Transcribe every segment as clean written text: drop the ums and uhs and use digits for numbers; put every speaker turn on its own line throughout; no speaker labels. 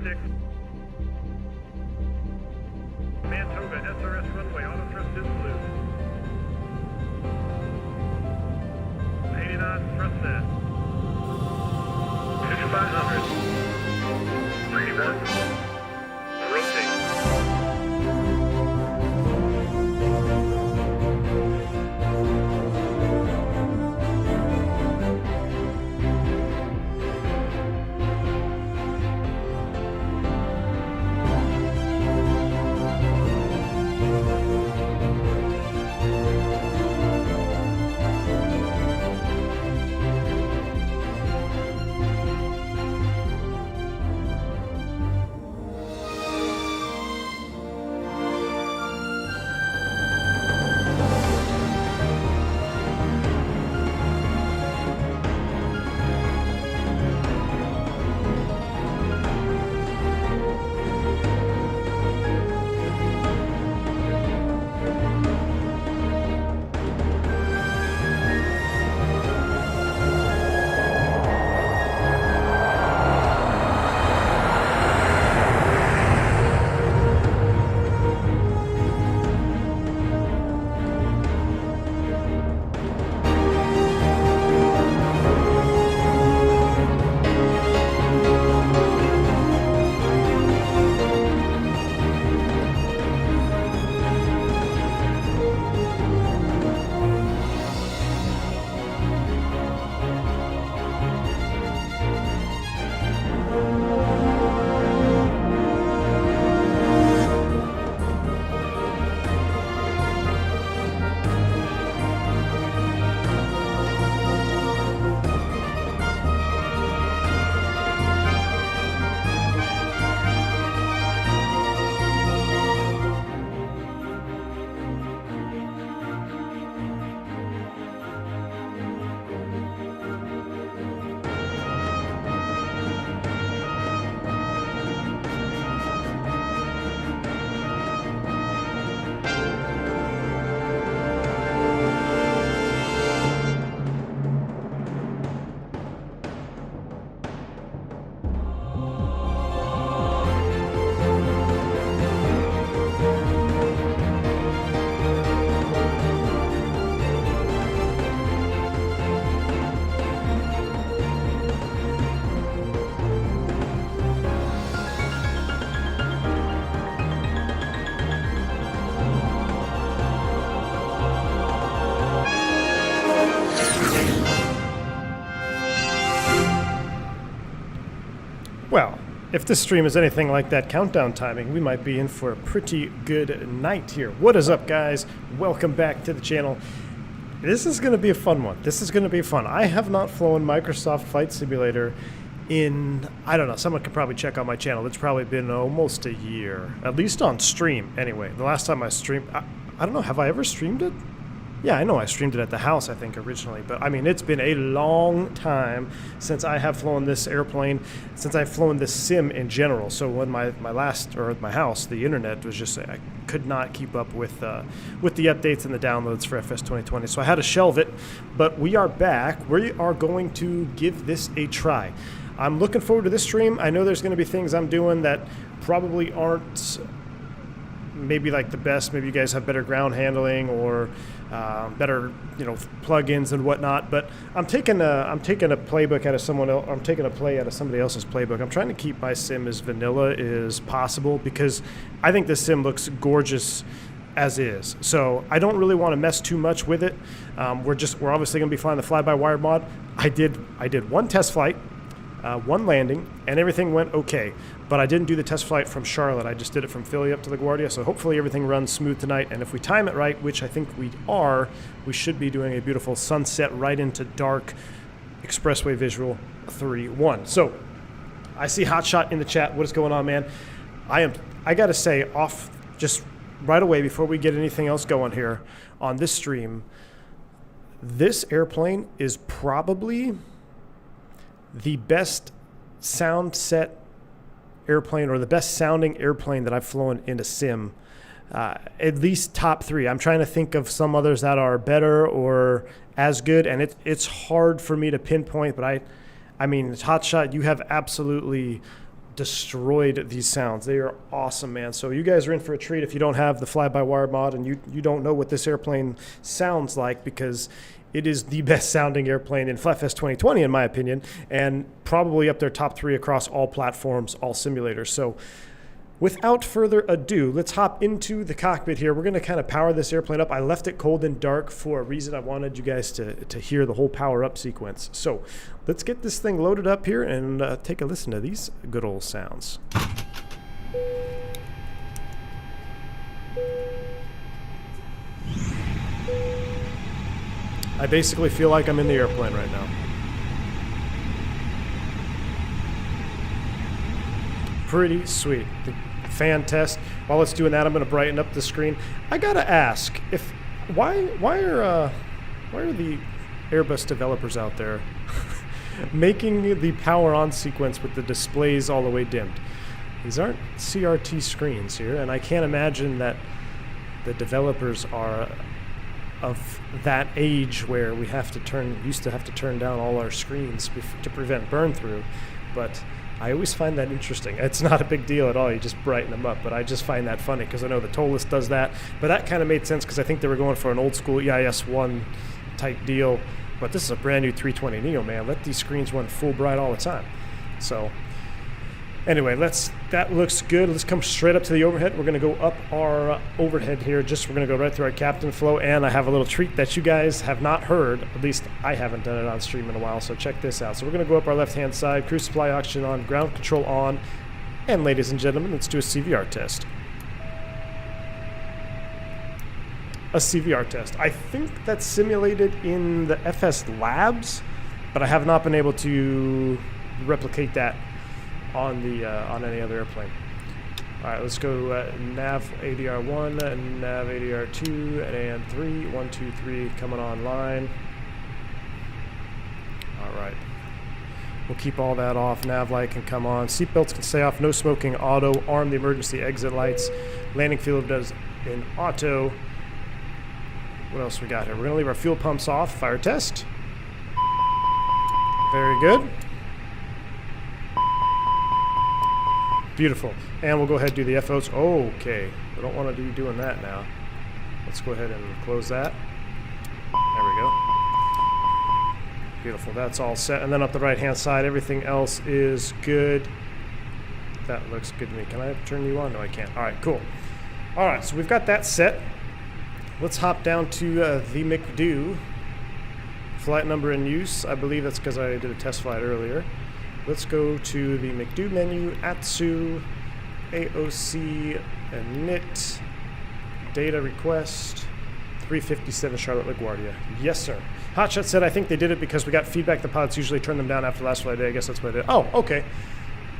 6. Man Toga, SRS runway, auto thrust is blue. 80 knots, thrust set. 5500. 31. Rotate.
Well, if this stream is anything like that countdown timing, we might be in for a pretty good night here. What is up, guys? Welcome back to the channel. This is going to be a fun one. This is going to be fun. I have not flown Microsoft Flight Simulator in, I don't know, someone could probably check on my channel. It's probably been almost a year, at least on stream anyway. The last time I streamed, I don't know, have I ever streamed it? Yeah, I know I streamed it at the house, I think, originally. But, I mean, it's been a long time since I have flown this airplane, since I've flown this sim in general. So when my house, the internet was just, I could not keep up with the updates and the downloads for FS 2020. So I had to shelve it. But we are back. We are going to give this a try. I'm looking forward to this stream. I know there's going to be things I'm doing that probably aren't maybe like the best. Maybe you guys have better ground handling or better, plugins and whatnot. But I'm taking a playbook out of someone else. I'm taking a play out of somebody else's playbook. I'm trying to keep my sim as vanilla as possible because I think this sim looks gorgeous as is. So I don't really want to mess too much with it. We're obviously going to be flying the fly-by-wire mod. I did one test flight, one landing, and everything went okay. But I didn't do the test flight from Charlotte. I just did it from Philly up to La Guardia. So hopefully everything runs smooth tonight. And if we time it right, which I think we are, we should be doing a beautiful sunset right into dark expressway visual 3-1. So I see Hotshot in the chat. What is going on, man? I got to say, off just right away before we get anything else going here on this stream, this airplane is probably the best sound set airplane or the best sounding airplane that I've flown in a sim, at least top 3. I'm trying to think of some others that are better or as good, and it's hard for me to pinpoint, but I mean, Hotshot, you have absolutely destroyed these sounds. They are awesome, man. So you guys are in for a treat if you don't have the fly-by-wire mod and you don't know what this airplane sounds like, because it is the best sounding airplane in FlightFest 2020, in my opinion, and probably up there top 3 across all platforms, all simulators. So without further ado, let's hop into the cockpit here. We're going to kind of power this airplane up. I left it cold and dark for a reason. I wanted you guys to hear the whole power up sequence. So let's get this thing loaded up here and take a listen to these good old sounds. I basically feel like I'm in the airplane right now. Pretty sweet. The fan test. While it's doing that, I'm going to brighten up the screen. I gotta ask, why are the Airbus developers out there making the power on sequence with the displays all the way dimmed? These aren't CRT screens here, and I can't imagine that the developers are of that age where we used to have to turn down all our screens to prevent burn through. But I always find that interesting. It's not a big deal at all. You just brighten them up. But I just find that funny because I know the Tollist does that. But that kind of made sense because I think they were going for an old school EIS-1 type deal. But this is a brand new 320 Neo, man. Let these screens run full bright all the time. So anyway, that looks good. Let's come straight up to the overhead. We're going to go up our overhead here. We're going to go right through our captain flow, and I have a little treat that you guys have not heard. At least I haven't done it on stream in a while, so check this out. So we're going to go up our left-hand side, cruise supply oxygen on, ground control on, and ladies and gentlemen, let's do a CVR test. A CVR test. I think that's simulated in the FS Labs, but I have not been able to replicate that on any other airplane. All right, let's go nav ADR 1, nav ADR 2, and AN3, 1, 2, 3 coming online. All right, we'll keep all that off. Nav light can come on. Seatbelts can stay off. No smoking. Auto. Arm the emergency exit lights. Landing field does in auto. What else we got here? We're gonna leave our fuel pumps off. Fire test. Very good. Beautiful. And we'll go ahead and do the FOs. Okay. We don't want to be doing that now. Let's go ahead and close that. There we go. Beautiful. That's all set. And then up the right-hand side, everything else is good. That looks good to me. Can I turn you on? No, I can't. All right, cool. All right, so we've got that set. Let's hop down to the McDo. Flight number in use. I believe that's because I did a test flight earlier. Let's go to the McDo menu, ATSU, AOC, init, data request, 357 Charlotte La Guardia. Yes, sir. Hotshot said, I think they did it because we got feedback the pilots usually turn them down after last flight day. I guess that's what it is. Oh, okay.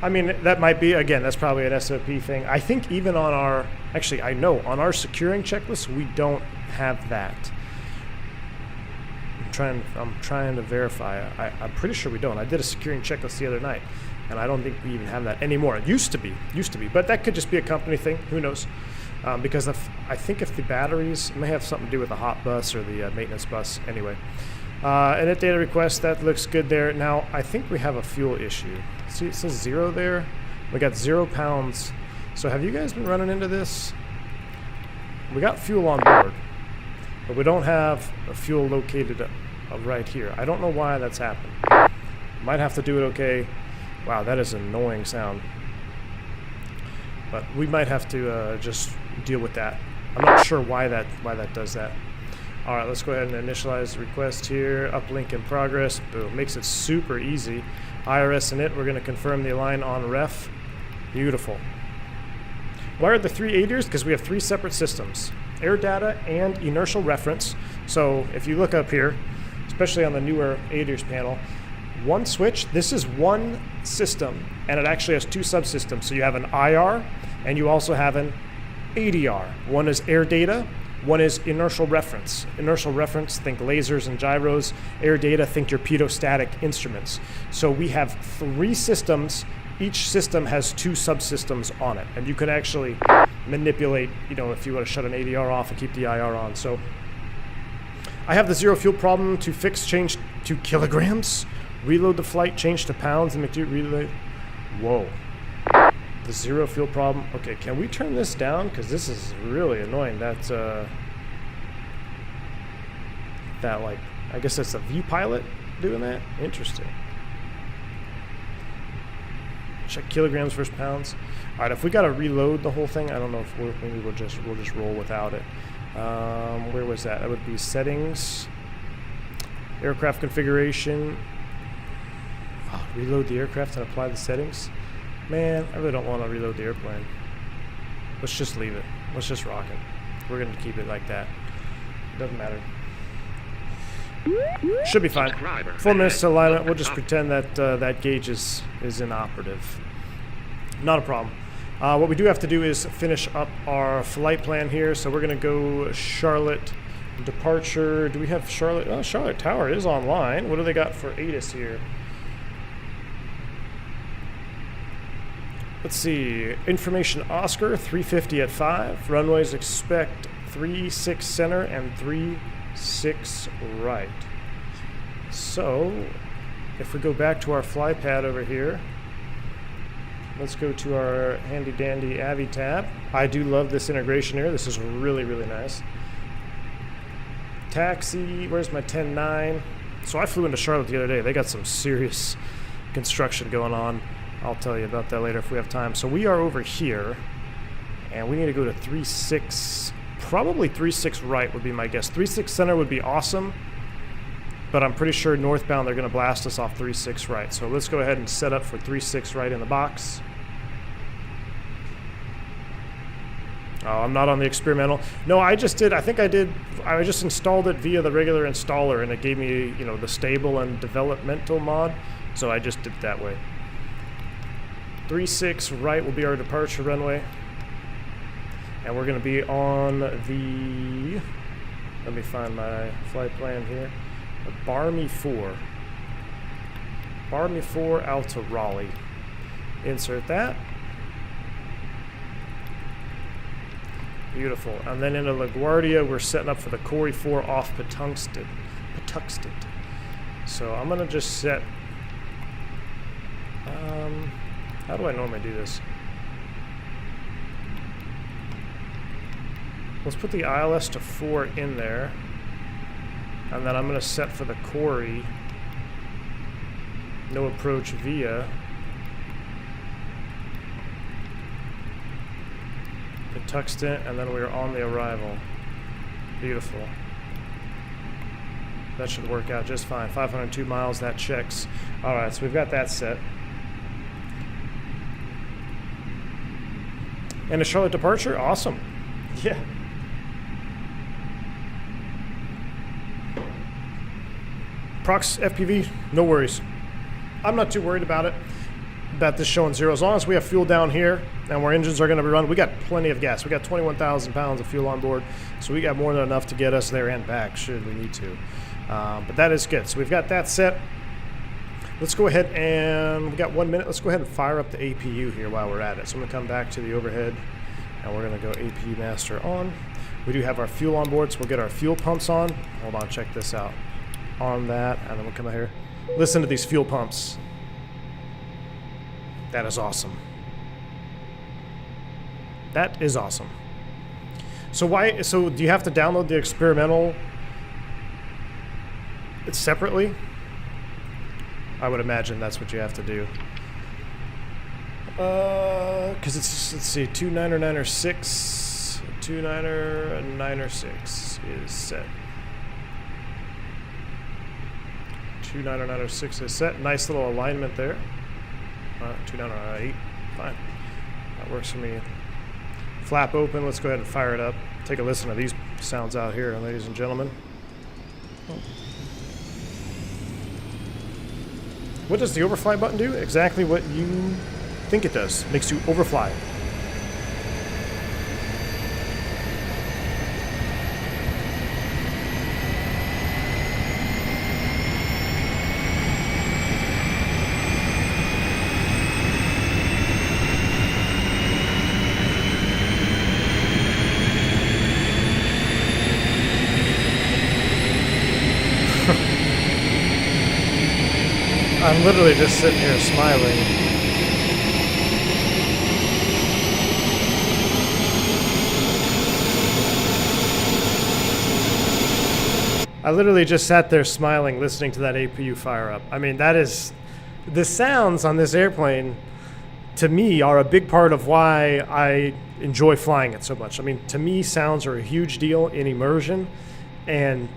I mean, that might be, again, that's probably an SOP thing. I think even on our, actually, I know, on our securing checklist, we don't have that. I'm trying to verify. I'm pretty sure we don't. I did a securing checklist the other night, and I don't think we even have that anymore. It used to be, but that could just be a company thing. Who knows? Because I think if the batteries, it may have something to do with the hot bus or the maintenance bus. Anyway, init data request, that looks good there. Now, I think we have a fuel issue. See, it says 0 there. We got 0 pounds. So have you guys been running into this? We got fuel on board, but we don't have a fuel located right here. I don't know why that's happened. Might have to do it okay. Wow, that is an annoying sound. But we might have to just deal with that. I'm not sure why that does that. All right, let's go ahead and initialize the request here. Uplink in progress. Boom. Makes it super easy. IRS init. We're going to confirm the align on ref. Beautiful. Why are the 3 ADIRs? Because we have 3 separate systems. Air data and inertial reference. So if you look up here, especially on the newer ADIRS panel, one switch, this is one system, and it actually has 2 subsystems. So you have an IR, and you also have an ADR. One is air data, one is inertial reference. Inertial reference, think lasers and gyros. Air data, think your pitot-static instruments. So we have 3 systems. Each system has 2 subsystems on it, and you can actually manipulate, if you want to shut an ADR off and keep the IR on. So I have the 0 fuel problem to fix, change to kilograms, reload the flight, change to pounds, and reload. Whoa. The zero fuel problem. Okay, can we turn this down? Because this is really annoying. That's, that, like, I guess that's a V-pilot doing that? Interesting. Check kilograms versus pounds. All right, if we got to reload the whole thing, I don't know if maybe we'll just roll without it. Where was that? That would be settings, aircraft configuration. Oh, reload the aircraft and apply the settings. Man, I really don't want to reload the airplane. Let's just leave it. Let's just rock it. We're going to keep it like that. Doesn't matter. Should be fine. 4 minutes to alignment. We'll just pretend that that gauge is inoperative. Not a problem. What we do have to do is finish up our flight plan here. So we're going to go Charlotte departure. Do we have Charlotte? Oh, Charlotte Tower is online. What do they got for ATIS here? Let's see. Information Oscar 350 at 5. Runways expect 36 center and 36 right. So if we go back to our fly pad over here, let's go to our handy dandy Avi tab. I do love this integration here. This is really, really nice. Taxi, where's my 10-9? So I flew into Charlotte the other day. They got some serious construction going on. I'll tell you about that later if we have time. So we are over here, and we need to go to 36, probably 36 right would be my guess. 36 center would be awesome, but I'm pretty sure northbound they're going to blast us off 36 right. So let's go ahead and set up for 36 right in the box. Oh, I'm not on the experimental. No, I just did. I think I did. I just installed it via the regular installer, and it gave me, you know, the stable and developmental mod. So I just did it that way. 36 right will be our departure runway, and we're going to be on the. Let me find my flight plan here. The Barmy 4. Barmy 4 out to Raleigh. Insert that. Beautiful. And then into La Guardia, we're setting up for the Corey 4 off Patuxent. So I'm going to just set... how do I normally do this? Let's put the ILS to 4 in there. And then I'm going to set for the Corey no approach via Patuxent, and then we're on the arrival. Beautiful. That should work out just fine. 502 miles, that checks. All right, so we've got that set. And a Charlotte departure? Awesome. Yeah. Prox FPV, no worries. I'm not too worried about it, about this showing zero. As long as we have fuel down here and our engines are going to be running, we got plenty of gas. We got 21,000 pounds of fuel on board, so we got more than enough to get us there and back should we need to. But that is good. So we've got that set. Let's go ahead and, we got 1 minute. Let's go ahead and fire up the APU here while we're at it. So I'm going to come back to the overhead, and we're going to go APU master on. We do have our fuel on board, so we'll get our fuel pumps on. Hold on, check this out. On that, and then we'll come out here. Listen to these fuel pumps. That is awesome. That is awesome. So why? So do you have to download the experimental separately? I would imagine that's what you have to do. Because it's, let's see, 2996, 2996 is set. 29906 is set. Nice little alignment there. 2998. Fine. That works for me. Flap open. Let's go ahead and fire it up. Take a listen to these sounds out here, ladies and gentlemen. What does the overfly button do? Exactly what you think it does. Makes you overfly. I'm literally just sitting here smiling. literally just sat there smiling, listening to that APU fire up. I mean, that is, the sounds on this airplane, to me, are a big part of why I enjoy flying it so much. I mean, to me, sounds are a huge deal in immersion, and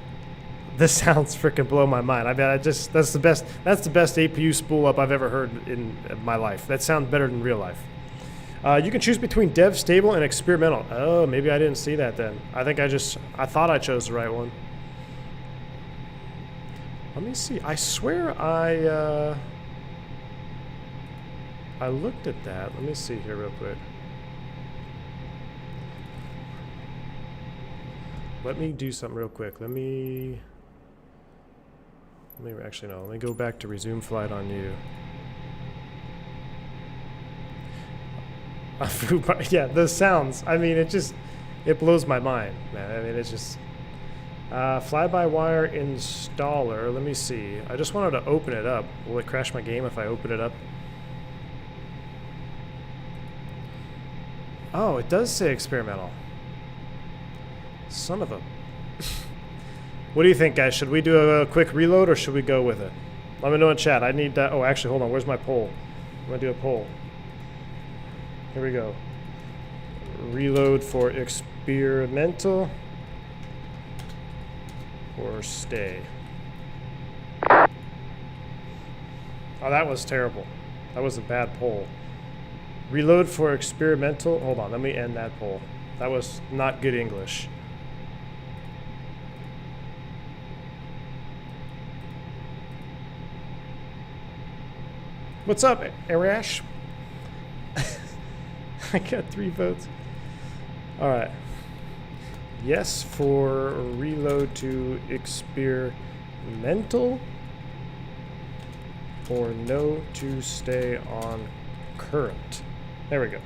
the sounds freaking blow my mind. I mean, that's the best APU spool up I've ever heard in my life. That sounds better than real life. You can choose between dev, stable, and experimental. Oh, maybe I didn't see that then. I thought I chose the right one. Let me see. I swear I looked at that. Let me see here real quick. Let me do something real quick. Let me actually no. Let me go back to resume flight on you. Yeah, the sounds. I mean, it blows my mind, man. I mean, it's just fly-by-wire installer. Let me see. I just wanted to open it up. Will it crash my game if I open it up? Oh, it does say experimental. Son of a... What do you think, guys? Should we do a quick reload or should we go with it? Let me know in chat. I need that. Oh, actually, hold on. Where's my poll? I'm going to do a poll. Here we go. Reload for experimental or stay. Oh, that was terrible. That was a bad poll. Reload for experimental. Hold on. Let me end that poll. That was not good English. What's up, Arash? I got 3 votes. All right. Yes for reload to experimental, or no to stay on current. There we go.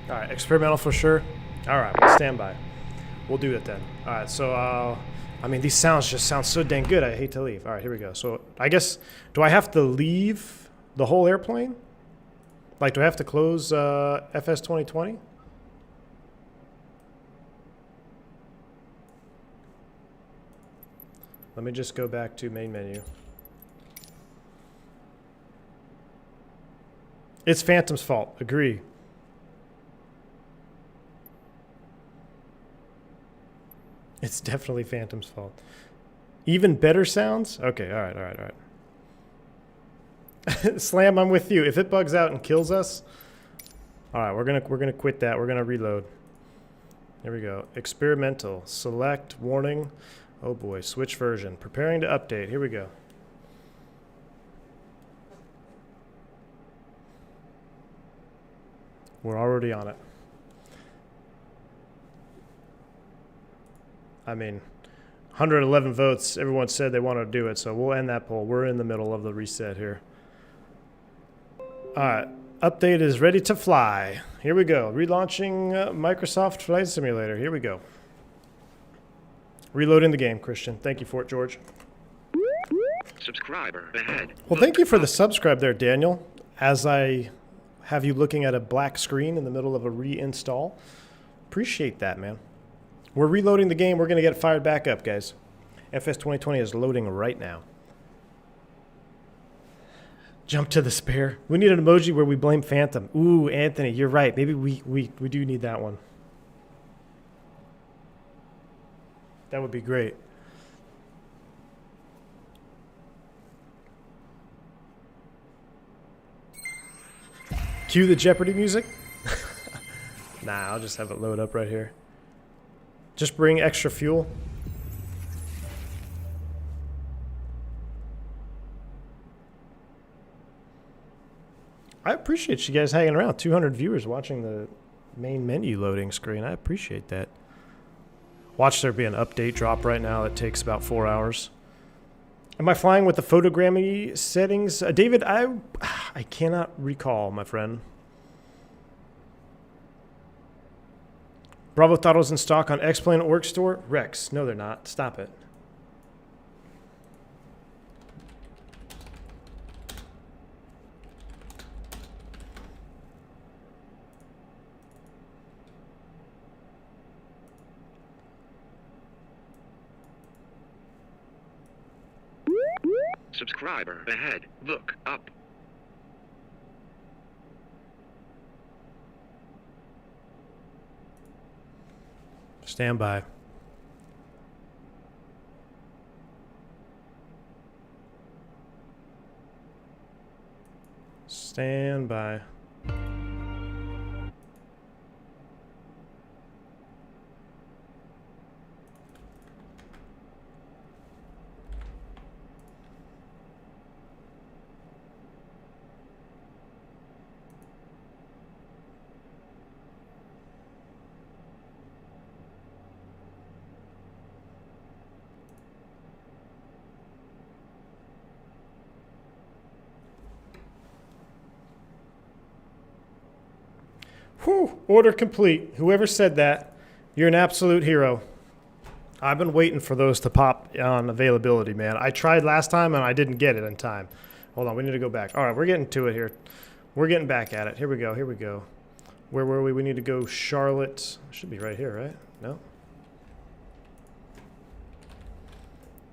All right, experimental for sure. All right, we'll stand by. We'll do it then. All right, so, I mean, these sounds just sound so dang good. I hate to leave. All right, here we go. So, I guess, do I have to leave the whole airplane? Like, do I have to close FS 2020? Let me just go back to main menu. It's Phantom's fault. Agree. It's definitely Phantom's fault. Even better sounds? Okay, all right. Slam, I'm with you. If it bugs out and kills us, all right, we're gonna quit that. We're gonna reload. There we go. Experimental. Select. Warning. Oh boy. Switch version. Preparing to update. Here we go. We're already on it. I mean, 111 votes. Everyone said they wanted to do it, so we'll end that poll. We're in the middle of the reset here. All right. Update is ready to fly. Here we go. Relaunching Microsoft Flight Simulator. Here we go. Reloading the game, Christian. Thank you for it, George.
Subscriber ahead.
Well, thank you for the subscribe there, Daniel. As I have you looking at a black screen in the middle of a reinstall. Appreciate that, man. We're reloading the game. We're going to get fired back up, guys. FS 2020 is loading right now. Jump to the spare. We need an emoji where we blame Phantom. Ooh, Anthony, you're right. Maybe we do need that one. That would be great. Cue the Jeopardy music. Nah, I'll just have it load up right here. Just bring extra fuel. I appreciate you guys hanging around. 200 viewers watching the main menu loading screen. I appreciate that. Watch there be an update drop right now that takes about 4 hours. Am I flying with the photogrammy settings? David, I cannot recall, my friend. Bravo throttles in stock on X-Plane at Work Store. Rex, no they're not. Stop it.
Subscriber ahead. Look up.
Stand by. Stand by. Whew, order complete. Whoever said that, you're an absolute hero. I've been waiting for those to pop on availability, man. I tried last time and I didn't get it in time. Hold on, we need to go back. All right, we're getting to it here. We're getting back at it. Here we go, here we go. Where were we? We need to go Charlotte. Should be right here, right? No?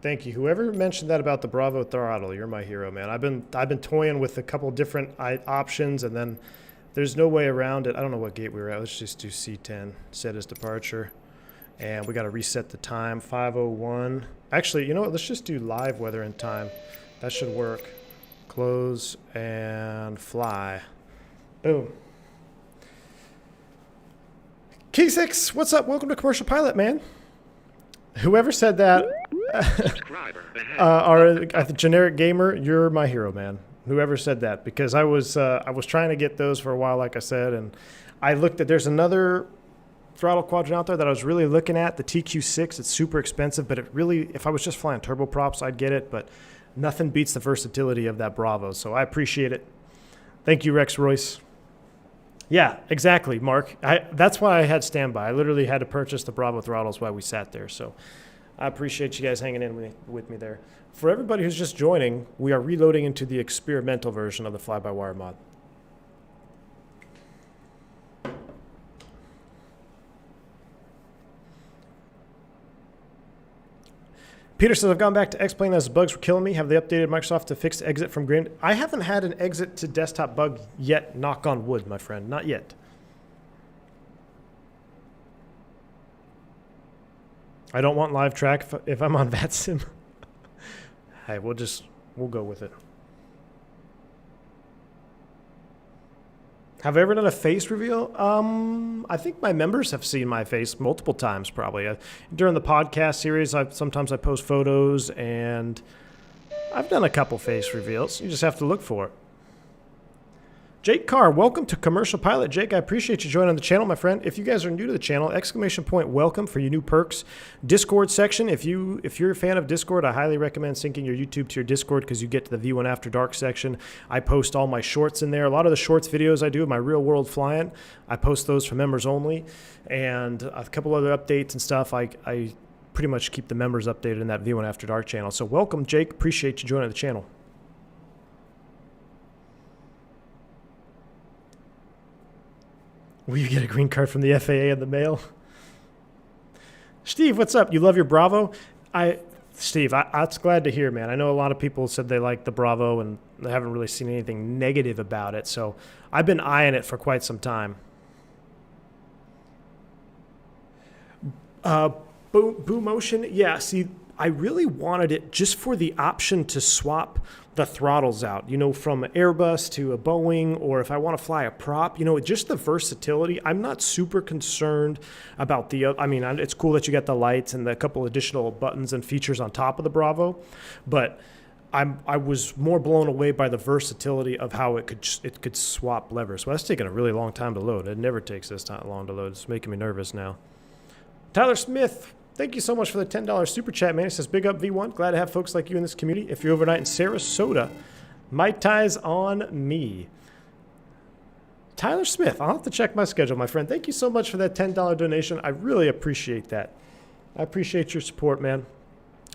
Thank you. Whoever mentioned that about the Bravo throttle, you're my hero, man. I've been toying with a couple different options, and then there's no way around it. I don't know what gate we were at. Let's just do C10, set as departure. And we got to reset the time, 5:01. Actually, you know what? Let's just do live weather and time. That should work. Close and fly. Boom. K6, what's up? Welcome to Commercial Pilot, man. Whoever said that, our generic gamer, you're my hero, man. Whoever said that, because I was trying to get those for a while, like I said, and I looked at, there's another throttle quadrant out there that I was really looking at, the TQ6. It's super expensive, but it really, if I was just flying turboprops, I'd get it, but nothing beats the versatility of that Bravo, so I appreciate it. Thank you, Rex Royce. Yeah, exactly, Mark. That's why I had standby. I literally had to purchase the Bravo throttles while we sat there, so I appreciate you guys hanging in with me there. For everybody who's just joining, we are reloading into the experimental version of the fly-by-wire mod. Peter says, I've gone back to X-Plane as bugs were killing me. Have they updated Microsoft to fix exit from Grid? I haven't had an exit to desktop bug yet, knock on wood, my friend. Not yet. I don't want live track if I'm on VATSIM. Hey, we'll go with it. Have I ever done a face reveal? I think my members have seen my face multiple times, probably. During the podcast series, sometimes I post photos, and I've done a couple face reveals. You just have to look for it. Jake Carr, welcome to Commercial Pilot. Jake, I appreciate you joining the channel, my friend. If you guys are new to the channel, ! Welcome for your new perks. Discord section. If you're a fan of Discord, I highly recommend syncing your YouTube to your Discord because you get to the V1 After Dark section. I post all my shorts in there. A lot of the shorts videos I do of my real world flying, I post those for members only. And a couple other updates and stuff. I pretty much keep the members updated in that V1 After Dark channel. So welcome, Jake. Appreciate you joining the channel. Will you get a green card from the FAA in the mail? Steve, what's up? You love your Bravo? Steve, that's glad to hear, man. I know a lot of people said they like the Bravo and they haven't really seen anything negative about it. So I've been eyeing it for quite some time. Boom Motion, yeah, see, I really wanted it just for the option to swap the throttles out, you know, from Airbus to a Boeing, or if I want to fly a prop, you know, just the versatility. I'm not super concerned about I mean, it's cool that you got the lights and the couple additional buttons and features on top of the Bravo, but I was more blown away by the versatility of how it could swap levers. Well, that's taking a really long time to load. It never takes this long to load. It's making me nervous now. Tyler Smith, thank you so much for the $10 super chat, man. He says, big up V1. Glad to have folks like you in this community. If you're overnight in Sarasota, Mai Tai's on me. Tyler Smith, I'll have to check my schedule, my friend. Thank you so much for that $10 donation. I really appreciate that. I appreciate your support, man.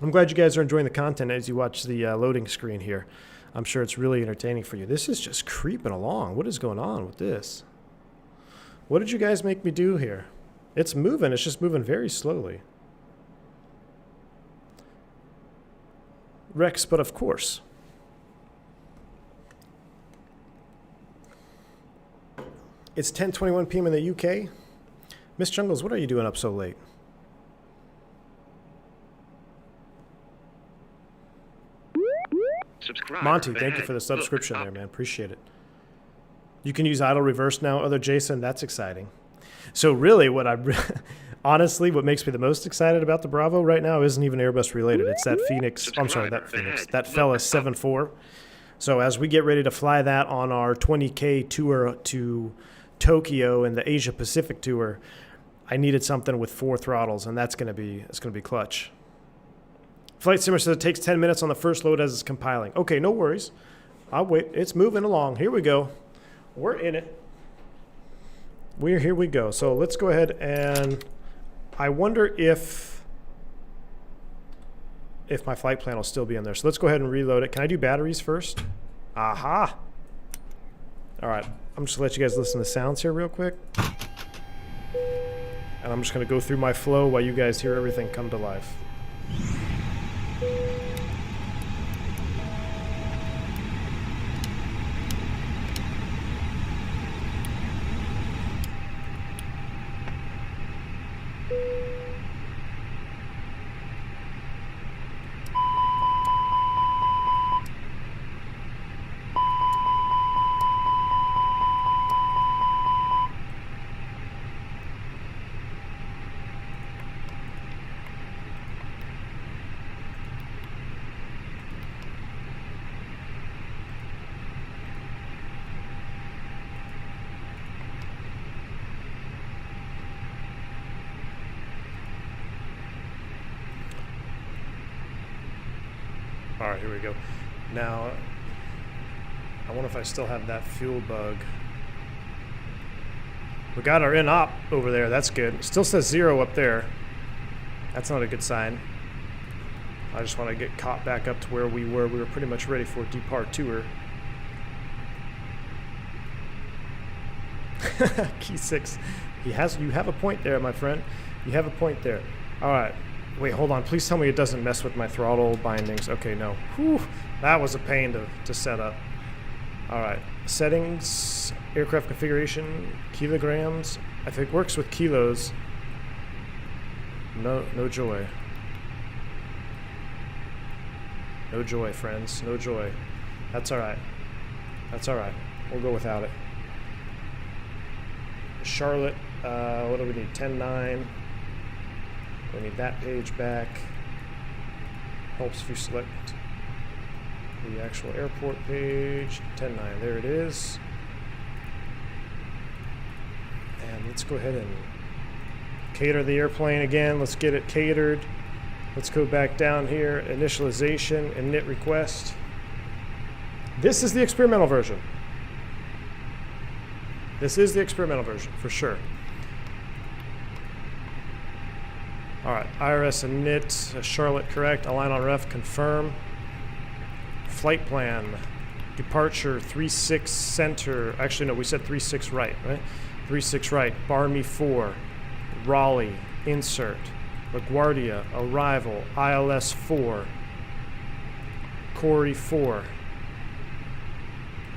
I'm glad you guys are enjoying the content as you watch the loading screen here. I'm sure it's really entertaining for you. This is just creeping along. What is going on with this? What did you guys make me do here? It's moving. It's just moving very slowly. Rex, but of course. It's 10:21 p.m. in the UK. Miss Jungles, what are you doing up so late?
Subscribe.
Monty, thank you
ahead.
for the subscription
Look
there,
up.
man. Appreciate it. You can use idle reverse now. Other Jason, that's exciting. So really what honestly, what makes me the most excited about the Bravo right now isn't even Airbus related. It's that Phoenix, I'm sorry, that Phoenix,
Ahead.
that
Look
Fella
up.
7.4. So as we get ready to fly that on our 20K tour to Tokyo and the Asia Pacific tour, I needed something with 4 throttles, and it's gonna be clutch. Flight Simmer says it takes 10 minutes on the first load as it's compiling. Okay, no worries. I'll wait. It's moving along. Here we go. We're in it. Here we go. So let's go ahead and I wonder if my flight plan will still be in there. So let's go ahead and reload it. Can I do batteries first? Aha. All right. I'm just going to let you guys listen to the sounds here real quick. And I'm just going to go through my flow while you guys hear everything come to life. All right, here we go. Now, I wonder if I still have that fuel bug. We got our in-op over there. That's good. It still says 0 up there. That's not a good sign. I just want to get caught back up to where we were. We were pretty much ready for departure. Key 6. You have a point there, my friend. You have a point there. All right. Wait, hold on. Please tell me it doesn't mess with my throttle bindings. Okay, no. Whew, that was a pain to set up. All right. Settings, aircraft configuration, kilograms. I think it works with kilos. No joy. No joy, friends. No joy. That's all right. That's all right. We'll go without it. Charlotte, what do we need? 10.9. We need that page back. Helps if you select the actual airport page. 10.9, there it is. And let's go ahead and cater the airplane again. Let's get it catered. Let's go back down here. Initialization, init request. This is the experimental version. This is the experimental version, for sure. All right, IRS init, Charlotte correct, align on ref, confirm. Flight plan, departure 36 center, actually no, we said 36 right, right? 36 right, bar me 4, Raleigh, insert, LaGuardia, arrival, ILS 4, Corey 4,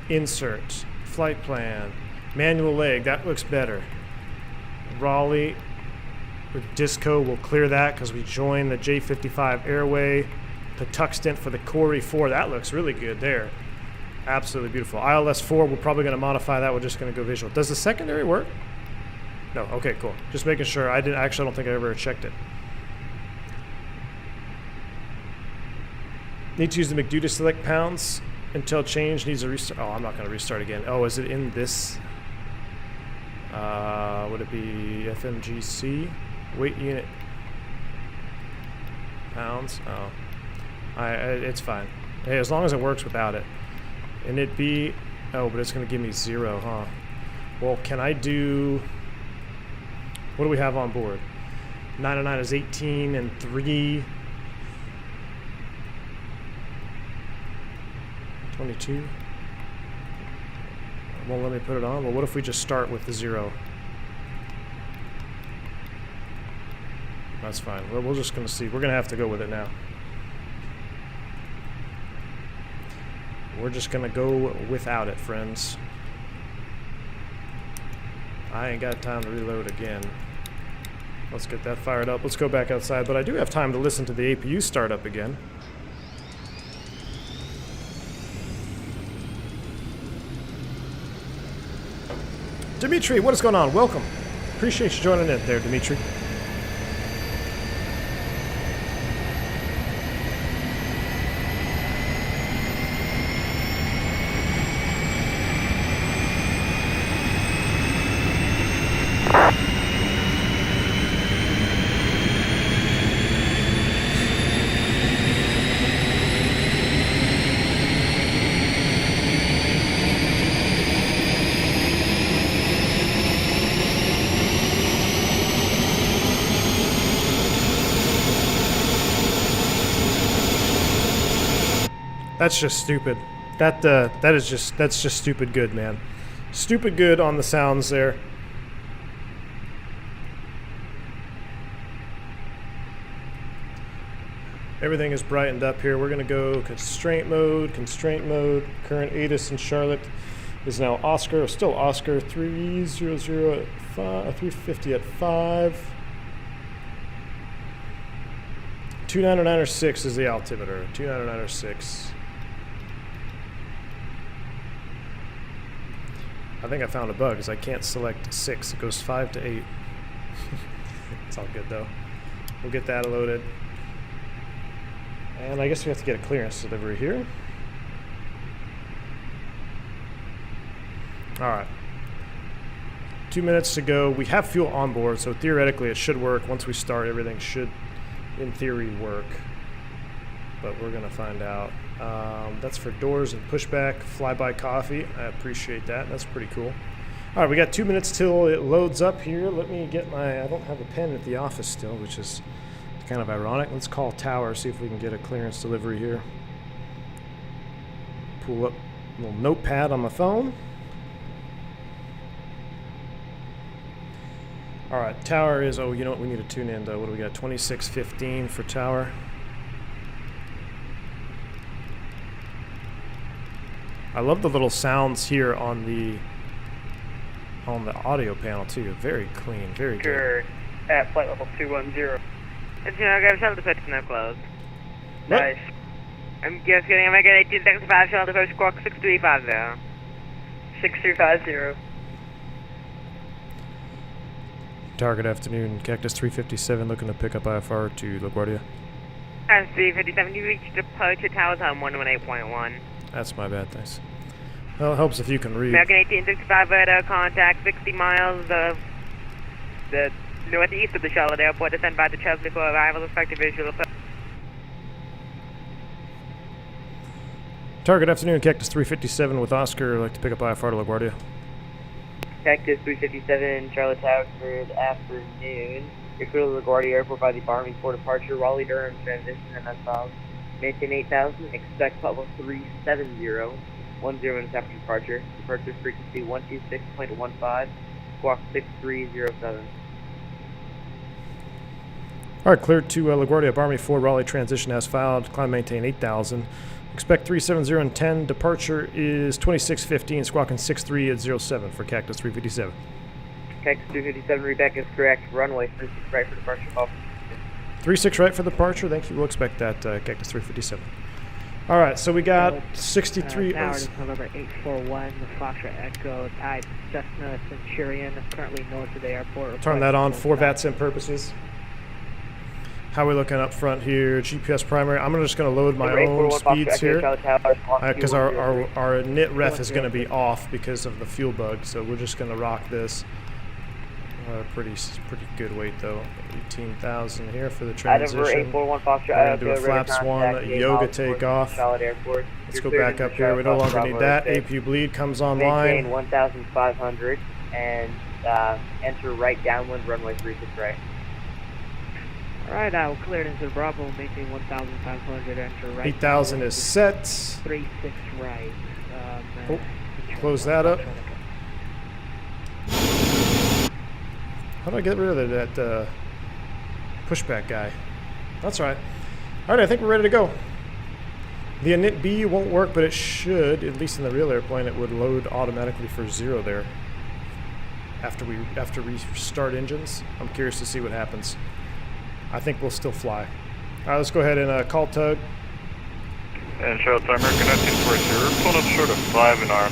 insert, flight plan, manual leg, that looks better. Raleigh, with Disco, we'll clear that because we joined the J55 airway. The tuck stint for the Corey 4, that looks really good there. Absolutely beautiful. ILS 4, we're probably going to modify that. We're just going to go visual. Does the secondary work? No. Okay, cool. Just making sure. I don't think I ever checked it. Need to use the McDo to select pounds until change needs a restart. Oh, I'm not going to restart again. Oh, is it in this? Would it be FMGC? Weight unit. Pounds? Oh. It's fine. Hey, as long as it works without it. And it be... Oh, but it's going to give me 0, huh? Well, can I do... What do we have on board? 909 is 18 and 3. 22. Won't let me put it on. Well, what if we just start with the 0? That's fine. Well, we're just going to see. We're going to have to go with it now. We're just going to go without it, friends. I ain't got time to reload again. Let's get that fired up. Let's go back outside, but I do have time to listen to the APU start up again. Dimitri, what is going on? Welcome. Appreciate you joining in there, Dimitri. That's just stupid. That's just stupid good, man. Stupid good on the sounds there. Everything is brightened up here. We're gonna go constraint mode. Current ATIS in Charlotte is now Oscar, still Oscar 300 at 5, 350 at 5. 299.6 is the altimeter. 299.6. I think I found a bug because I can't select 6. It goes 5 to 8. It's all good though. We'll get that loaded. And I guess we have to get a clearance delivery here. Alright. 2 minutes to go. We have fuel on board, so theoretically it should work. Once we start, everything should, in theory, work. But we're going to find out. That's for doors and pushback. Flyby coffee. I appreciate that. That's pretty cool. All right, we got 2 minutes till it loads up here. Let me get my... I don't have a pen at the office still, which is kind of ironic. Let's call Tower, see if we can get a clearance delivery here. Pull up a little notepad on my phone. All right, Tower is... Oh, you know what? We need to tune in, though. What do we got? 2615 for Tower. I love the little sounds here on the audio panel too. Very clean, very good.
At flight level 210. And I got a shuttle dispatch now closed. Nice. I'm just getting a Mega 1865 shuttle dispatch squawk 6350. 6350.
Target afternoon, Cactus 357 looking to pick up IFR to La Guardia.
357, you reached departure towers on 118.1.
That's my bad, thanks. Well, it helps if you can read.
American 1865 radar contact 60 miles of the northeast of the Charlotte Airport. Descend by the Chelsea before arrival. Effective visual.
Target afternoon, Cactus 357 with Oscar. I'd like to pick up IFR to La Guardia.
Cactus 357, Charlotte Tower, good afternoon. You're clear to La Guardia Airport by the Barmy for departure. Raleigh Durham transition and that's all. Maintain 8000. Expect level 370. 10 after departure. Departure frequency 126.15. Squawk 6307.
Alright, cleared to La Guardia, Barmy 4, Raleigh transition as filed. Climb maintain 8000. Expect 370 and 10. Departure is 2615, squawking 6307 for Cactus 357.
Cactus 357, readback is correct. Runway 36 right for departure.
36 right for departure. Thank you. We'll expect that, Cactus 357. All right, so we got 63.
Tower to November 841, the Foxtrot Echo type Cessna Centurion, currently north of the airport.
Turn that on for VATSIM purposes. How are we looking up front here? GPS primary. I'm just going to load my own speeds here because our NIT ref is going to be off because of the fuel bug. So we're just going to rock this. Pretty good weight though. 18,000 here for the transition. We're going to do a flaps 1 yoga takeoff. Let's go back up here. We no longer need that. APU bleed comes online.
Maintain 1,500 and enter right downwind runway 36 right.
Alright, I will clear it into Bravo, maintain 1,500, enter right.
8,000 is set.
36 right.
Close that up. How do I get rid of that pushback guy? That's right. Alright, I think we're ready to go. The init B won't work, but it should, at least in the real airplane, it would load automatically for 0 there. after we start engines. I'm curious to see what happens. I think we'll still fly. All right, let's go ahead and call tug.
And Charlotte Tower, American 1940. We're pulling up short of 5 in our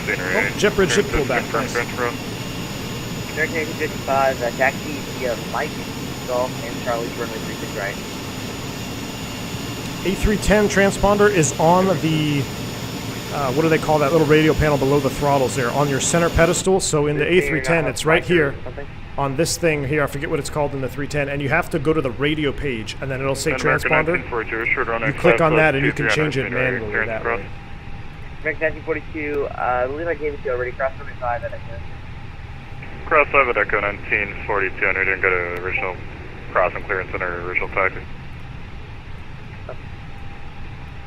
scenery.
Oh, jet bridge should pull back. Nice.
American 1855, taxi via Mike, Golf, and Charlie's runway 36 right.
A310 transponder is on the, what do they call that little radio panel below the throttles there, on your center pedestal. So in the A310, it's right here on this thing here. I forget what it's called in the 310. And you have to go to the radio page, and then it'll say transponder. You click on that, and you can change it manually that way.
American 1942, I believe I gave it to you already. Cross runway 5 at Echo.
Cross 5 at Echo 1942, and we didn't get an original crossing clearance in our original taxi.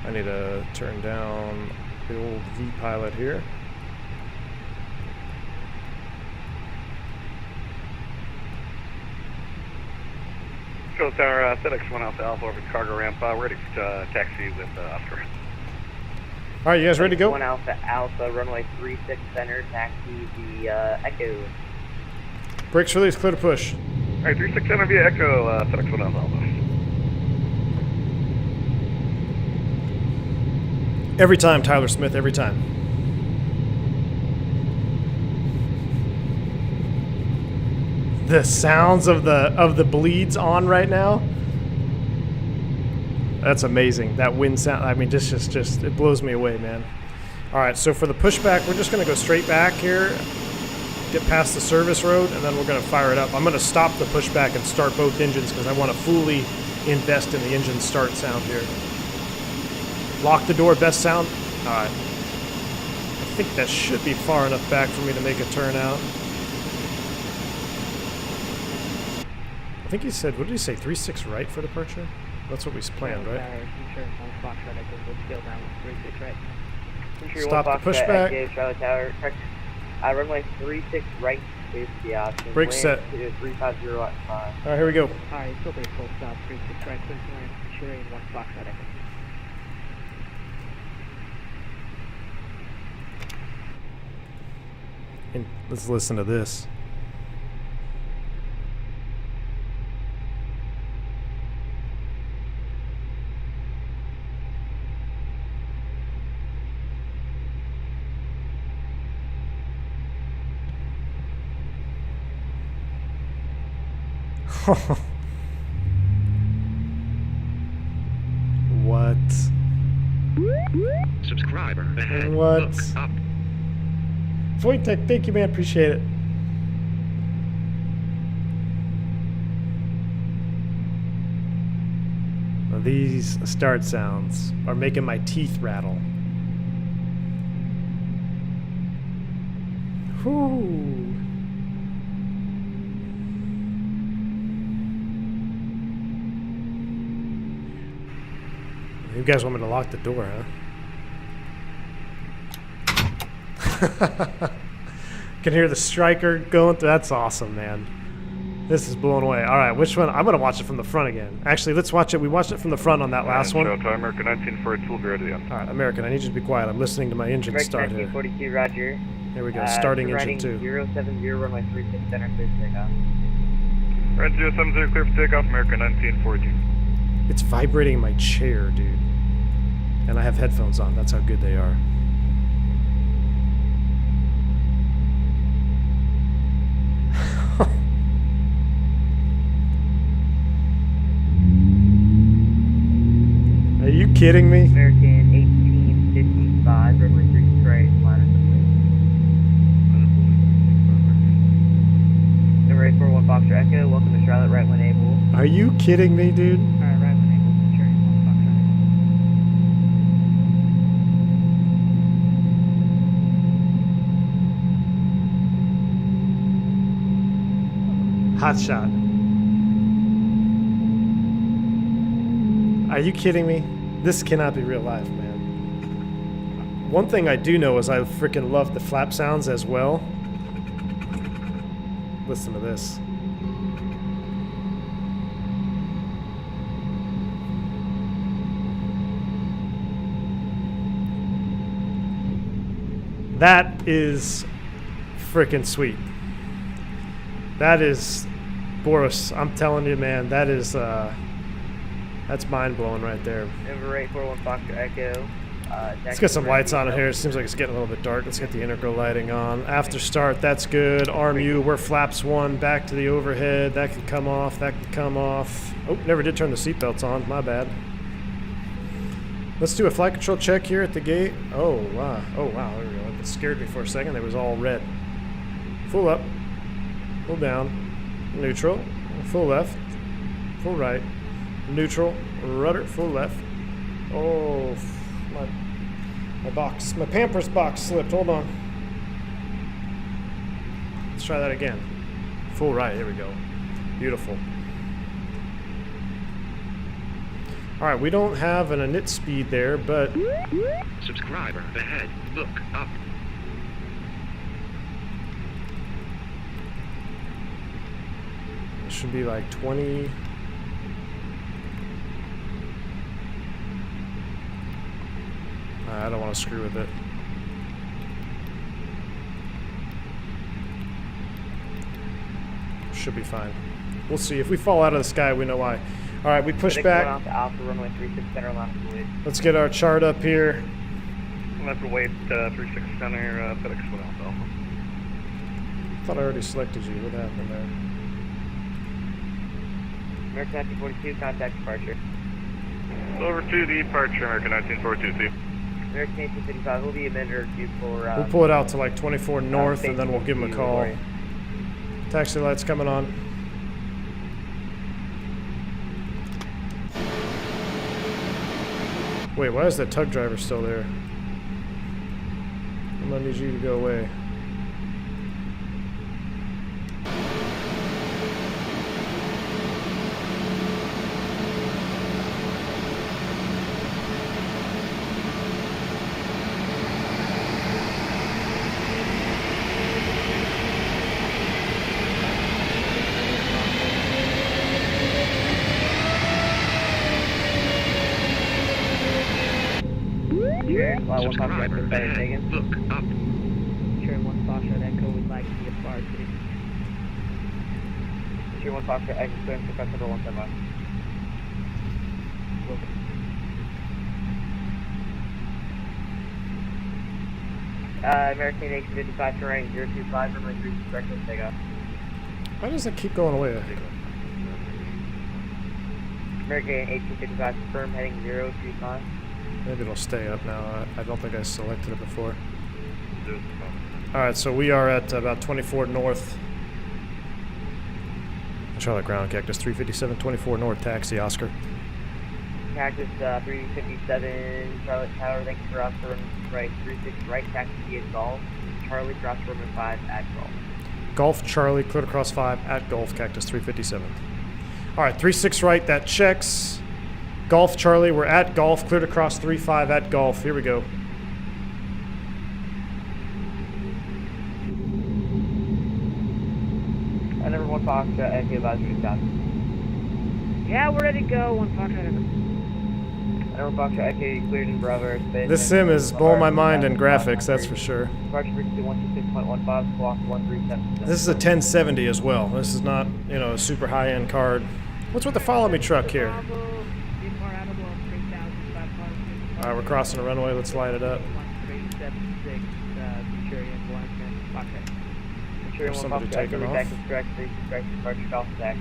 I need to turn down the old V-pilot here.
Go Tower, FedEx 1 Alpha Alpha over the cargo ramp, ready to taxi with Oscar.
All right, you guys ready to go?
1 Alpha Alpha, runway 36 center, taxi via Echo.
Brakes release, clear to push.
Alright, 36 center via Echo, FedEx 1 Alpha Alpha.
Every time, Tyler Smith, every time. The sounds of the bleeds on right now. That's amazing. That wind sound, I mean, just it blows me away, man. All right, so for the pushback, we're just gonna go straight back here, get past the service road, and then we're gonna fire it up. I'm gonna stop the pushback and start both engines because I want to fully invest in the engine start sound here. Lock the door, best sound. All right. I think that should be far enough back for me to make a turn out. I think he said, what did he say, 3-6 right for departure? That's what we planned, right? Stop the pushback.
Charlotte Tower, runway 36 right is the option.
Brake set.
350 at 5.
All right, here we go.
Alright, still pretty full stop, 36 right, clear to land, Shurian 1 Foxtrot Echo.
And let's listen to this. What?
Subscriber ahead.
What?
Look up.
Wojtek, thank you, man. Appreciate it. Well, these start sounds are making my teeth rattle. Whew. You guys want me to lock the door, huh? Can hear the striker going through. That's awesome, man. This is blown away. All right, which one? I'm going to watch it from the front again. Actually, let's watch it. We watched it from the front on that last one.
American 1942 will be ready then.
All right, American, I need you to be quiet. I'm listening to my engine start here.
1942, Roger.
Here we go, starting engine 2.
070, runway 36 center, clear for takeoff.
Right, 070, clear for takeoff, American 1942.
It's vibrating in my chair, dude. And I have headphones on. That's how good they are. Are you kidding me?
American 1855, runway 36 right, line up the Number 841 Foxtrot Echo, welcome to Charlotte, right when able.
Are you kidding me, dude?
Alright, right when able, Shurian 1 Foxtrot Echo.
Hot shot. Are you kidding me? This cannot be real life, man. One thing I do know is I freaking love the flap sounds as well. Listen to this. That is freaking sweet. That is, Boris, I'm telling you, man, that is, that's mind-blowing right there.
Number 841 Foxtrot Echo.
Let's get some lights on it here. It seems like it's getting a little bit dark. Let's get the integral lighting on. After start, that's good. Arm U, we're flaps 1, back to the overhead. That can come off, that can come off. Oh, never did turn the seatbelts on. My bad. Let's do a flight control check here at the gate. Oh, wow. Oh, wow. There we go. It scared me for a second. It was all red. Full up. Full down. Neutral. Full left. Full right. Neutral. Rudder. Full left. Oh, my Pampers box slipped. Hold on. Let's try that again. Full right. Here we go. Beautiful. All right, we don't have an init speed there, but
Subscriber ahead. Look up.
it should be like 20. I don't want to screw with it. Should be fine. We'll see. If we fall out of the sky, we know why. All right, we push back.
Alpha runway 36 center left wait.
Let's get our chart up here.
Left to wait 36 center, FedEx 1 Alpha.
I thought I already selected you. What happened there?
American 1942, contact departure.
Over to the departure, American 1942C.
American 1855, we'll be a minute or two for...
We'll pull it out to like 24 north, and then we'll give them a call. Taxi lights coming on. Wait, why is that tug driver still there? I'm gonna need you to go away.
Subscriber ahead. Look up.
Sure, 1 Foxtrot Echo would like to be a bar city.
Sure, 1 Foxtrot Echo, going to press number 171. American 1855, terrain 025, runway 36, directional takeoff.
Why does it keep going away?
American 1855, confirm heading 025.
Maybe it'll stay up now. I don't think I selected it before. Alright, so we are at about 24 north. Charlotte ground, Cactus 357, 24 north, taxi, Oscar.
Cactus 357, Charlotte Tower, thanks for Oscar, right, 36, right, taxi at Golf. Charlie, cross runway 5 at Golf.
Golf, Charlie, cleared across 5 at Golf, Cactus 357. Alright, 36 right, that checks. Golf, Charlie, we're at Golf, cleared across 35 at Golf. Here we go.
Number 1 Foxtrot, Echo advisory stop.
Yeah, we're ready to go. 1 Foxtrot Echo.
Number 1 Foxtrot, Echo cleared in Bravo.
This sim is blowing my mind in graphics, that's for sure.
Departure frequency 126.15, squawk 137.
This is a 1070 as well. This is not, you know, a super high-end card. What's with the follow me truck here? Alright, we're crossing the runway. Let's light it up.
1376, Centurion 1, Foxtrot.
Centurion 1
somebody
Foxtrot,
taking
Echo,
off?
back to correct, departure, golf taxi.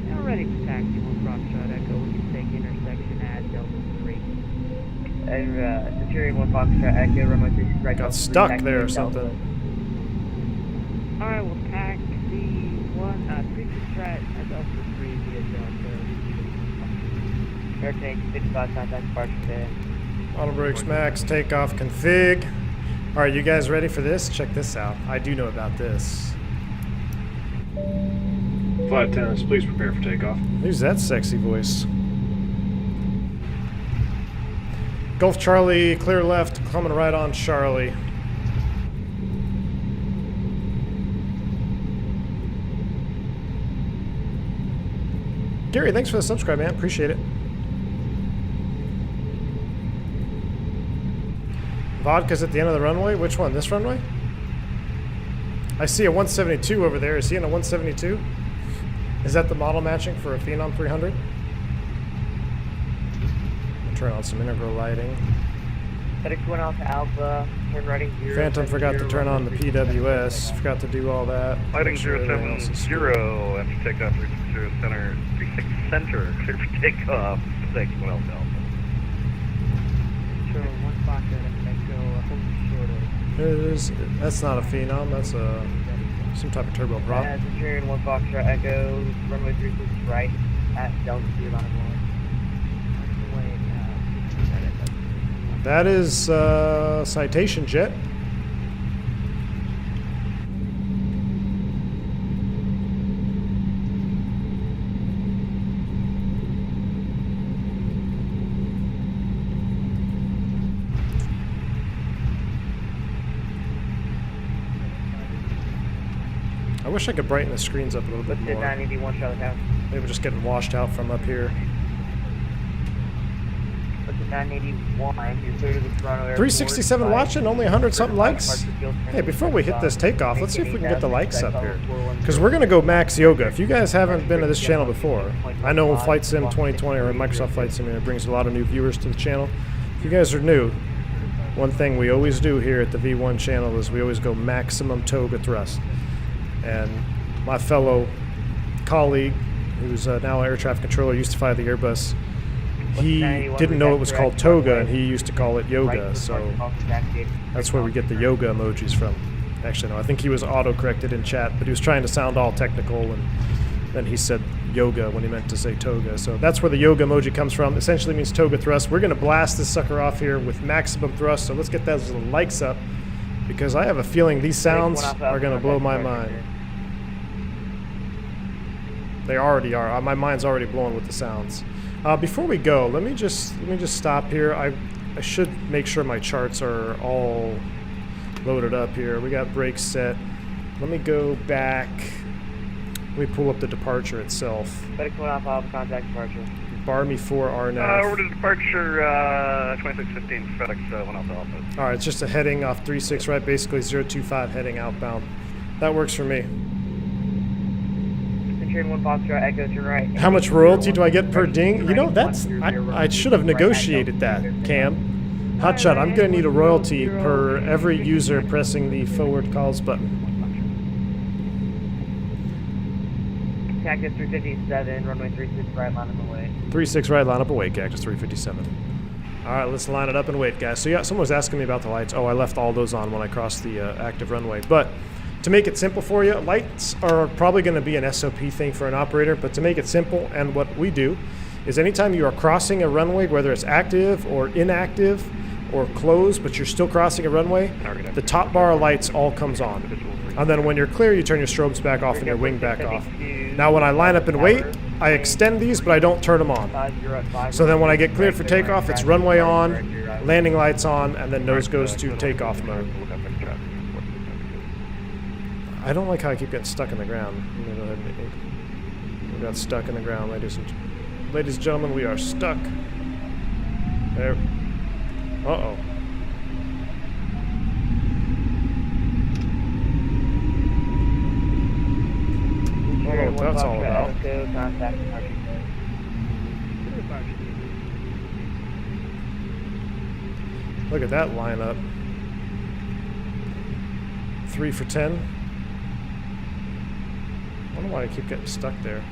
Now ready for taxi 1 Foxtrot Echo. We can take intersection at Delta 3.
And Centurion 1 Foxtrot, Echo, runway 36, right.
Got stuck there or something.
Alright, we'll taxi 36 right at Delta 3 via Delta.
American 1855, contact departure today.
Auto brakes max, takeoff config. Alright, you guys ready for this? Check this out. I do know about this.
Flight attendants, please prepare for takeoff.
Who's that sexy voice? Golf Charlie, clear left, coming right on Charlie. Gary, thanks for the subscribe, man. Appreciate it. Vodka's at the end of the runway. Which one? This runway? I see a 172 over there. Is he in a 172? Is that the model matching for a Phenom 300? I'll turn on some integral lighting.
FedEx 1 Alpha Alpha, turn right 0.
Phantom forgot to turn on the PWS. Forgot to do all that.
Lighting
Make sure everything else is good.
070 after takeoff, 36 center, 36 center, clear for takeoff. Thanks, 1 Alpha Alpha.
Sure, 1 Foxtrot Echo, a whole short of.
That's not a Phenom. That's some type of turboprop.
As Centurion 1 Foxtrot Echo, runway 36 right at Delta 2 line of
That is Citation Jet. I wish I could brighten the screens up a little bit more.
981 Charlotte Tower.
Maybe we're just getting washed out from up here.
981, you're clear to the Toronto Airport.
367 watching, only 100 something likes. Hey, before we hit this takeoff, let's see if we can get the likes up here. Because we're going to go max yoga. If you guys haven't been to this channel before, I know Flight Sim 2020 or Microsoft Flight Sim, it brings a lot of new viewers to the channel. If you guys are new, one thing we always do here at the V1 channel is we always go maximum Toga thrust. And my fellow colleague, who's now air traffic controller, used to fly the Airbus, he didn't know it was called Toga, and he used to call it yoga, so that's where we get the yoga emojis from. Actually, no, I think he was auto-corrected in chat, but he was trying to sound all technical, and then he said yoga when he meant to say toga. So that's where the yoga emoji comes from. Essentially means toga thrust. We're going to blast this sucker off here with maximum thrust, so let's get those likes up, because I have a feeling these sounds are going to blow my mind. They already are. My mind's already blown with the sounds. Before we go, let me just stop here. I should make sure my charts are all loaded up here. We got brakes set. Let me go back. Let me pull up the departure itself.
FedEx 1 Alpha Alpha, contact departure.
Bar me 4 RNAV.
Over to departure 2615, FedEx 1 Alpha Alpha.
Alright, it's just a heading off 36 right, basically 025 heading outbound. That works for me.
Centurion 1 Foxtrot Echo, turn right.
How much royalty do I get per ding? You know, that's I should have negotiated that, Cam. Hotshot, I'm going to need a royalty per every user pressing the forward calls button.
Cactus 357, runway 36 right, line up and wait.
36 right, line up and wait, Cactus 357. Alright, let's line it up and wait, guys. So yeah, someone was asking me about the lights. Oh, I left all those on when I crossed the active runway. But to make it simple for you, lights are probably going to be an SOP thing for an operator, but to make it simple, and what we do, is anytime you are crossing a runway, whether it's active or inactive or closed, but you're still crossing a runway, the top bar of lights all comes on. And then when you're clear, you turn your strobes back off and your wing back off. Now when I line up and wait, I extend these, but I don't turn them on. So then when I get cleared for takeoff, it's runway on, landing lights on, and then nose goes to takeoff mode. I don't like how I keep getting stuck in the ground. We got stuck in the ground, ladies and gentlemen. We are stuck. There. Uh-oh. I don't know what that's all about. Look at that lineup. 3 for 10. I don't know why I keep getting stuck there.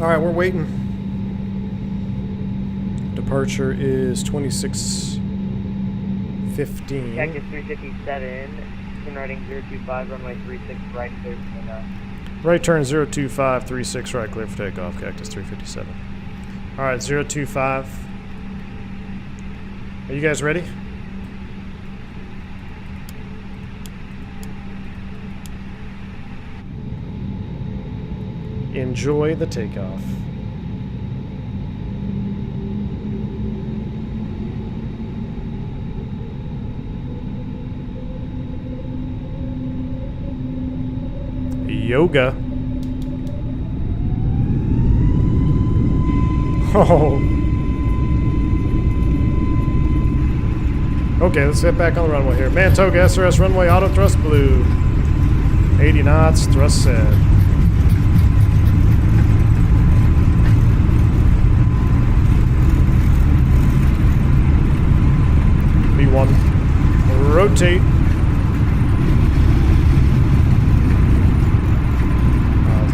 Alright, we're waiting. Departure is 26:15.
Cactus 357, turn right 025, runway 36 right, clear for takeoff.
Right turn 025, 36 right, clear for takeoff, Cactus 357. Alright, 025. Are you guys ready? Enjoy the takeoff. Yoga. Oh. Okay, let's get back on the runway here. Man, Toga, SRS runway, auto thrust blue. 80 knots, thrust set. V1. Rotate.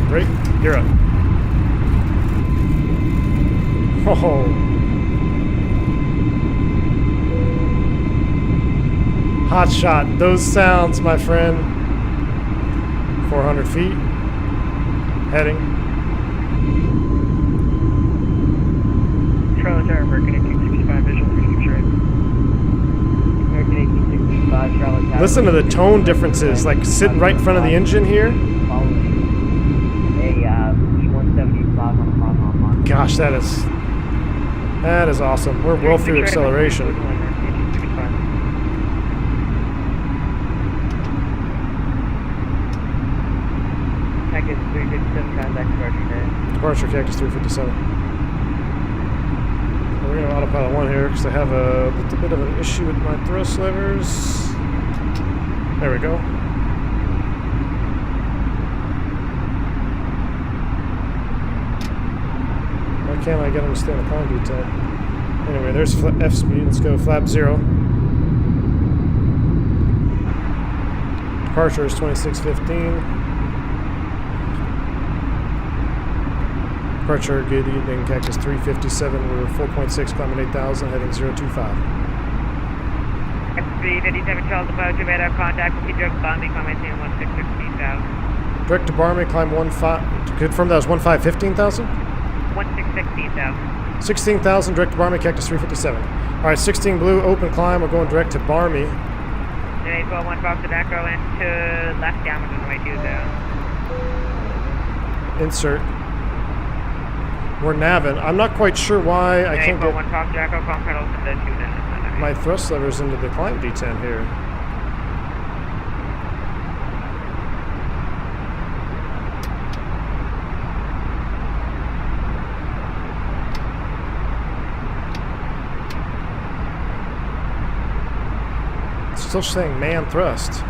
Great. You're up. Oh. Hot shot. Those sounds, my friend. 400 feet. Heading.
Charlie Tower, American 1865, visual 363.
American 1865, Charlotte Tower.
Listen to the tone differences, like sitting right in front of the engine here.
Following a E-175 on the front.
Gosh, that is awesome. We're well through acceleration.
Cactus 357, contact departure day.
Departure Cactus 357. We're going to autopilot 1 here because I have a little bit of an issue with my thrust levers. There we go. Why can't I get him to stay on the climb detail? Anyway, there's F speed. Let's go flap 0. Departure is 2615. Departure, good evening, Cactus 357. We're 4.6, climbing 8,000, heading 025.
F357, Charles departure, radar contact, repeat direct bombing, climb 16,000.
Direct to Barmy, climb 15. Confirm that was 15,000?
16,000.
16,000, direct to Barmy, Cactus 357. Alright, 16 blue, open climb. We're going direct to Barmy.
841 Fox Echo into left downwind on the way 20.
Insert. We're navin'. I'm not quite sure why I can't get
841 Fox Echo, calm pedals into 2
my thrust levers into the climb detent here. It's still saying man thrust.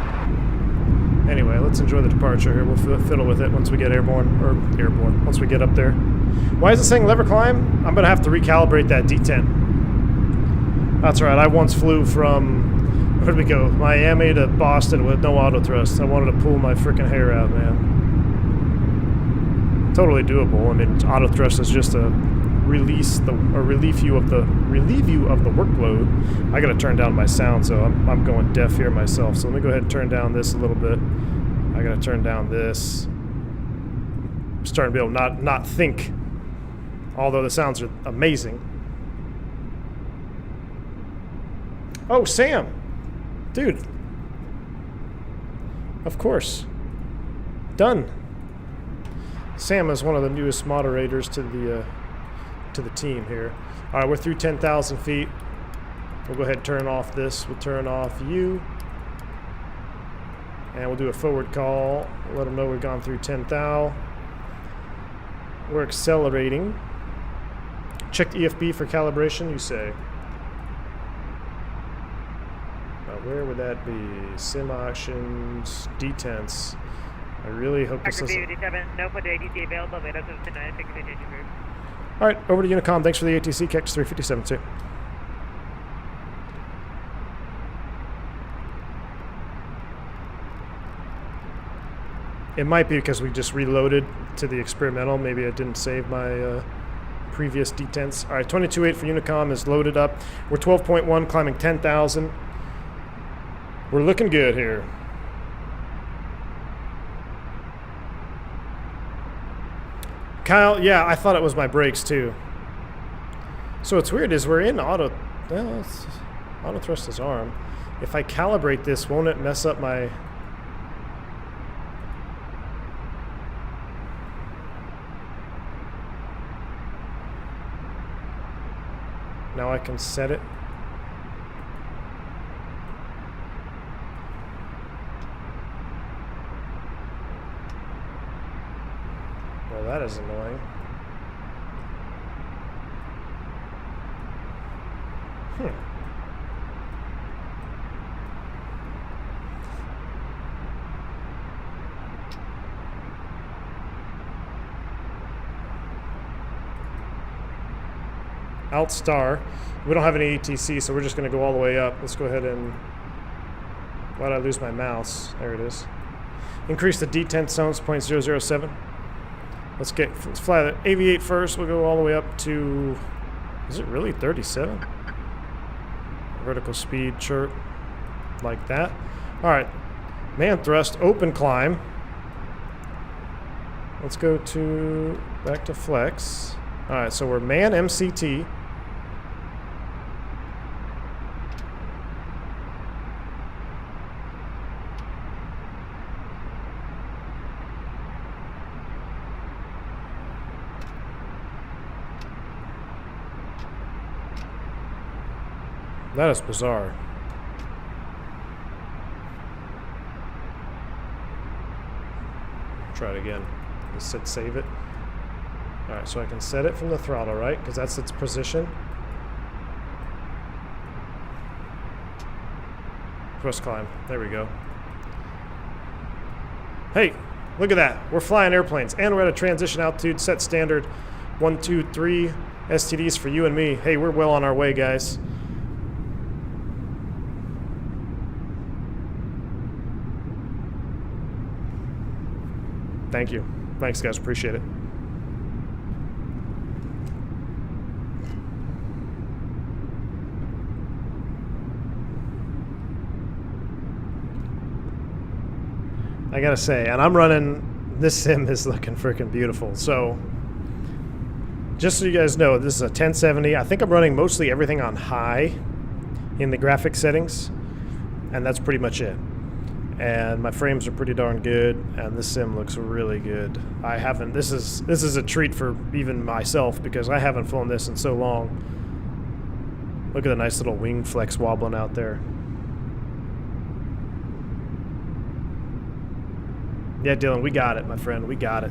Anyway, let's enjoy the departure here. We'll fiddle with it once we get airborne, once we get up there. Why is it saying lever climb? I'm going to have to recalibrate that detent. That's right, I once flew from, where did we go? Miami to Boston with no auto thrust. I wanted to pull my freaking hair out, man. Totally doable. I mean, auto thrust is just a relieve you of the workload. I got to turn down my sound, so I'm going deaf here myself. So let me go ahead and turn down this a little bit. I got to turn down this. I'm starting to be able to not think, although the sounds are amazing. Oh, Sam, dude. Of course. Done. Sam is one of the newest moderators to the team here. All right, we're through 10,000 feet. We'll go ahead and turn off this. We'll turn off you. And we'll do a forward call. Let them know we've gone through 10,000. We're accelerating. Check the EFB for calibration, you say. Where would that be? Sim options, detents. I really hope this doesn't...
no put the ATC available, but that's a 96 group.
Alright, over to Unicom. Thanks for the ATC, Cactus 357 too. It might be because we just reloaded to the experimental. Maybe I didn't save my previous detents. Alright, 22.8 for Unicom is loaded up. We're 12.1, climbing 10,000. We're looking good here. Kyle, yeah, I thought it was my brakes too. So what's weird is we're in auto... Well, auto thrust is arm. If I calibrate this, won't it mess up my... Now I can set it. Well, that is annoying. Alt star. We don't have any ATC, so we're just going to go all the way up. Let's go ahead and... Why did I lose my mouse? There it is. Increase the detent zones, 0.007. Let's fly the Aviate first. We'll go all the way up to... Is it really 37? Vertical speed chirp. Like that. Alright. Man thrust, open climb. Let's go to... Back to flex. Alright, so we're man MCT. That is bizarre. Try it again. Just set save it. Alright, so I can set it from the throttle, right? Because that's its position. Thrust climb. There we go. Hey, look at that. We're flying airplanes. And we're at a transition altitude, set standard 1, 2, 3 STDs for you and me. Hey, we're well on our way, guys. Thank you. Thanks, guys. Appreciate it. I gotta say, and I'm running, this sim is looking freaking beautiful. So, just so you guys know, this is a 1070. I think I'm running mostly everything on high in the graphic settings, and that's pretty much it. And my frames are pretty darn good, and this sim looks really good. I haven't, this is a treat for even myself, because I haven't flown this in so long. Look at the nice little wing flex wobbling out there. Yeah, Dylan, we got it, my friend. We got it.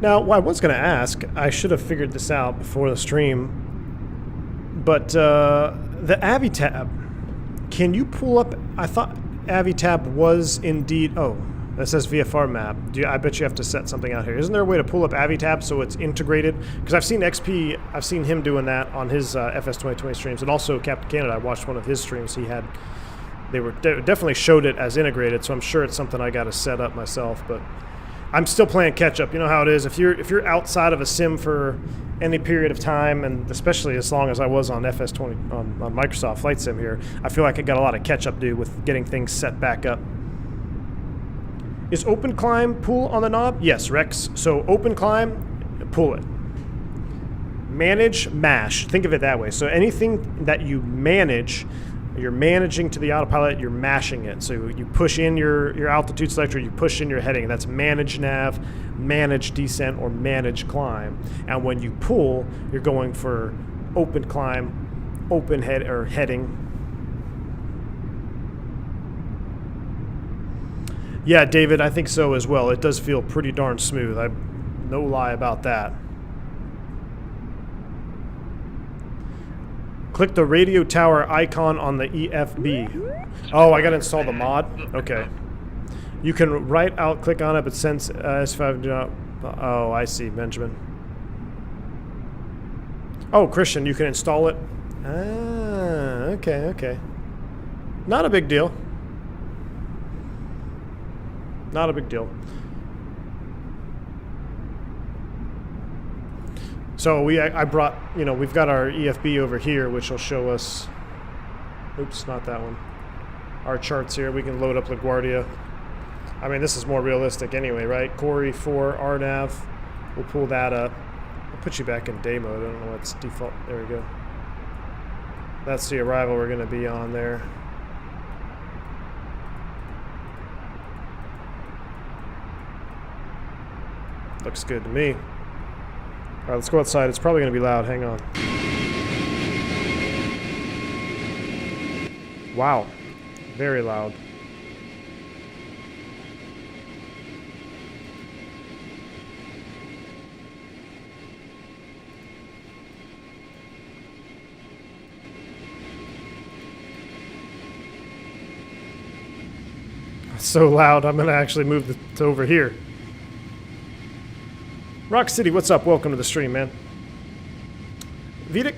Now, what I was going to ask, I should have figured this out before the stream, but the AviTab, can you pull up... I thought AviTab was indeed... Oh, that says VFR map. I bet you have to set something out here. Isn't there a way to pull up AviTab so it's integrated? Because I've seen XP, I've seen him doing that on his FS 2020 streams, and also Captain Canada. I watched one of his streams. He had... They were definitely showed it as integrated, so I'm sure it's something I got to set up myself. But I'm still playing catch up. You know how it is. If you're outside of a sim for any period of time, and especially as long as I was on FS 20 on Microsoft Flight Sim here, I feel like I got a lot of catch up to do with getting things set back up. Is open climb pull on the knob? Yes, Rex. So open climb, pull it. Manage, mash. Think of it that way. So anything that you manage, you're managing to the autopilot, you're mashing it. So you push in your altitude selector, you push in your heading. That's manage nav, manage descent, or manage climb. And when you pull, you're going for open climb, open head or heading. Yeah, David, I think so as well. It does feel pretty darn smooth. No lie about that. Click the radio tower icon on the EFB. Oh, I gotta install the mod? Okay. You can right out click on it, but since S5 do not... Oh, I see, Benjamin. Oh, Christian, you can install it? Ah, okay, okay. Not a big deal. Not a big deal. So I brought, you know, we've got our EFB over here, which will show us, oops, not that one. Our charts here, we can load up La Guardia. I mean, this is more realistic anyway, right? Corey 4, RNAV, we'll pull that up. I'll put you back in day mode, I don't know what's default, there we go. That's the arrival we're gonna be on there. Looks good to me. All right, let's go outside. It's probably going to be loud. Hang on. Wow. Very loud. It's so loud, I'm going to actually move to over here. Rock City, what's up? Welcome to the stream, man. Vidic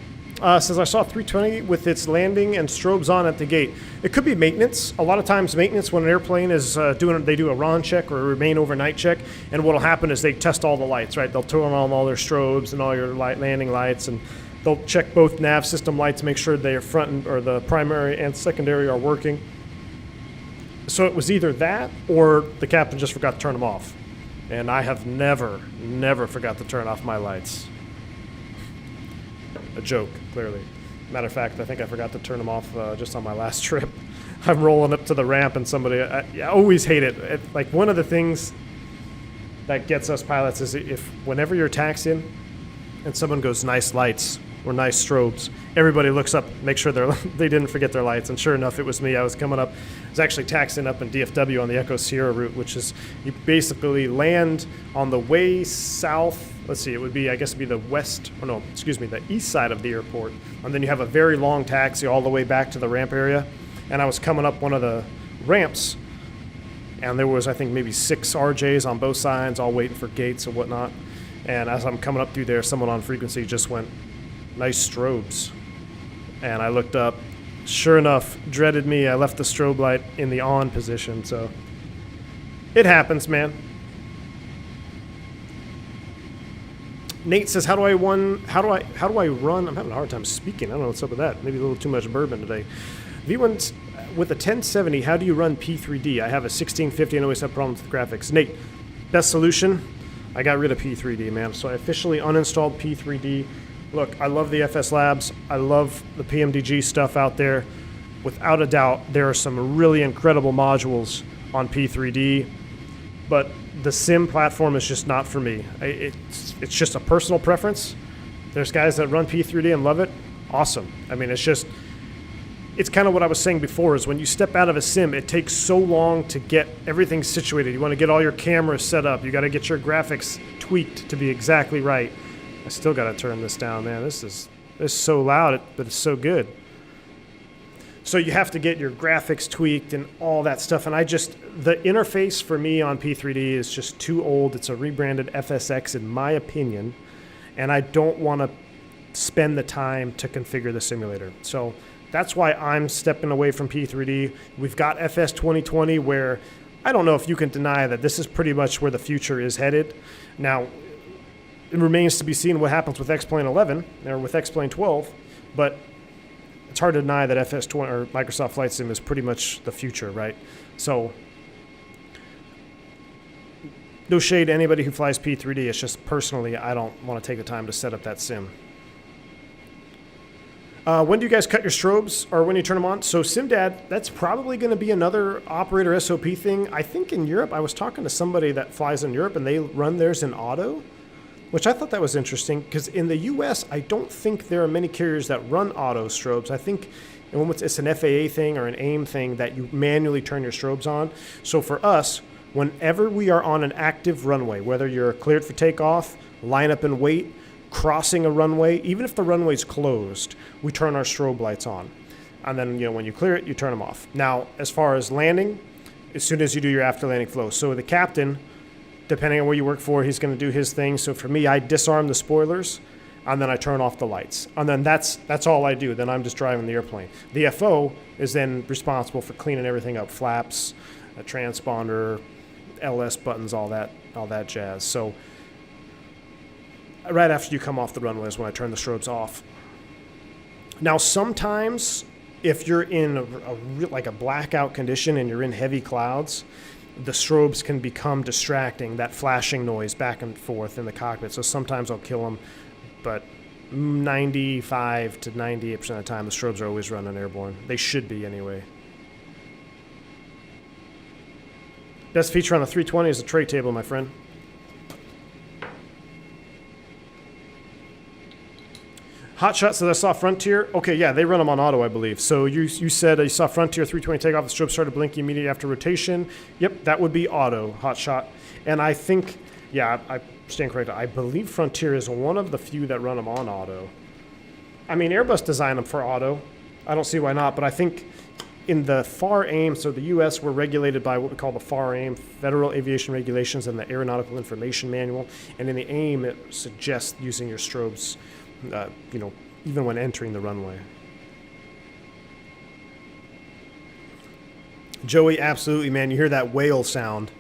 says, I saw 320 with its landing and strobes on at the gate. It could be maintenance. A lot of times maintenance, when an airplane is they do a RON check or a remain overnight check, and what will happen is they test all the lights, right? They'll turn on all their strobes and all your landing lights, and they'll check both nav system lights, make sure they are or the primary and secondary are working. So it was either that or the captain just forgot to turn them off. And I have never forgot to turn off my lights. A joke, clearly. Matter of fact, I think I forgot to turn them off just on my last trip. I'm rolling up to the ramp and somebody, I always hate it. Like, one of the things that gets us pilots is whenever you're taxiing and someone goes, nice lights or nice strobes, everybody looks up, make sure they didn't forget their lights. And sure enough, it was me. I was coming up, I was actually taxiing up in DFW on the Echo Sierra route, which is, you basically land on the way south. Let's see, it'd be the the east side of the airport. And then you have a very long taxi all the way back to the ramp area. And I was coming up one of the ramps, and there was, I think, maybe 6 RJs on both sides, all waiting for gates and whatnot. And as I'm coming up through there, someone on frequency just went, nice strobes. And I looked up. Sure enough, dreaded me, I left the strobe light in the on position. So it happens, man. Nate says, how do I run? I'm having a hard time speaking. I don't know what's up with that. Maybe a little too much bourbon today. V1's with a 1070, how do you run P3D? I have a 1650 and always have problems with graphics. Nate, best solution? I got rid of P3D, man. So I officially uninstalled P3D. Look, I love the FS Labs. I love the PMDG stuff out there. Without a doubt, there are some really incredible modules on P3D, but the sim platform is just not for me. It's just a personal preference. There's guys that run P3D and love it. Awesome. I mean, it's kind of what I was saying before, is when you step out of a sim, it takes so long to get everything situated. You want to get all your cameras set up. You got to get your graphics tweaked to be exactly right. I still got to turn this down, man. This is so loud, but it's so good. So you have to get your graphics tweaked and all that stuff. And the interface for me on P3D is just too old. It's a rebranded FSX in my opinion. And I don't want to spend the time to configure the simulator. So that's why I'm stepping away from P3D. We've got FS 2020, where I don't know if you can deny that this is pretty much where the future is headed. Now, it remains to be seen what happens with X-Plane 11 or with X-Plane 12, but it's hard to deny that FS 20 or Microsoft Flight Sim is pretty much the future, right? So, no shade to anybody who flies P3D. It's just personally, I don't want to take the time to set up that sim. When do you guys cut your strobes, or when do you turn them on? So SimDad, that's probably going to be another operator SOP thing. I think in Europe, I was talking to somebody that flies in Europe, and they run theirs in auto, which I thought that was interesting, because in the US, I don't think there are many carriers that run auto strobes. I think it's an FAA thing or an AIM thing that you manually turn your strobes on. So for us, whenever we are on an active runway, whether you're cleared for takeoff, line up and wait, crossing a runway, even if the runway's closed, we turn our strobe lights on. And then, when you clear it, you turn them off. Now, as far as landing, as soon as you do your after landing flow. So the captain, depending on where you work for, he's going to do his thing. So for me, I disarm the spoilers, and then I turn off the lights. And then that's all I do. Then I'm just driving the airplane. The FO is then responsible for cleaning everything up, flaps, a transponder, LS buttons, all that jazz. So right after you come off the runway is when I turn the strobes off. Now, sometimes if you're in a blackout condition and you're in heavy clouds, the strobes can become distracting, that flashing noise back and forth in the cockpit. So sometimes I'll kill them, but 95 to 98% of the time, the strobes are always running airborne. They should be anyway. Best feature on the 320 is the tray table, my friend. Hotshot says, I saw Frontier. Okay, yeah, they run them on auto, I believe. So you said you saw Frontier 320 takeoff, the strobe started blinking immediately after rotation. Yep, that would be auto, Hotshot. And I think, yeah, I stand corrected. I believe Frontier is one of the few that run them on auto. I mean, Airbus designed them for auto. I don't see why not, but I think in the FAR AIM, so the U.S., we're regulated by what we call the FAR AIM, Federal Aviation Regulations, and the Aeronautical Information Manual. And in the AIM, it suggests using your strobes, even when entering the runway. Joey, absolutely, man. You hear that whale sound.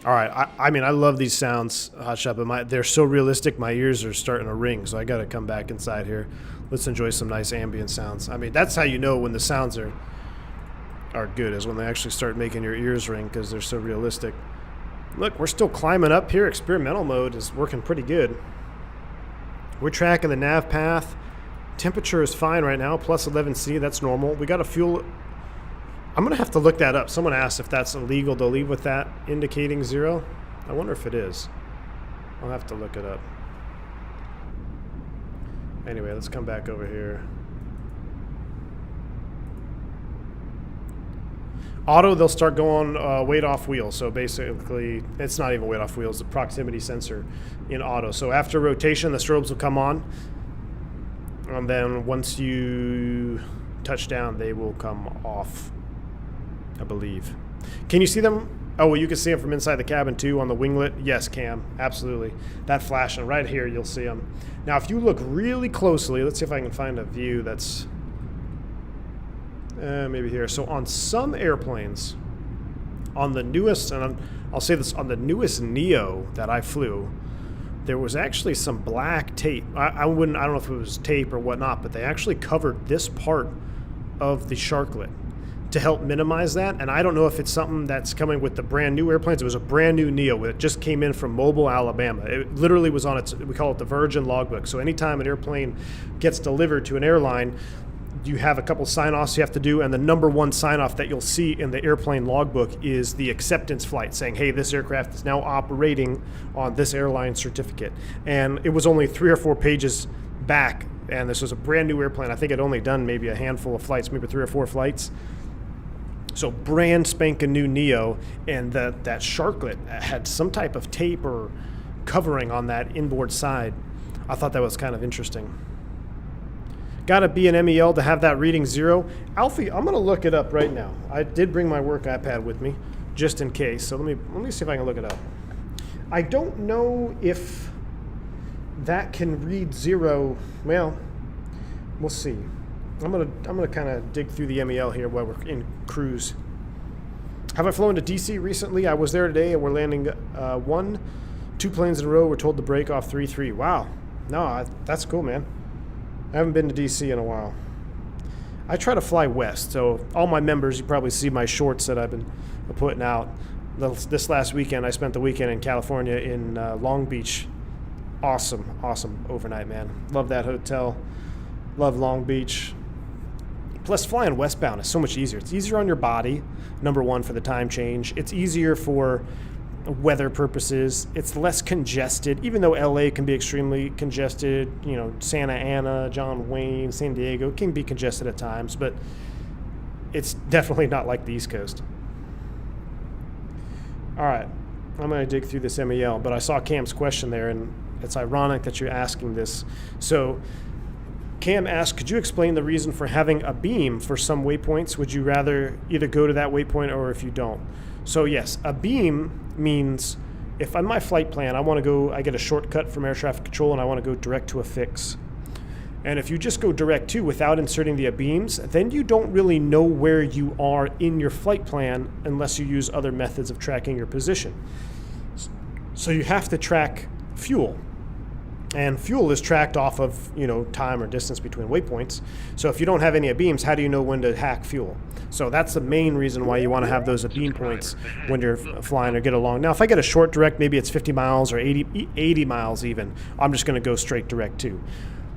All right. I mean, I love these sounds, Hotshot, but they're so realistic, my ears are starting to ring, so I got to come back inside here. Let's enjoy some nice ambient sounds. I mean, that's how you know when the sounds are good, is when they actually start making your ears ring because they're so realistic. Look, we're still climbing up here. Experimental mode is working pretty good. We're tracking the nav path. Temperature is fine right now, plus 11C. That's normal. We got a fuel... I'm going to have to look that up. Someone asked if that's illegal to leave with that indicating 0. I wonder if it is. I'll have to look it up. Anyway, let's come back over here. Auto, they'll start going weight off wheel. So basically, it's not even weight off wheels, the proximity sensor in auto. So after rotation, the strobes will come on. And then once you touch down, they will come off, I believe. Can you see them? Oh, well, you can see them from inside the cabin too on the winglet. Yes, Cam, absolutely. That flashing right here, you'll see them. Now, if you look really closely, let's see if I can find a view that's maybe here. So on some airplanes, on the newest, and I'll say this, on the newest Neo that I flew, there was actually some black tape. I don't know if it was tape or whatnot, but they actually covered this part of the sharklet to help minimize that. And I don't know if it's something that's coming with the brand new airplanes. It was a brand new Neo. It just came in from Mobile, Alabama. It literally was on its, we call it the Virgin logbook. So anytime an airplane gets delivered to an airline, you have a couple sign-offs you have to do, and the number one sign-off that you'll see in the airplane logbook is the acceptance flight saying, hey, this aircraft is now operating on this airline certificate. And it was only 3 or 4 pages back, and this was a brand new airplane. I think it only done maybe a handful of flights, maybe 3 or 4 flights. So brand spanking new Neo, and that sharklet had some type of tape or covering on that inboard side. I thought that was kind of interesting. Got to be an MEL to have that reading 0. Alfie, I'm going to look it up right now. I did bring my work iPad with me, just in case. So let me see if I can look it up. I don't know if that can read 0. Well, we'll see. I'm gonna kind of dig through the MEL here while we're in cruise. Have I flown to DC recently? I was there today, and we're landing 2 planes in a row. We're told to break off 3-3. Wow. No, that's cool, man. I haven't been to DC in a while. I try to fly west, so all my members, you probably see my shorts that I've been putting out. This last weekend, I spent the weekend in California in Long Beach. Awesome overnight, man. Love that hotel. Love Long Beach. Plus, flying westbound is so much easier. It's easier on your body, number one, for the time change. It's easier for weather purposes. It's less congested, even though LA can be extremely congested. You know, Santa Ana, John Wayne, San Diego can be congested at times, but it's definitely not like the East Coast. All right, I'm going to dig through this MEL, but I saw Cam's question there, and it's ironic that you're asking this. So Cam asked, could you explain the reason for having a beam for some waypoints? Would you rather either go to that waypoint or if you don't? So yes, a beam means if on my flight plan I get a shortcut from air traffic control and I want to go direct to a fix. And if you just go direct to without inserting the beams, then you don't really know where you are in your flight plan unless you use other methods of tracking your position. So you have to track fuel. And fuel is tracked off of, time or distance between waypoints. So if you don't have any beams, how do you know when to hack fuel? So that's the main reason why you want to have those beam points when you're flying or get along. Now, if I get a short direct, maybe it's 50 miles or 80 miles even, I'm just going to go straight direct to.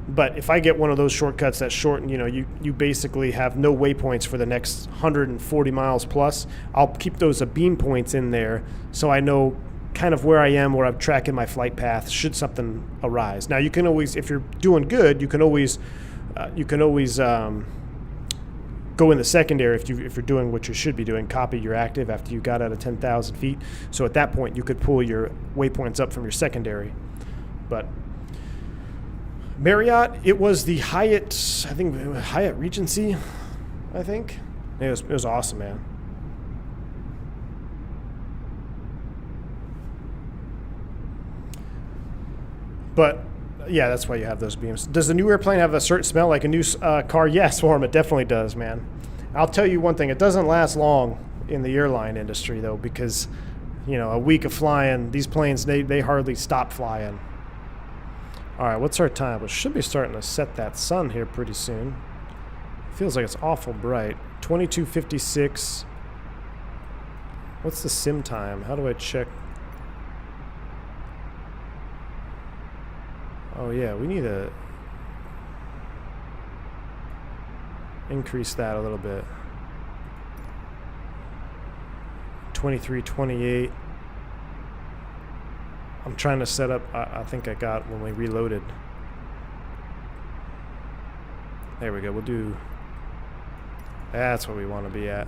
But if I get one of those shortcuts that's short and, you basically have no waypoints for the next 140 miles plus, I'll keep those beam points in there so I know kind of where I am, where I'm tracking my flight path should something arise. Now you can always, if you're doing good, you can always go in the secondary if you're doing what you should be doing, copy your active after you got out of 10,000 feet. So at that point you could pull your waypoints up from your secondary. But Marriott, it was the Hyatt, I think Hyatt Regency, It was awesome, man. But yeah, that's why you have those beams. Does the new airplane have a certain smell like a new car? Yes, Warm, it definitely does, man. I'll tell you one thing, it doesn't last long in the airline industry, though, because, you know, a week of flying, these planes, they hardly stop flying. All right, what's our time? We should be starting to set that sun here pretty soon. Feels like it's awful bright. 22:56. What's the sim time? How do I check? Oh yeah, we need to increase that a little bit. 23:28. I'm trying to set up, I think I got when we reloaded. There we go, we'll do, that's what we want to be at.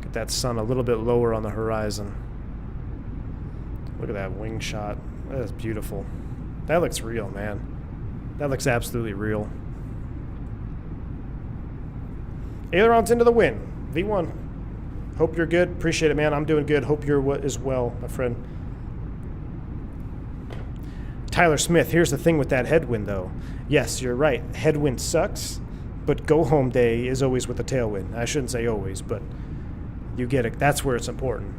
Get that sun a little bit lower on the horizon. Look at that wing shot. That is beautiful. That looks real, man. That looks absolutely real. Ailerons into the wind. V1. Hope you're good. Appreciate it, man. I'm doing good. Hope you're as well, my friend. Tyler Smith, here's the thing with that headwind, though. Yes, you're right. Headwind sucks, but go-home day is always with the tailwind. I shouldn't say always, but you get it. That's where it's important.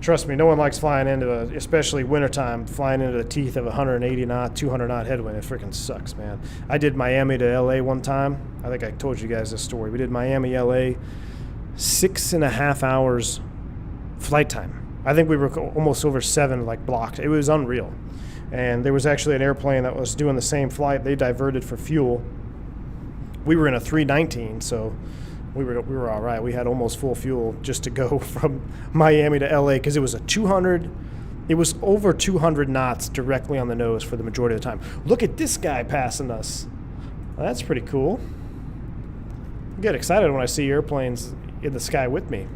Trust me, no one likes flying into especially wintertime, flying into the teeth of 180 knot, 200 knot headwind. It freaking sucks, man. I did Miami to LA one time. I think I told you guys this story. We did Miami, LA, 6.5 hours flight time. I think we were almost over 7 like blocked. It was unreal. And there was actually an airplane that was doing the same flight. They diverted for fuel. We were in a 319, so we were all right. We had almost full fuel just to go from Miami to LA because it was it was over 200 knots directly on the nose for the majority of the time. Look at this guy passing us. Well, that's pretty cool. I get excited when I see airplanes in the sky with me.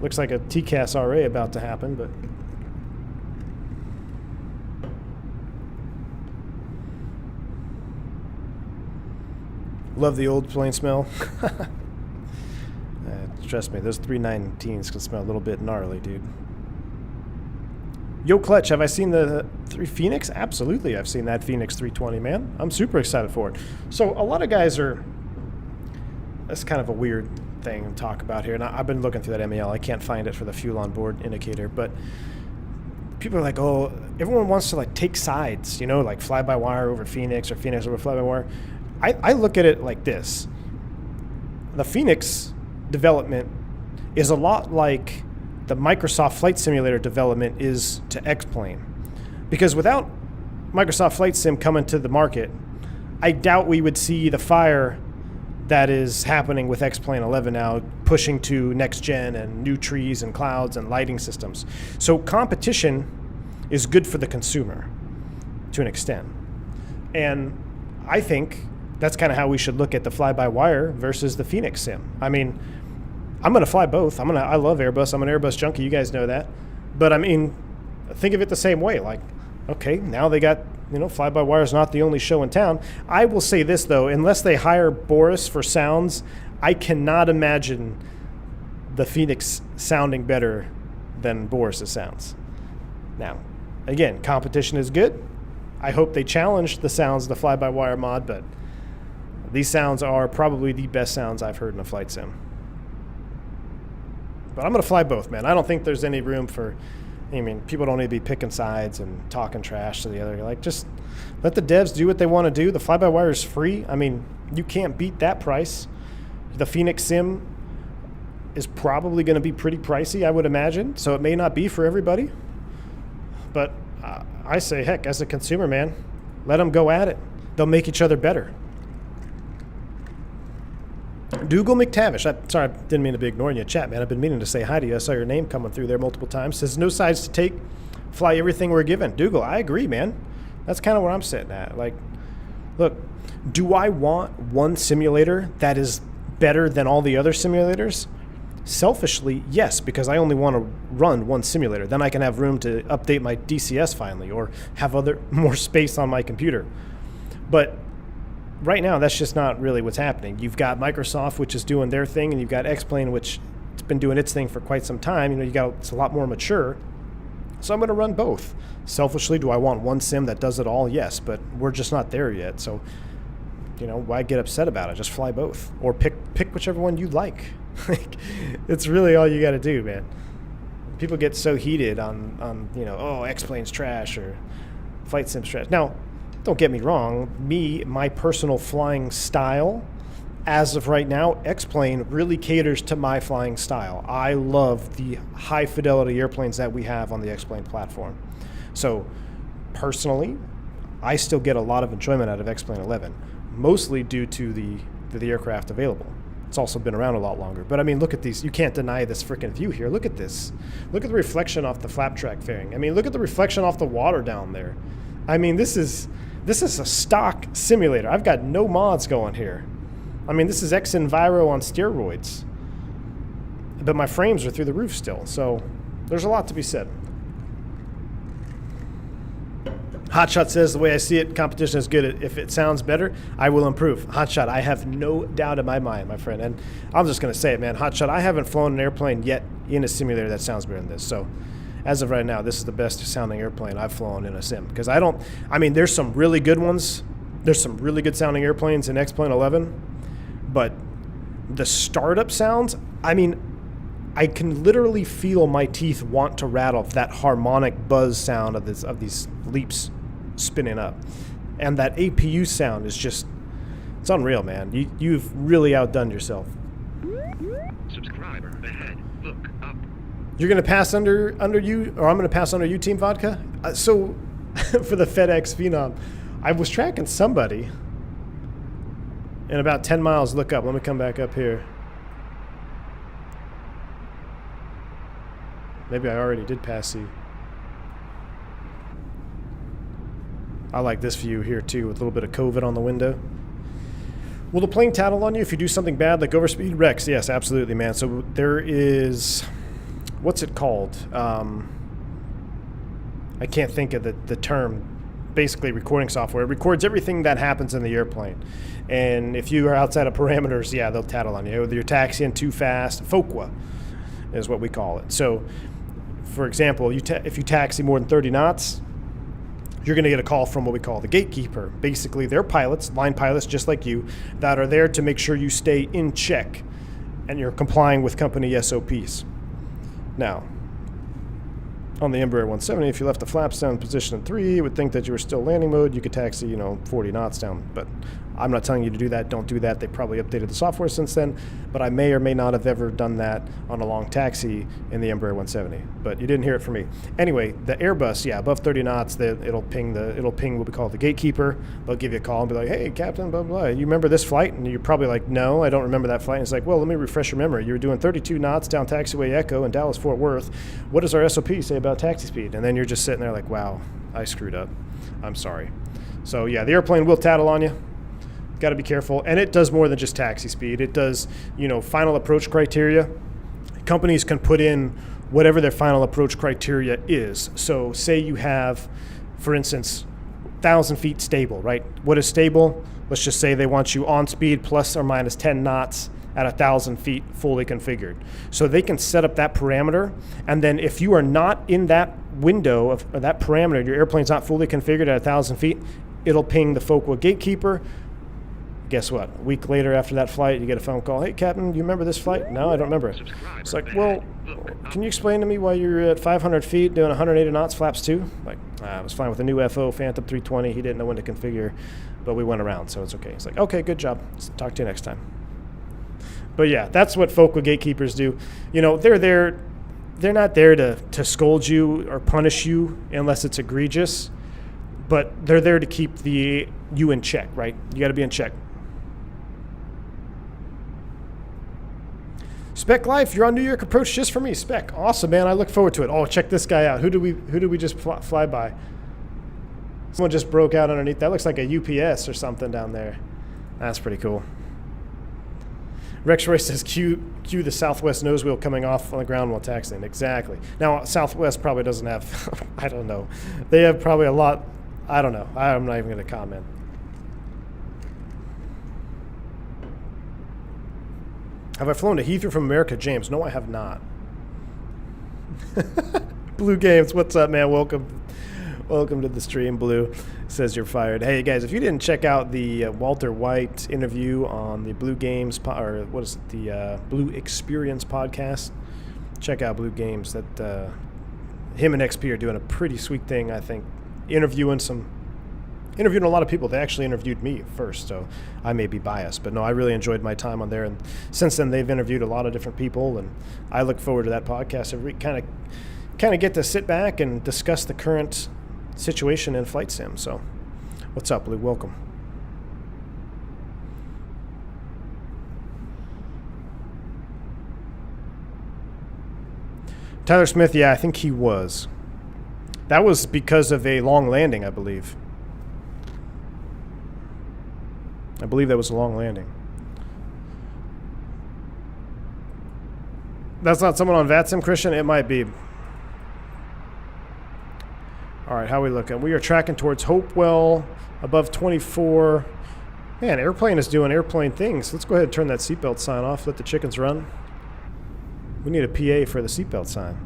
Looks like a TCAS RA about to happen, but love the old plane smell. Trust me, those 319s can smell a little bit gnarly, dude. Yo, Clutch, have I seen the Phoenix? Absolutely, I've seen that Phoenix 320, man. I'm super excited for it. So a lot of guys are, that's kind of a weird thing to talk about here. And I've been looking through that MEL. I can't find it for the fuel on board indicator, but people are like, oh, everyone wants to like take sides, you know, like fly-by-wire over Phoenix or Phoenix over fly-by-wire. I look at it like this. The Phoenix development is a lot like the Microsoft Flight Simulator development is to X-Plane. Because without Microsoft Flight Sim coming to the market, I doubt we would see the fire that is happening with X-Plane 11 now, pushing to next gen and new trees and clouds and lighting systems. So competition is good for the consumer to an extent. And I think that's kind of how we should look at the fly-by-wire versus the Phoenix Sim. I mean, I'm going to fly both. I love Airbus. I'm an Airbus junkie. You guys know that. But I mean, think of it the same way. Like, okay, now they got, you know, fly-by-wire is not the only show in town. I will say this, though. Unless they hire Boris for sounds, I cannot imagine the Phoenix sounding better than Boris's sounds. Now, again, competition is good. I hope they challenge the sounds of the fly-by-wire mod, but these sounds are probably the best sounds I've heard in a flight sim. But I'm going to fly both, man. I don't think there's any room for, I mean, people don't need to be picking sides and talking trash to the other. Like, just let the devs do what they want to do. The fly-by-wire is free. I mean, you can't beat that price. The Phoenix Sim is probably going to be pretty pricey, I would imagine. So it may not be for everybody. But I say, heck, as a consumer, man, let them go at it. They'll make each other better. Dougal McTavish, sorry, I didn't mean to be ignoring you in chat, man. I've been meaning to say hi to you. I saw your name coming through there multiple times. Says no sides to take, fly everything we're given. Dougal, I agree, man. That's kind of where I'm sitting at. Like, look, do I want one simulator that is better than all the other simulators? Selfishly, yes, because I only want to run one simulator. Then I can have room to update my DCS finally or have more space on my computer. But right now, that's just not really what's happening. You've got Microsoft, which is doing their thing, and you've got X-Plane, which it's been doing its thing for quite some time. It's a lot more mature. So I'm going to run both. Selfishly, do I want one sim that does it all? Yes, but we're just not there yet. So, why get upset about it? Just fly both, or pick whichever one you like. It's really all you got to do, man. People get so heated on X-Plane's trash or flight sim's trash. Now, don't get me wrong. My personal flying style, as of right now, X-Plane really caters to my flying style. I love the high fidelity airplanes that we have on the X-Plane platform. So, personally, I still get a lot of enjoyment out of X-Plane 11, mostly due to the aircraft available. It's also been around a lot longer. But I mean, look at these. You can't deny this freaking view here. Look at this. Look at the reflection off the flap track fairing. I mean, look at the reflection off the water down there. I mean, this is a stock simulator. I've got no mods going here. I mean, this is X-Enviro on steroids. But my frames are through the roof still. So there's a lot to be said. Hotshot says, the way I see it, competition is good. If it sounds better, I will improve. Hotshot, I have no doubt in my mind, my friend. And I'm just going to say it, man. Hotshot, I haven't flown an airplane yet in a simulator that sounds better than this. So as of right now, this is the best sounding airplane I've flown in a sim. Because there's some really good ones. There's some really good sounding airplanes in X-Plane 11. But the startup sounds, I can literally feel my teeth want to rattle that harmonic buzz sound of these leaps spinning up. And that APU sound is just, it's unreal, man. You've really outdone yourself.
Subscriber ahead. Look up.
You're going to pass under you, or I'm going to pass under you, Team Vodka? So, for the FedEx Phenom, I was tracking somebody in about 10 miles. Look up. Let me come back up here. Maybe I already did pass you. I like this view here too, with a little bit of COVID on the window. Will the plane tattle on you if you do something bad like overspeed wrecks? Yes, absolutely, man. So there is, what's it called? I can't think of the term. Basically, recording software. It records everything that happens in the airplane. And if you are outside of parameters, yeah, they'll tattle on you. Whether you're taxiing too fast, FOQA is what we call it. So, for example, if you taxi more than 30 knots, you're going to get a call from what we call the gatekeeper. Basically, they're pilots, line pilots just like you, that are there to make sure you stay in check and you're complying with company SOPs. Now, on the Embraer 170, if you left the flaps down in position 3, you would think that you were still landing mode. You could taxi, 40 knots down. But I'm not telling you to do that. Don't do that. They probably updated the software since then. But I may or may not have ever done that on a long taxi in the Embraer 170. But you didn't hear it from me. Anyway, the Airbus, yeah, above 30 knots, it'll ping what we call the gatekeeper. They'll give you a call and be like, hey, Captain, blah, blah, blah. You remember this flight? And you're probably like, no, I don't remember that flight. And it's like, well, let me refresh your memory. You were doing 32 knots down taxiway Echo in Dallas-Fort Worth. What does our SOP say about taxi speed? And then you're just sitting there like, wow, I screwed up. I'm sorry. So, yeah, the airplane will tattle on you. Got to be careful. And it does more than just taxi speed. It does, final approach criteria. Companies can put in whatever their final approach criteria is. So say you have, for instance, 1,000 feet stable, right? What is stable? Let's just say they want you on speed plus or minus 10 knots at 1,000 feet fully configured. So they can set up that parameter. And then if you are not in that window of that parameter, your airplane's not fully configured at 1,000 feet, it'll ping the FOQA gatekeeper. Guess what? A week later after that flight, you get a phone call. Hey, Captain, do you remember this flight? No, I don't remember it. It's like, well, can you explain to me why you're at 500 feet doing 180 knots flaps 2? Like, I was fine with the new FO Phantom 320. He didn't know when to configure, but we went around, so it's okay. It's like, okay, good job. Talk to you next time. But yeah, that's what FOQA gatekeepers do. They're not there to scold you or punish you unless it's egregious, but they're there to keep you in check, right? You got to be in check. Spec Life, you're on New York approach just for me. Spec, awesome, man. I look forward to it. Oh, check this guy out. Who did we just fly by? Someone just broke out underneath. That looks like a UPS or something down there. That's pretty cool. Rex Roy says, cue the Southwest nose wheel coming off on the ground while taxiing. Exactly. Now, Southwest probably doesn't have, I don't know. They have probably a lot, I don't know. I'm not even going to comment. Have I flown to Heathrow from America, James? No, I have not. Blue Games, what's up, man? Welcome to the stream, Blue. Says you're fired. Hey, guys, if you didn't check out the Walter White interview on the Blue Games, the Blue Experience podcast, check out Blue Games. That him and XP are doing a pretty sweet thing, I think. Interviewing a lot of people. They actually interviewed me first, so I may be biased. But no, I really enjoyed my time on there. And since then, they've interviewed a lot of different people, and I look forward to that podcast every week. Kind of get to sit back and discuss the current situation in flight sim. So what's up, Blue? Welcome. Tyler Smith, yeah, I think he was. That was because of a long landing, I believe. I believe that was a long landing. That's not someone on VATSIM, Christian? It might be. All right, how are we looking? We are tracking towards Hopewell, above 24. Man, airplane is doing airplane things. Let's go ahead and turn that seatbelt sign off. Let the chickens run. We need a PA for the seatbelt sign.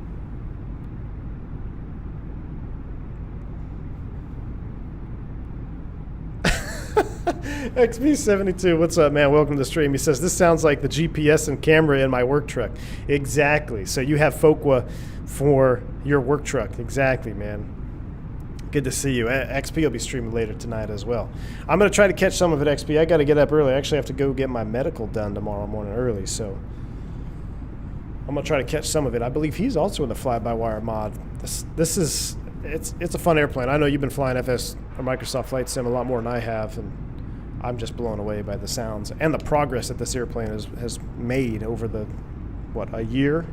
XP72, what's up, man? Welcome to the stream. He says, this sounds like the GPS and camera in my work truck. Exactly. So you have FOQA for your work truck. Exactly, man. Good to see you. XP will be streaming later tonight as well. I'm going to try to catch some of it, XP. I got to get up early. I actually have to go get my medical done tomorrow morning early, so I'm going to try to catch some of it. I believe he's also in the fly-by-wire mod. This is it's a fun airplane. I know you've been flying FS or Microsoft Flight Sim a lot more than I have, and I'm just blown away by the sounds and the progress that this airplane has made over the, a year?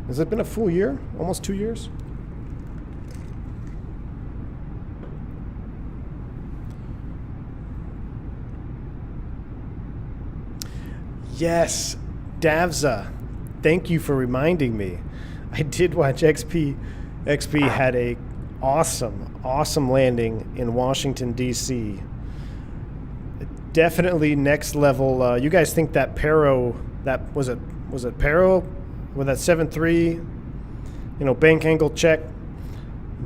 Has it been a full year? Almost 2 years? Yes, Davza, thank you for reminding me. I did watch XP. XP had a awesome landing in Washington, D.C. Definitely next level. You guys think that Pero, was it Pero with that 7.3, bank angle check,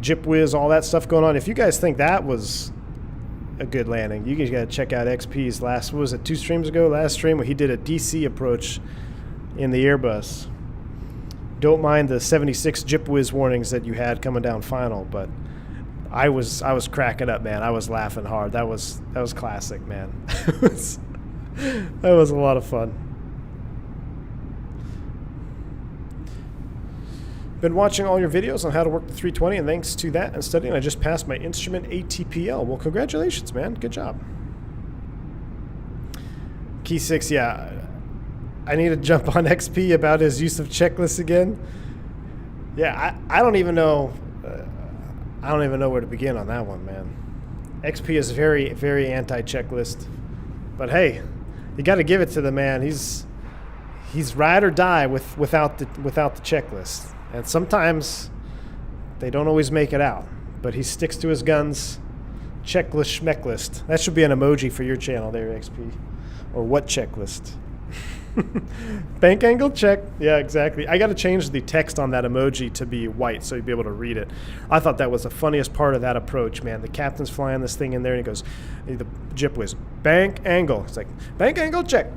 jip whiz, all that stuff going on? If you guys think that was a good landing, you guys got to check out XP's last, what was it, 2 streams ago? Last stream where he did a DC approach in the Airbus. Don't mind the 76 jip whiz warnings that you had coming down final, but I was cracking up, man. I was laughing hard. That was classic, man. That was a lot of fun. Been watching all your videos on how to work the 320, and thanks to that and studying, I just passed my instrument ATPL. Well, congratulations, man. Good job. Key 6, yeah. I need to jump on XP about his use of checklists again. Yeah, I don't even know. I don't even know where to begin on that one, man. XP is very, very anti-checklist. But hey, you got to give it to the man. He's ride or die without the checklist. And sometimes they don't always make it out, but he sticks to his guns. Checklist schmecklist. That should be an emoji for your channel there, XP. Or what checklist? Bank angle check. Yeah, exactly. I got to change the text on that emoji to be white so you'd be able to read it. I thought that was the funniest part of that approach, man. The captain's flying this thing in there and he goes, the jip whiz, bank angle. It's like, bank angle check.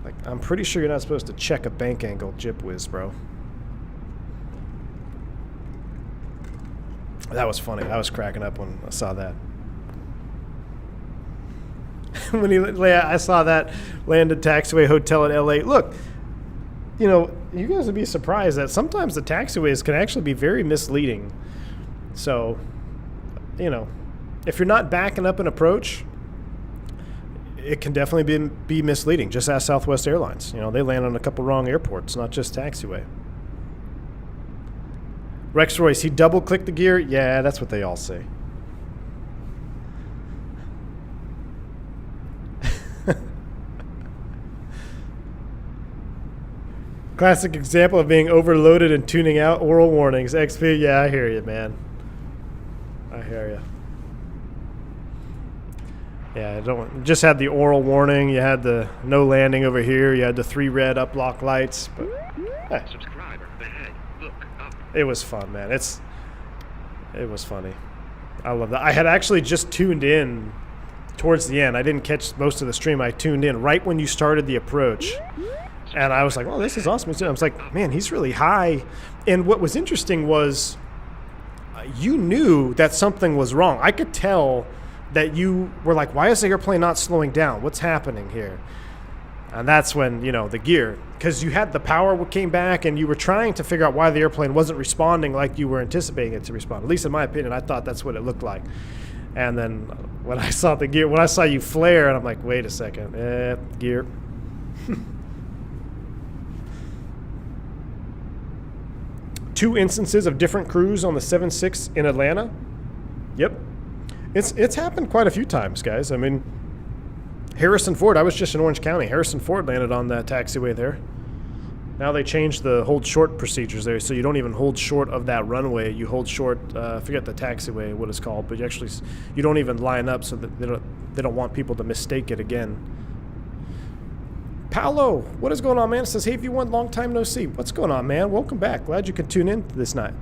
Like, I'm pretty sure you're not supposed to check a bank angle jip whiz, bro. That was funny. I was cracking up when I saw that. I saw that landed taxiway hotel in LA. Look, you guys would be surprised that sometimes the taxiways can actually be very misleading. So, if you're not backing up an approach, it can definitely be misleading. Just ask Southwest Airlines. They land on a couple wrong airports, not just taxiway. Rex Royce, he double-clicked the gear? Yeah, that's what they all say. Classic example of being overloaded and tuning out oral warnings. XP, yeah, I hear you, man. I hear you. Yeah, just had the oral warning. You had the no landing over here. You had the 3 red uplock lights. But hey,
Subscriber ahead. Look up.
it was fun, man. It was funny. I love that. I had actually just tuned in towards the end. I didn't catch most of the stream. I tuned in right when you started the approach. And I was like, oh, this is awesome. I was like, man, he's really high. And what was interesting was you knew that something was wrong. I could tell that you were like, why is the airplane not slowing down? What's happening here? And that's when, the gear, because you had the power came back and you were trying to figure out why the airplane wasn't responding like you were anticipating it to respond. At least in my opinion, I thought that's what it looked like. And then when I saw the gear, when I saw you flare, and I'm like, wait a second, gear. Two instances of different crews on the 7-6 in Atlanta. Yep. It's happened quite a few times, guys. I mean, Harrison Ford, I was just in Orange County. Harrison Ford landed on that taxiway there. Now they changed the hold short procedures there, so you don't even hold short of that runway. You hold short, I forget the taxiway, what it's called, but you don't even line up so that they don't want people to mistake it again. Paolo, what is going on, man? It says, hey, V1, long time no see. What's going on, man? Welcome back. Glad you could tune in this night.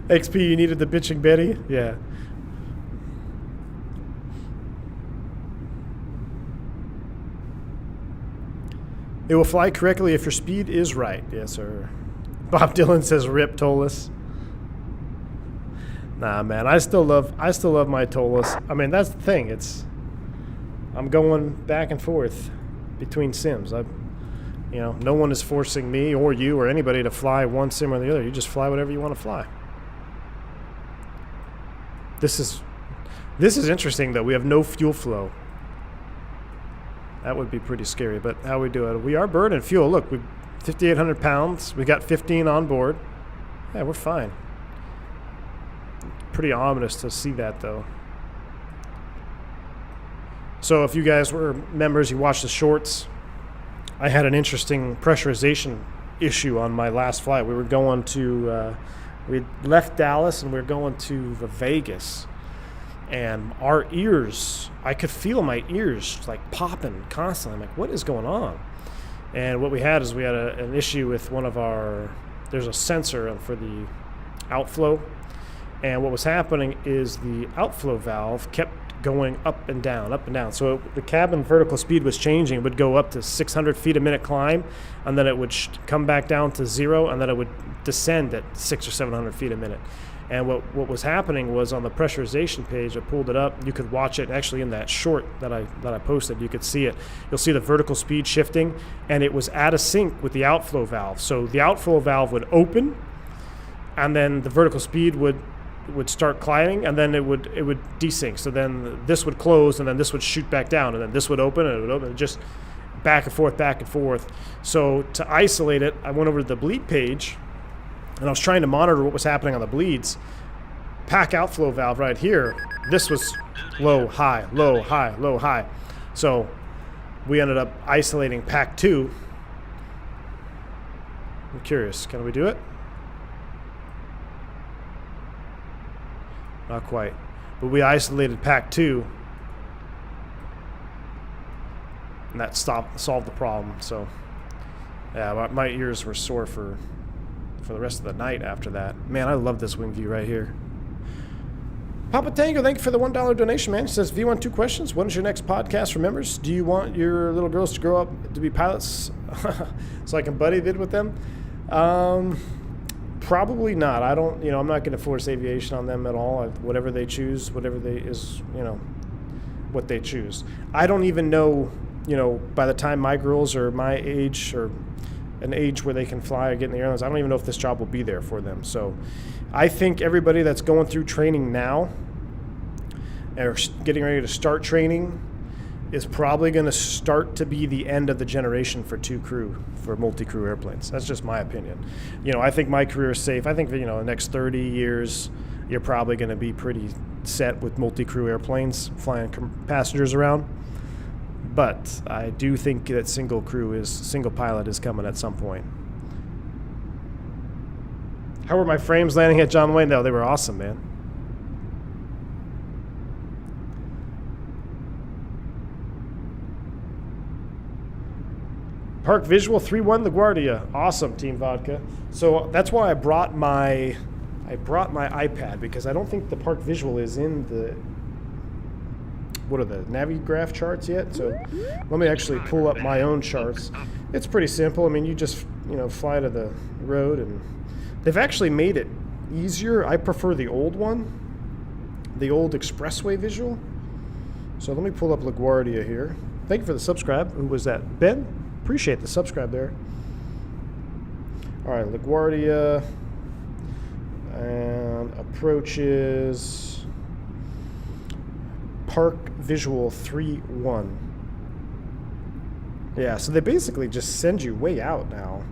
XP, you needed the bitching Betty? Yeah. It will fly correctly if your speed is right. Yes, sir. Bob Dylan says, rip Tolus. Nah, man, I still love my Tolus. I mean, that's the thing. I'm going back and forth between sims. No one is forcing me or you or anybody to fly one sim or the other. You just fly whatever you want to fly. This is interesting though. We have no fuel flow. That would be pretty scary, but how we do it? We are burning fuel. Look, we 5,800 pounds. We got 15 on board. Yeah, we're fine. Pretty ominous to see that though. So if you guys were members, you watched the shorts. I had an interesting pressurization issue on my last flight. We were going to, we left Dallas and we were going to Vegas. And our ears, I could feel my ears like popping constantly. I'm like, what is going on? And what we had is an issue with one of there's a sensor for the outflow. And what was happening is the outflow valve kept going up and down, up and down. So the cabin vertical speed was changing. It would go up to 600 feet a minute climb, and then it would come back down to 0, and then it would descend at 600 or 700 feet a minute. And what was happening was on the pressurization page, I pulled it up. You could watch it actually in that short that I posted. You could see it. You'll see the vertical speed shifting, and it was out of sync with the outflow valve. So the outflow valve would open, and then the vertical speed would start climbing, and then it would desync. So then this would close, and then this would shoot back down, and then this would open, and it would open, just back and forth, back and forth. So to isolate it, I went over to the bleed page, and I was trying to monitor what was happening on the bleeds. Pack outflow valve right here, this was low, high, low, high, low, high. So we ended up isolating pack 2. I'm curious, can we do it? Not quite. But we isolated pack 2. And that solved the problem. So, yeah, my ears were sore for the rest of the night after that. Man, I love this wing view right here. Papa Tango, thank you for the $1 donation, man. He says, V1, 2 questions. When is your next podcast for members? Do you want your little girls to grow up to be pilots so I can buddy bid with them? Probably not. I don't, I'm not going to force aviation on them at all. Whatever they choose, what they choose. I don't even know, by the time my girls are my age or an age where they can fly or get in the airlines, I don't even know if this job will be there for them. So I think everybody that's going through training now or getting ready to start training is probably going to start to be the end of the generation for multi-crew airplanes. That's just my opinion. I think my career is safe. I think the next 30 years, you're probably going to be pretty set with multi-crew airplanes flying passengers around. But I do think that single pilot is coming at some point. How were my frames landing at John Wayne? No, they were awesome, man. Park Visual 3-1 La Guardia. Awesome, Team Vodka. So that's why I brought my iPad, because I don't think the Park Visual is in the, what are the Navigraph charts yet? So let me actually pull up my own charts. It's pretty simple. I mean, you just, fly to the road, and they've actually made it easier. I prefer the old one, the old expressway visual. So let me pull up La Guardia here. Thank you for the subscribe. Who was that? Ben? Appreciate the subscribe there. All right, La Guardia, and approaches Park Visual 3-1. Yeah, so they basically just send you way out now.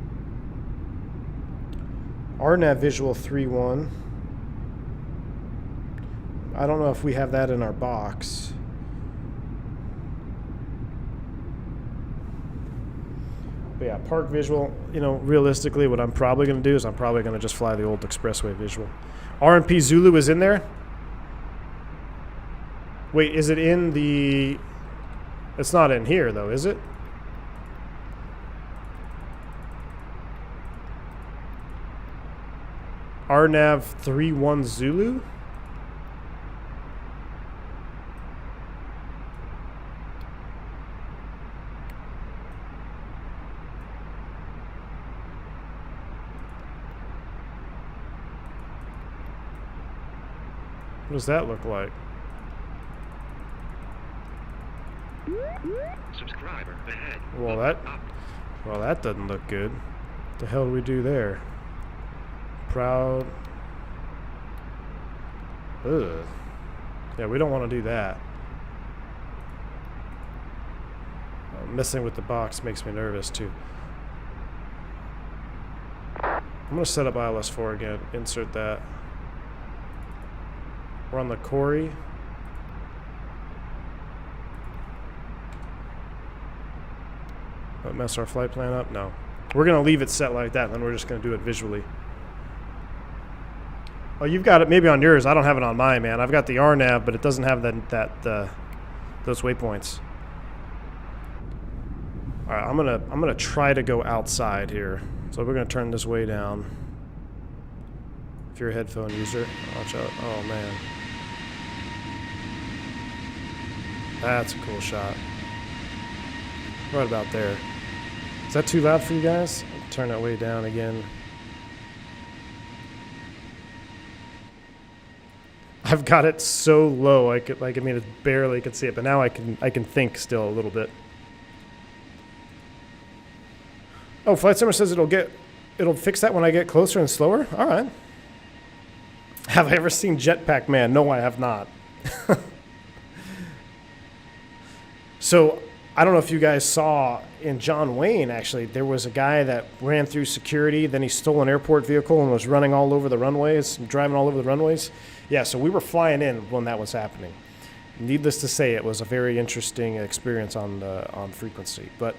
RNAV Visual 3-1. I don't know if we have that in our box. But yeah, Park Visual, realistically, what I'm probably going to do is I'm probably going to just fly the old expressway visual. RMP Zulu is in there? Wait, is it in the... It's not in here, though, is it? RNAV 3-1 Zulu? What does that look like?
Subscriber ahead.
Well, that doesn't look good. What the hell do we do there? Proud. Ugh. Yeah, we don't want to do that. Messing with the box makes me nervous too. I'm gonna set up ILS4 again. Insert that. We're on the Corey. Don't mess our flight plan up? No. We're going to leave it set like that, and then we're just going to do it visually. Oh, you've got it maybe on yours. I don't have it on mine, man. I've got the RNAV, but it doesn't have those waypoints. All right, I'm gonna try to go outside here. So we're going to turn this way down. If you're a headphone user, watch out. Oh, man. That's a cool shot. Right about there. Is that too loud for you guys? I'll turn that way down again. I've got it so low I could, it barely could see it, but now I can think still a little bit. Oh, Flight Simmer says it'll fix that when I get closer and slower? All right. Have I ever seen Jetpack Man? No, I have not. So, I don't know if you guys saw in John Wayne, actually, there was a guy that ran through security, then he stole an airport vehicle and was running all over the runways, driving all over the runways. Yeah, so we were flying in when that was happening. Needless to say, it was a very interesting experience on frequency. But,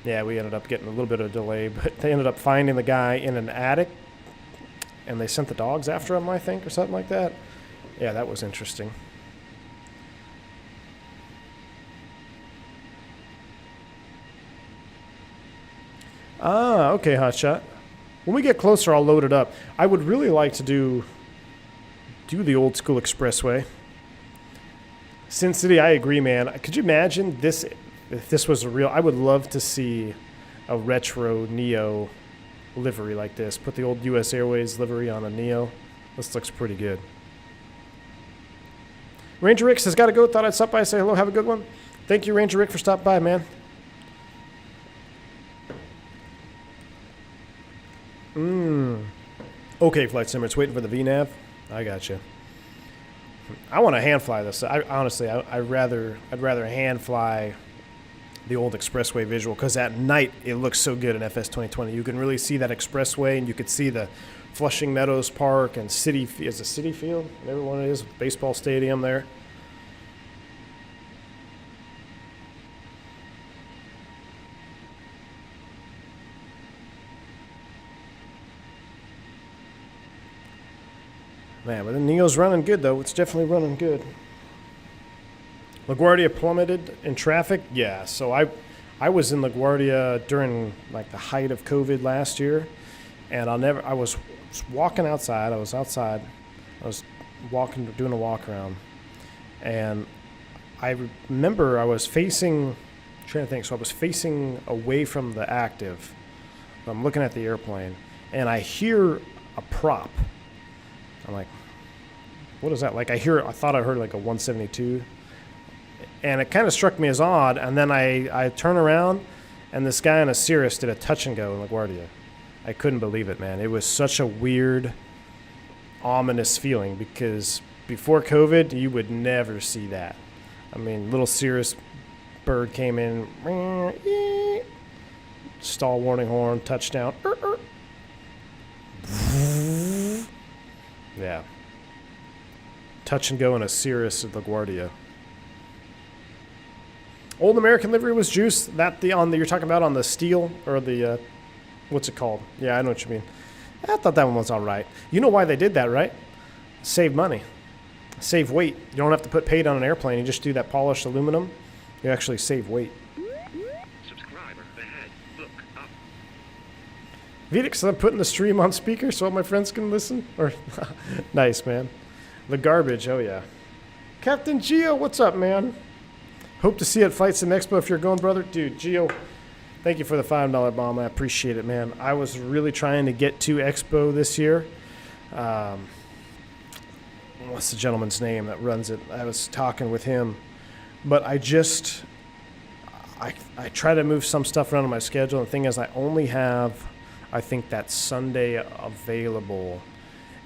yeah, we ended up getting a little bit of a delay, but they ended up finding the guy in an attic, and they sent the dogs after him, I think, or something like that. Yeah, that was interesting. Ah, okay, Hotshot. When we get closer, I'll load it up. I would really like to do the old school expressway. Sin City, I agree, man. Could you imagine this if this was a real... I would love to see a retro Neo livery like this. Put the old US Airways livery on a Neo. This looks pretty good. Ranger Rick says, gotta go. Thought I'd stop by and say hello. Have a good one. Thank you, Ranger Rick, for stopping by, man. Okay, Flight Simmer, it's waiting for the VNAV. I got you. I want to hand fly this. Honestly, I'd rather hand fly the old expressway visual, because at night it looks so good in FS 2020. You can really see that expressway, and you could see the Flushing Meadows Park and City Field, whatever one it is, with the baseball stadium there. Man, but the Neo's running good, though. It's definitely running good. LaGuardia plummeted in traffic? Yeah, so I was in LaGuardia during, like, the height of COVID last year, and I was walking outside. I was outside. I was doing a walk around, and I remember I was facing, trying to think, so I was facing away from the active. I'm looking at the airplane, and I hear a prop. I'm like, what is that? Like, I thought I heard like a 172, and it kind of struck me as odd, and then I turn around, and this guy on a Cirrus did a touch and go in LaGuardia. I couldn't believe it, man. It was such a weird, ominous feeling, because before COVID, you would never see that. I mean, little Cirrus bird came in, stall warning horn, touchdown. Yeah. Touch and go in a Cirrus at LaGuardia. Old American livery was juice. You're talking about on the steel or the what's it called? Yeah, I know what you mean. I thought that one was all right. You know why they did that, right? Save money. Save weight. You don't have to put paint on an airplane. You just do that polished aluminum. You actually save weight.
Subscriber ahead. Look up.
Vedix, I'm putting the stream on speaker so all my friends can listen. Or nice, man. The garbage, oh yeah. Captain Geo, what's up, man? Hope to see you at Flight Sim Expo if you're going, brother. Dude, Geo, thank you for the $5 bomb. I appreciate it, man. I was really trying to get to Expo this year. What's the gentleman's name that runs it? I was talking with him, but I try to move some stuff around on my schedule. And the thing is, I only have, I think, that Sunday available,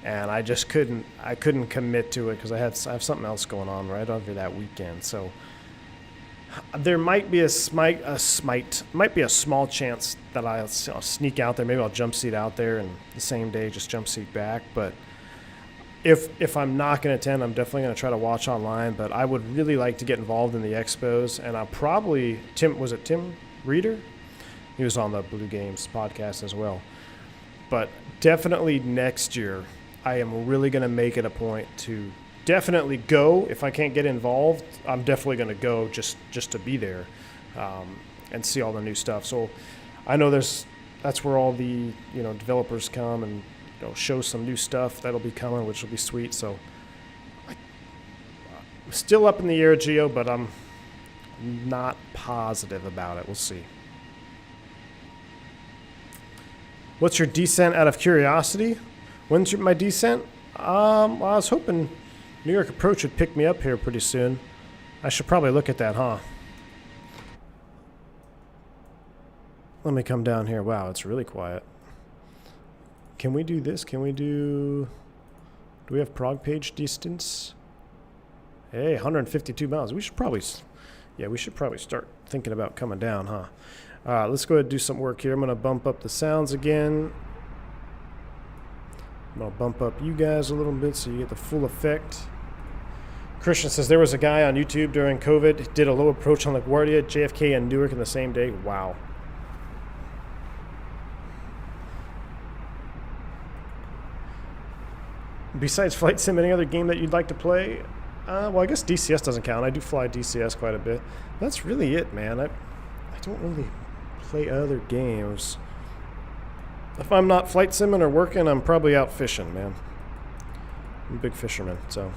and I just couldn't commit to it because I have something else going on right over that weekend. So there might be a small chance that I'll sneak out there. Maybe I'll jump seat out there and the same day just jump seat back. But if I'm not going to attend, I'm definitely going to try to watch online. But I would really like to get involved in the expos, and I'll probably Tim Reeder? He was on the Blue Games podcast as well. But definitely next year, I am really going to make it a point to definitely go. If I can't get involved, I'm definitely going to go just to be there and see all the new stuff. So I know that's where all the developers come and show some new stuff that'll be coming, which will be sweet. So I'm still up in the air, Geo, but I'm not positive about it. We'll see. What's your descent out of curiosity? When's my descent? Well, I was hoping New York Approach would pick me up here pretty soon. I should probably look at that, huh? Let me come down here. Wow, it's really quiet. Can we do this? Do we have prog page distance? Hey, 152 miles. We should probably start thinking about coming down, huh? Let's go ahead and do some work here. I'm going to bump up the sounds again. I'm going to bump up you guys a little bit so you get the full effect. Christian says there was a guy on YouTube during COVID, did a low approach on LaGuardia, JFK, and Newark in the same day. Wow. Besides Flight Sim, any other game that you'd like to play? Well, I guess DCS doesn't count. I do fly DCS quite a bit. That's really it, man. I don't really play other games. If I'm not flight simming or working, I'm probably out fishing, man. I'm a big fisherman, so.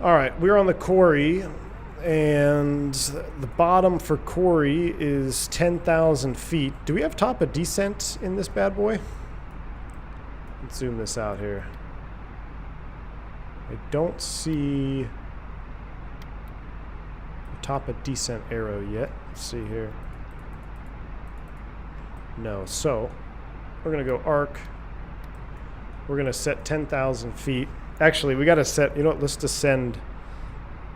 All right, we're on the Corey, and the bottom for Corey is 10,000 feet. Do we have top of descent in this bad boy? Let's zoom this out here. I don't see the top of descent arrow yet. Let's see here. No, so we're gonna go arc. We're gonna set 10,000 feet. Actually, we gotta set, let's descend.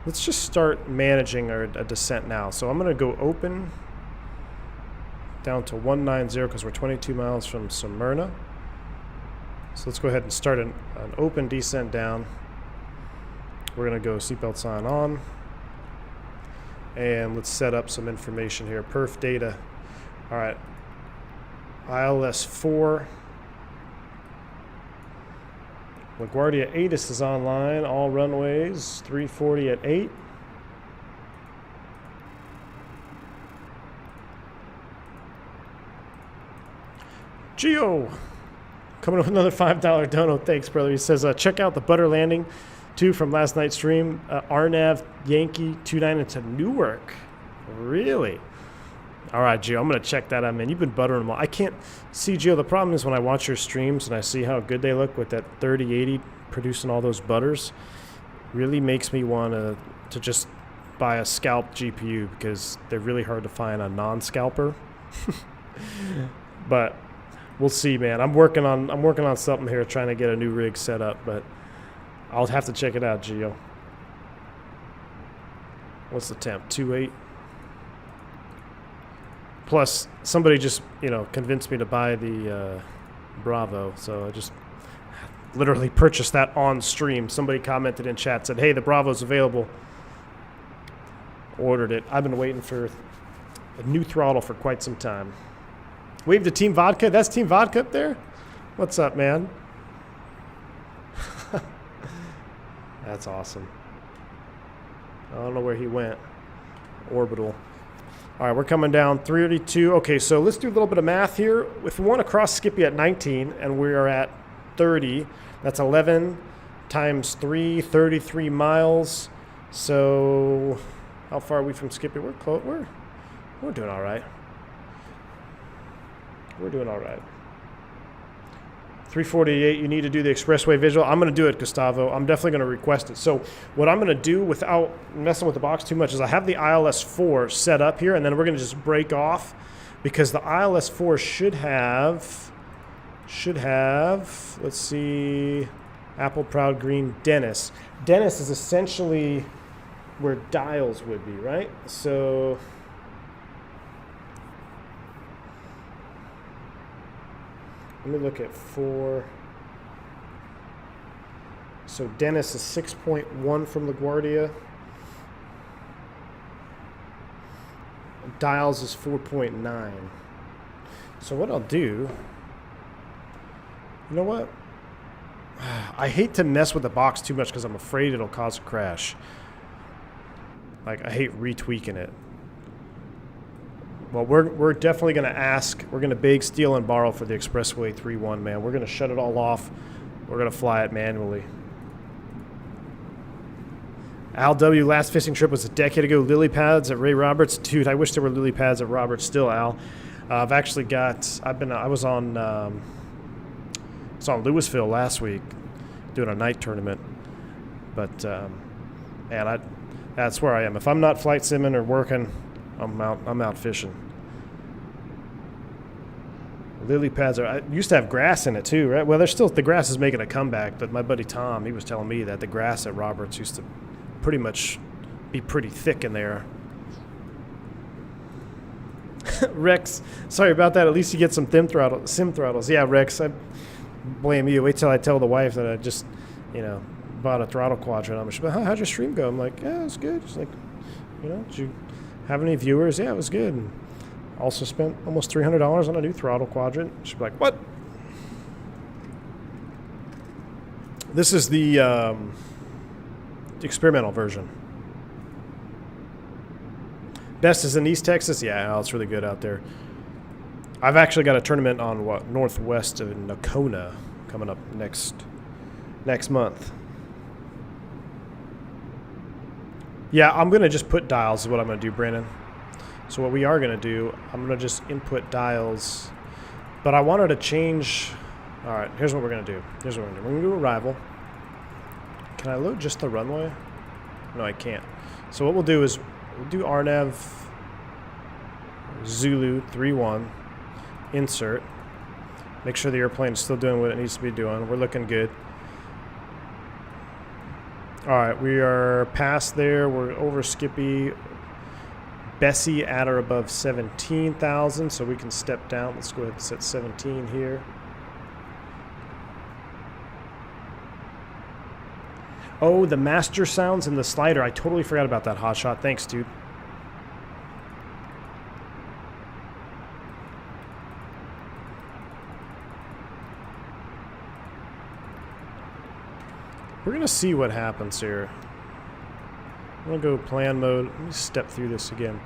Let's just start managing our descent now. So I'm gonna go open down to 190 because we're 22 miles from Smyrna. So let's go ahead and start an open descent down. We're gonna go seatbelt sign on. And let's set up some information here. Perf data. All right. ILS 4. LaGuardia ATIS is online, all runways, 340 at 8. Geo, coming up with another $5 dono. Thanks, brother. He says, check out the butter landing, too, from last night's stream. RNAV Yankee 29 into Newark. Really? All right, Gio, I'm going to check that out, man. You've been buttering them all. I can't see, Gio, the problem is when I watch your streams and I see how good they look with that 3080 producing all those butters, really makes me want to just buy a scalp GPU because they're really hard to find a non-scalper. But we'll see, man. I'm working on something here, trying to get a new rig set up, but I'll have to check it out, Gio. What's the temp? 2.8. Plus, somebody just, convinced me to buy the Bravo, so I just literally purchased that on stream. Somebody commented in chat, said, hey, the Bravo's available. Ordered it. I've been waiting for a new throttle for quite some time. Wave to Team Vodka. That's Team Vodka up there? What's up, man? That's awesome. I don't know where he went. Orbital. All right, we're coming down 382. Okay, so let's do a little bit of math here. If we want to cross Skippy at 19 and we are at 30, that's 11 times 3, 33 miles. So how far are we from Skippy? We're close. We're doing all right. We're doing all right. 348, you need to do the expressway visual. I'm going to do it, Gustavo. I'm definitely going to request it. So what I'm going to do without messing with the box too much is I have the ILS-4 set up here, and then we're going to just break off because the ILS-4 should have, let's see, Apple Proud Green Dennis. Dennis is essentially where dials would be, right? So let me look at 4. So Dennis is 6.1 from LaGuardia. Dials is 4.9. So what I'll do, you know what? I hate to mess with the box too much because I'm afraid it'll cause a crash. Like, I hate retweaking it. Well, we're definitely going to ask. We're going to beg, steal, and borrow for the Expressway 3-1, man. We're going to shut it all off. We're going to fly it manually. Al W. Last fishing trip was a decade ago. Lily pads at Ray Roberts. Dude, I wish there were lily pads at Roberts still, Al. I've actually got. I was on Louisville last week doing a night tournament. But man, that's where I am. If I'm not flight simming or working, I'm out fishing. Lily pads I used to have grass in it too, right? Well, the grass is making a comeback, but my buddy Tom, he was telling me that the grass at Roberts used to pretty much be pretty thick in there. Rex, sorry about that. At least you get some sim throttles. Yeah, Rex, I blame you. Wait till I tell the wife that I just, bought a throttle quadrant. She's like, how'd your stream go? I'm like, yeah, it's good. She's like, did you have any viewers? Yeah, it was good. And also spent almost $300 on a new throttle quadrant. She'd be like, what? This is the experimental version. Best is in East Texas. Yeah, it's really good out there. I've actually got a tournament on northwest of Nocona coming up next month. Yeah, I'm going to just put dials is what I'm going to do, Brandon. So what we are going to do, I'm going to just input dials. But I wanted to change. All right, here's what we're going to do. We're going to do arrival. Can I load just the runway? No, I can't. So what we'll do is we'll do RNAV Zulu 31, insert. Make sure the airplane is still doing what it needs to be doing. We're looking good. All right, we are past there. We're over Skippy. Bessie at or above 17,000, so we can step down. Let's go ahead and set 17 here. Oh, the master sounds in the slider. I totally forgot about that, Hotshot. Thanks, dude. We're going to see what happens here. I'm going to go plan mode. Let me step through this again.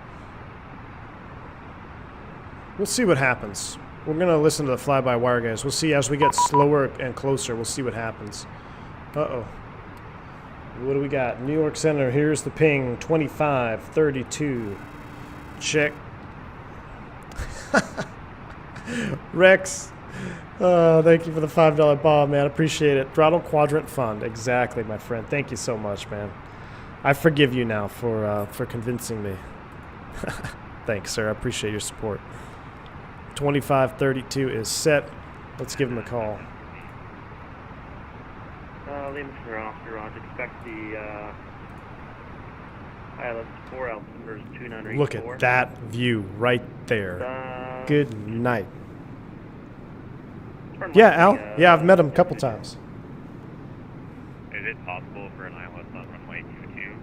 We'll see what happens. We're going to listen to the fly-by-wire guys. We'll see as we get slower and closer. We'll see what happens. Uh-oh. What do we got? New York Center. Here's the ping. 2532. Check. Rex. Thank you for the $5 bomb, man. Appreciate it. Throttle Quadrant Fund. Exactly, my friend. Thank you so much, man. I forgive you now for convincing me. Thanks, sir. I appreciate your support. 2532 is set. Let's give him a call.
Lehman Center Officer, expect the ILS-4 altimeter 2984.
Look at that view right there. Good night. Yeah, Al. Yeah, I've met him a couple times.
Is it possible for an ILS on runway 22?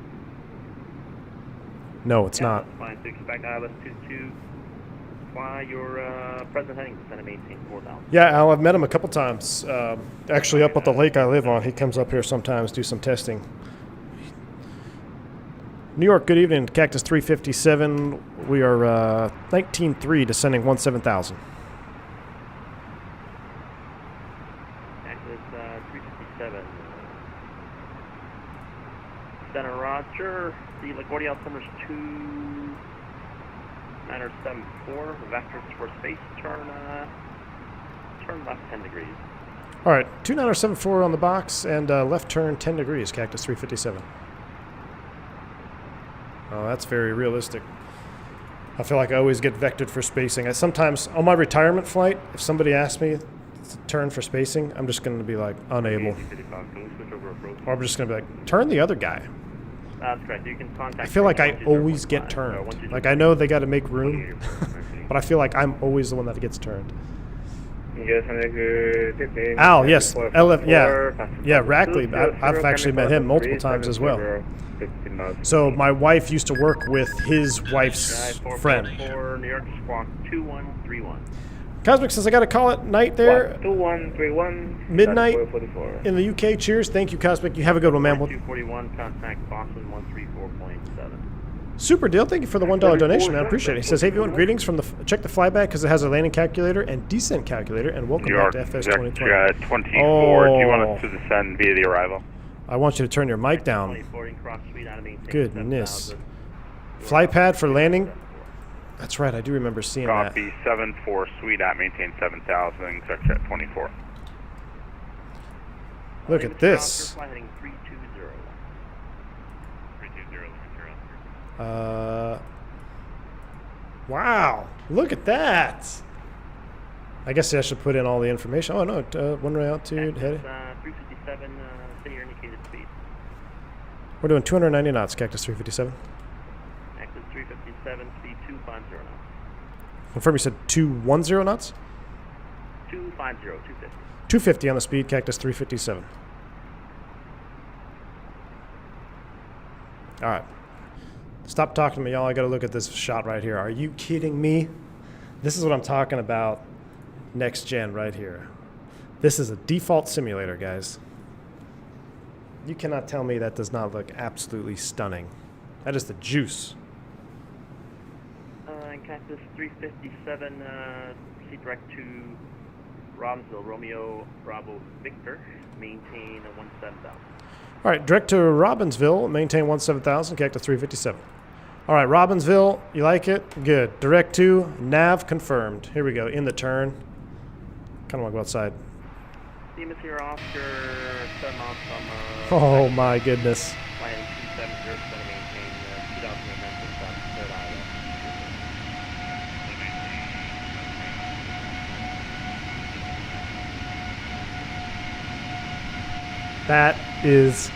No, it's not.
Fine to expect ILS-22. Fly your present heading, descend and maintain 4,000.
Yeah, Al, I've met him a couple times. Actually, up at the lake I live on, he comes up here sometimes, do some testing. New York, good evening. Cactus 357. We are 19.3, descending 17,000.
Cactus 357. Center Roger. The La Guardia altimeter is 2974. Vectors for space. Turn left 10 degrees.
All right, 2974 on the box and left turn 10 degrees, Cactus 357. Oh, that's very realistic. I feel like I always get vectored for spacing. I sometimes, on my retirement flight, if somebody asks me to turn for spacing, I'm just going to be like, unable. Or I'm just going to be like, turn the other guy.
That's correct. You can contact.
I feel like I always get turned. Like, I know they got to make room, but I feel like I'm always the one that gets turned. Al, yes. LF, yeah, Rackley. I've actually met him multiple times as well. So my wife used to work with his wife's friend.
New York Squawk 2131.
Cosmic says I got to call it night there.
2131.
Midnight in the UK. Cheers. Thank you, Cosmic. You have a good one, man.
241. Contact Boston 134.7.
Super deal. Thank you for the $1 donation, man. I appreciate it. He says, hey, everyone, greetings from the... Check the flyback because it has a landing calculator and descent calculator, and welcome back to FS 2020.
24. Do you want us to descend via the arrival?
I want you to turn your mic down. Goodness. Fly pad for landing? That's right, I do remember seeing that.
Copy 7-4, suite at maintain 7,000, section at 24.
Look at this. Wow, look at that. I guess I should put in all the information. Oh no, one-way altitude, heading.
357, say your indicated speed.
We're doing 290 knots, Cactus 357.
Cactus 357, speed 250 knots.
Confirm you said 210 knots?
250, 250.
250 on the speed, Cactus 357. All right. Stop talking to me, y'all. I got to look at this shot right here. Are you kidding me? This is what I'm talking about. Next gen right here. This is a default simulator, guys. You cannot tell me that does not look absolutely stunning. That is the juice.
Cactus 357, proceed direct to Robbinsville, Romeo Bravo Victor, maintain 17,000.
All right, direct to Robbinsville, maintain 17,000, Cactus 357. All right, Robbinsville, you like it? Good. Direct to nav confirmed. Here we go, in the turn. Kind of want to go outside.
Demons here, Oscar, 7 miles from...
oh my goodness.
Landing 270, going to maintain 2,000 momentum from Third Island.
That is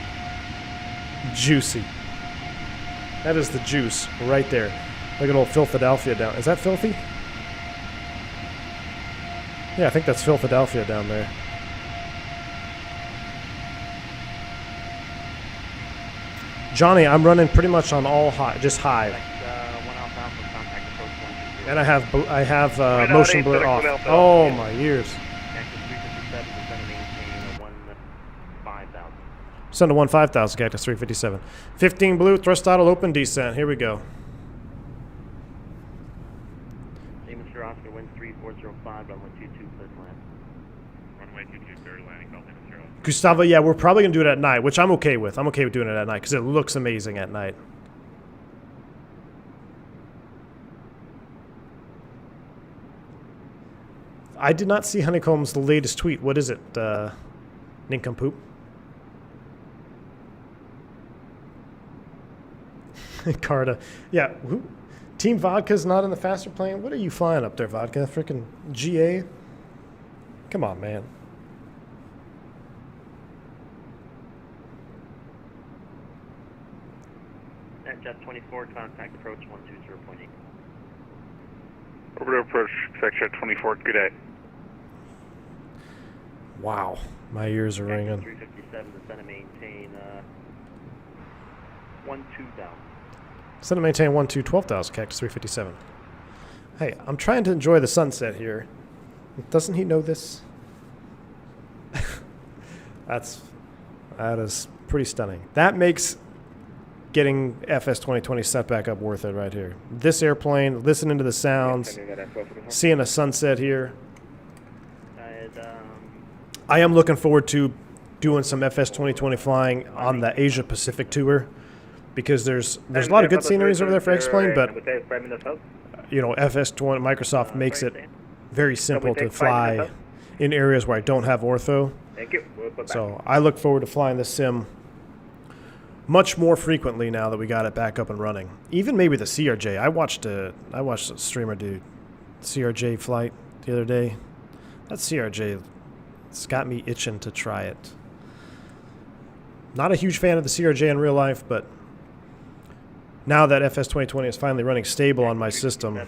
juicy. That is the juice right there. Look at old Philadelphia down. Is that filthy? Yeah, I think that's Philadelphia down there. Johnny, I'm running pretty much on all high, just high. And I have motion blur off. Oh my ears. Send to 15,000, Cactus 357. 15 blue, thrust throttle, open descent. Here we go.
Mr. Oscar, wind 3405, runway 22, clear to land.
Runway 22, clear to landing, call Mr. Oscar.
Gustavo, yeah, we're probably going to do it at night, which I'm okay with. I'm okay with doing it at night because it looks amazing at night. I did not see Honeycomb's latest tweet. What is it, nincompoop? Carta. Yeah, who? Team Vodka's not in the faster plane? What are you flying up there, Vodka? Freaking GA? Come on, man.
Jet 24, contact approach 120.8.
Over to approach, section 24, good day.
Wow, my ears are ringing.
357, descend and maintain 12,000.
Descend and maintain 12,000, Cactus 357. Hey, I'm trying to enjoy the sunset here. Doesn't he know this? That is pretty stunning. That makes getting FS 2020 set back up worth it right here. This airplane, listening to the sounds, seeing a sunset here. I am looking forward to doing some FS 2020 flying on the Asia Pacific tour because there's a lot of good sceneries over there for X-Plane, but you know, FS 20 Microsoft makes it very simple to fly in areas where I don't have ortho.
Thank you.
So I look forward to flying this sim much more frequently now that we got it back up and running. Even maybe the CRJ. I watched a streamer do CRJ flight the other day. That CRJ, it's got me itching to try it. Not a huge fan of the CRJ in real life, but now that FS 2020 is finally running stable on my system. All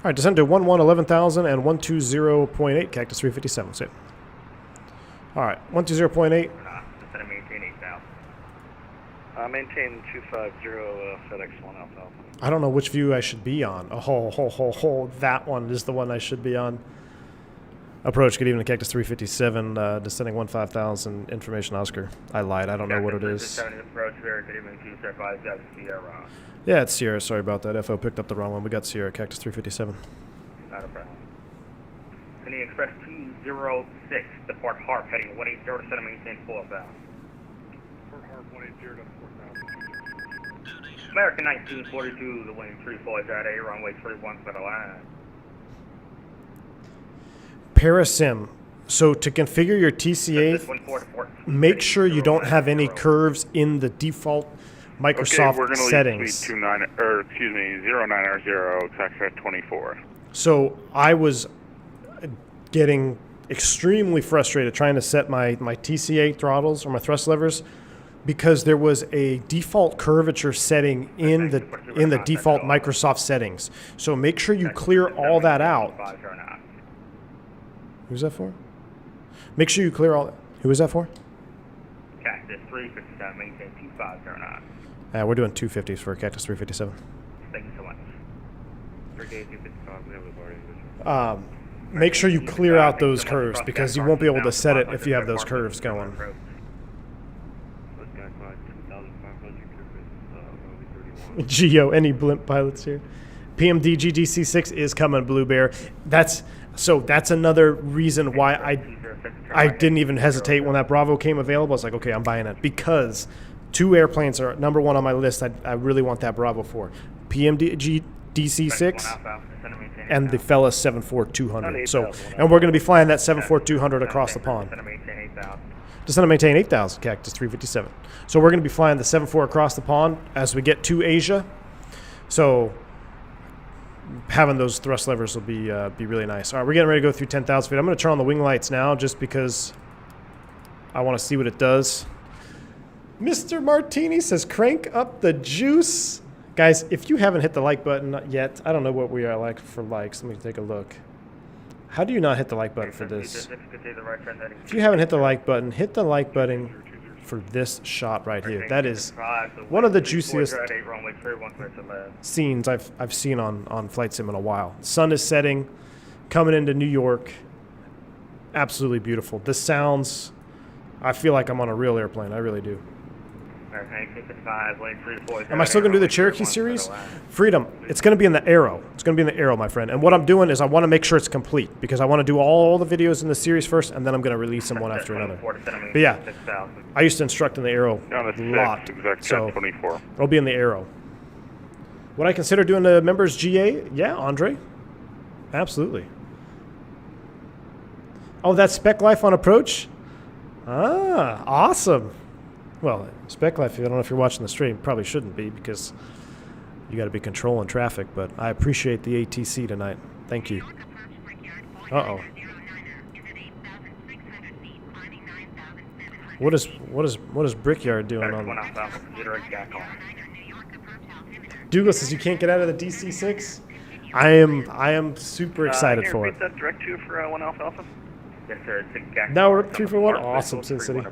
right, descend to 11,000 and 120.8, Cactus 357. That's it. All right, 120.8.
Maintain 8,000. Maintain 250, FedEx 1 Alpha.
I don't know which view I should be on. Oh, that one is the one I should be on. Approach, good evening, Cactus 357, descending 15,000, information Oscar. I lied, I don't know what it is.
Approach, very good evening, Sierra.
Yeah, it's Sierra, sorry about that. FO picked up the wrong one. We got Sierra, Cactus 357.
Not a problem. Sydney Express 206, depart Harp, heading 180 to center, maintain 4,000.
Port Harp 180 to 4,000.
American 1942, the wind 34 at A, runway 31 for the line.
Parasim. So to configure your TCA, make sure you don't have any curves in the default Microsoft settings.
Okay, we're going to leave 09R0, taxi 24.
So I was getting extremely frustrated trying to set my TCA throttles or my thrust levers because there was a default curvature setting in the default Microsoft settings. So make sure you clear all that out. Who's that for? Make sure you clear all that. Who is that for?
Cactus 357, maintain 2509.
We're doing 250s for Cactus 357.
Thank you so much.
Make sure you clear out those curves because you won't be able to set it if you have those curves going. Geo, any blimp pilots here? PMD GGC6 is coming, Blue Bear. That's another reason why I didn't even hesitate when that Bravo came available. I was like, okay, I'm buying it because two airplanes are number one on my list. I really want that Bravo for PMD DC6 and the Fellas 74200. So, and we're going to be flying that 74200 across the pond. Descend and maintain 8,000, Cactus 357. So we're going to be flying the 74 across the pond as we get to Asia. So having those thrust levers will be really nice. All right, we're getting ready to go through 10,000 feet. I'm going to turn on the wing lights now just because I want to see what it does. Mr. Martini says, crank up the juice. Guys, if you haven't hit the like button yet, I don't know what we are like for likes. Let me take a look. How do you not hit the like button for this? If you haven't hit the like button for this shot right here. That is one of the juiciest scenes I've seen on Flight Sim in a while. Sun is setting, coming into New York. Absolutely beautiful. This sounds, I feel like I'm on a real airplane. I really do. Am I still going to do the Cherokee series? Freedom. It's going to be in the Arrow. It's going to be in the Arrow, my friend. And what I'm doing is I want to make sure it's complete because I want to do all the videos in the series first, and then I'm going to release them one after another. But yeah, I used to instruct in the Arrow a lot, so it'll be in the Arrow. Would I consider doing the members GA? Yeah, Andre. Absolutely. Oh, that's Spec Life on approach? Ah, awesome. Well, Spec Life, I don't know if you're watching the stream, probably shouldn't be because you got to be controlling traffic, but I appreciate the ATC tonight. Thank you. Uh-oh. What is Brickyard doing on? Douglas says you can't get out of the DC-6. I am super excited for it.
That direct to for 1 Alpha Alpha.
Yes, sir. It's
Now we're 341. Awesome, Sin City.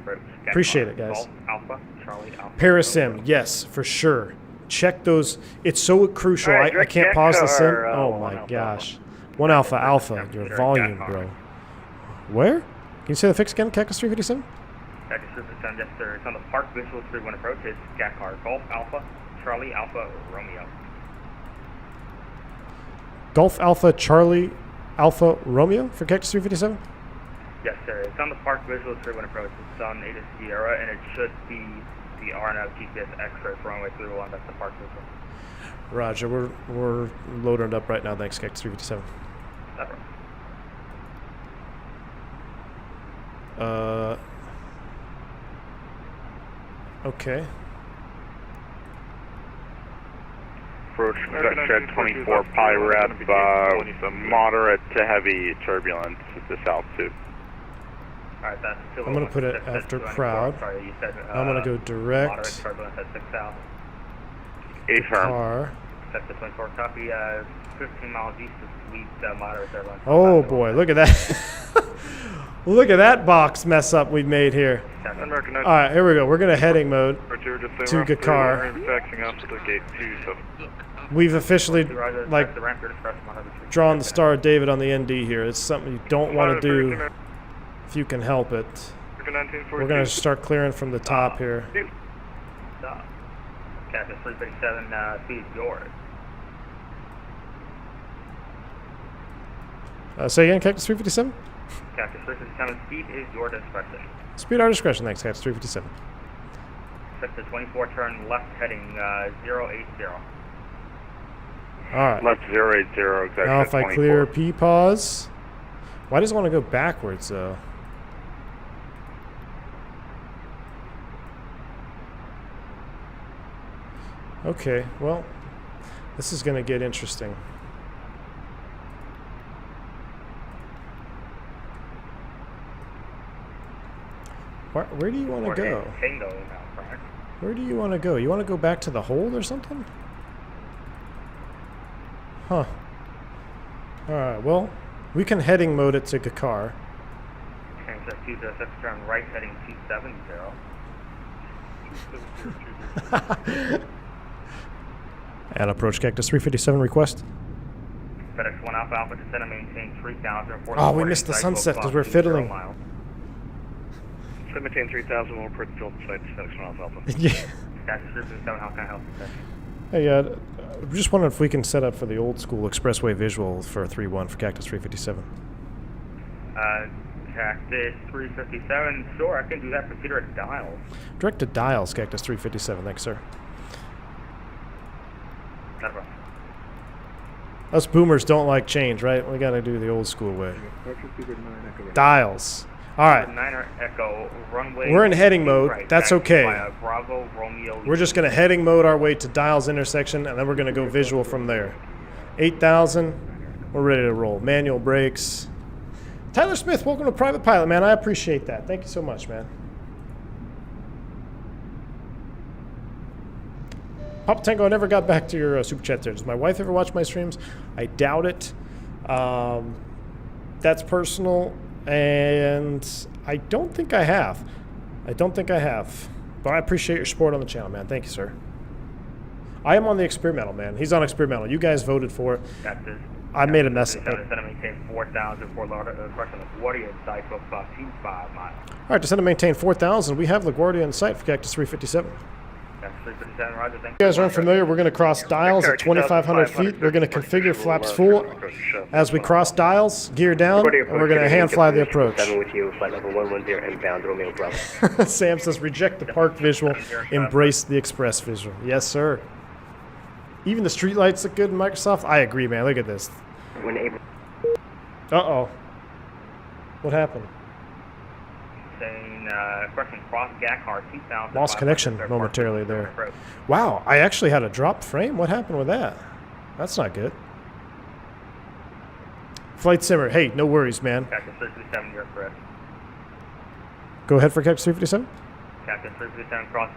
Appreciate it, guys.
Alpha, Charlie, Alpha.
Parasim, yes, for sure. Check those. It's so crucial. I can't pause this in. Oh my gosh. 1 Alpha Alpha, your volume, bro. Where? Can you say the fix again, Cactus 357?
Cactus 357, yes, sir. It's on the Park Visual 31 approach. It's GAC Golf Alpha, Charlie, Alpha, Romeo.
Golf Alpha, Charlie, Alpha, Romeo for Cactus 357?
Yes, sir. It's on the Park Visual 31 approach. It's on Ada Sierra, and it should be the RNF GPS X-ray for runway 31. That's the Park Visual.
Roger. We're loading it up right now. Thanks, Cactus 357. Okay.
Approach Jet 24 Pi Rep, moderate to heavy turbulence at this altitude.
Alright, that's
I'm going to put it after crowd.
Sorry, you said,
I'm going to go direct.
Moderate turbulence at 6,000.
Car.
Sector 24, copy, 15 miles east of Sweet, moderate turbulence.
Oh boy, look at that. Look at that box mess up we've made here. Alright, here we go. We're going to heading mode to Gakar. We've officially like drawn the Star of David on the ND here. It's something you don't want to do if you can help it. We're going to start clearing from the top here.
Cactus 357, speed yours.
Say again, Cactus 357?
Cactus 357, speed is your discretion.
Speed our discretion, thanks, Cactus 357.
Sector 24, turn left heading 080.
Alright.
Left 080, exactly.
Now if I clear P-pause. Why does it want to go backwards, though? Okay, well, this is going to get interesting. Where do you want to go? Where do you want to go? You want to go back to the hold or something? Huh. Alright, well, we can heading mode it to Gakar.
Change that 206, turn right heading 270.
And approach Cactus 357 request.
FedEx 1 Alpha Alpha descend and maintain 3,000.
Oh, we missed the sunset because we're fiddling.
Maintain 3,000, we'll report the field site to FedEx 1 Alpha Alpha.
Yeah.
Cactus 357, how can I help you, sir?
Hey, I'm just wondering if we can set up for the old school expressway visual for 3-1 for Cactus 357.
Cactus 357, sure, I can do that. Proceed at dials.
Direct to dials, Cactus 357, thanks, sir.
Not a problem.
Us boomers don't like change, right? We gotta do the old school way. Dials. Alright. We're in heading mode.
Right,
that's okay.
Bravo, Romeo,
we're just gonna heading mode our way to dials intersection, and then we're gonna go visual from there. 8,000. We're ready to roll. Manual brakes. Tyler Smith, welcome to Private Pilot, man. I appreciate that. Thank you so much, man. Papa Tango, I never got back to your super chat there. Does my wife ever watch my streams? I doubt it. That's personal, and I don't think I have. But I appreciate your support on the channel, man. Thank you, sir. I am on the experimental, man. He's on experimental. You guys voted for it. I made a mess. All
Descend and maintain 4,000 for La Guardia inside, book 5 miles.
right, descend and maintain 4,000. We have La Guardia in sight for Cactus 357.
Cactus 357, roger, thank
If you guys aren't familiar, we're going to cross dials at 2,500 feet. We're going to configure flaps full as we cross dials, gear down, and we're going to hand fly the approach.
With you, flight level 110 inbound Romeo Bravo.
Sam says, reject the park visual, embrace the express visual. Yes, sir. Even the street lights look good in Microsoft. I agree, man. Look at this.
When able.
Uh-oh. What happened?
Saying, question cross Gakar 2,000.
Lost connection momentarily there. Wow, I actually had a dropped frame? What happened with that? That's not good. Flight simmer. Hey, no worries, man.
Cactus 357, you're correct.
Go ahead for Cactus 357.
Cactus 357, cross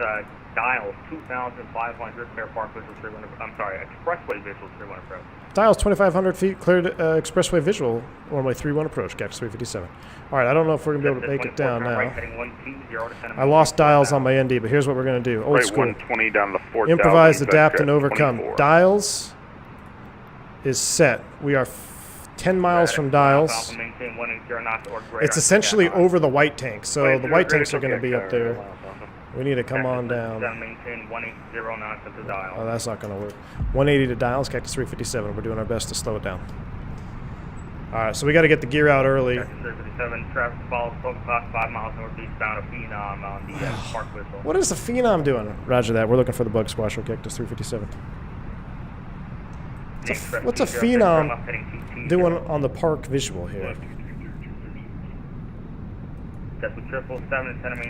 dials 2,500, clear park visual 31. I'm sorry, expressway visual 31 approach.
Dials 2,500 feet, cleared expressway visual, runway 31 approach, Cactus 357. All right, I don't know if we're going to be able to make it down now. I lost dials on my ND, but here's what we're going to do. Old
Right,
school.
120 down to 4,000.
Improvise, adapt, and overcome.
24.
Dials is set. We are 10 miles from dials. It's essentially over the white tank, so the white tanks are going to be up there. We need to come on down.
Maintain 180 knots at the dial.
Oh, that's not going to work. 180 to dials, Cactus 357. We're doing our best to slow it down. All right, so we got to get the gear out early.
Cactus 357, traffic follows 5 miles northeastbound of Phenom on the park whistle.
What is the Phenom doing? Roger that. We're looking for the bug squasher, Cactus 357. What's a Phenom doing on the park visual here? All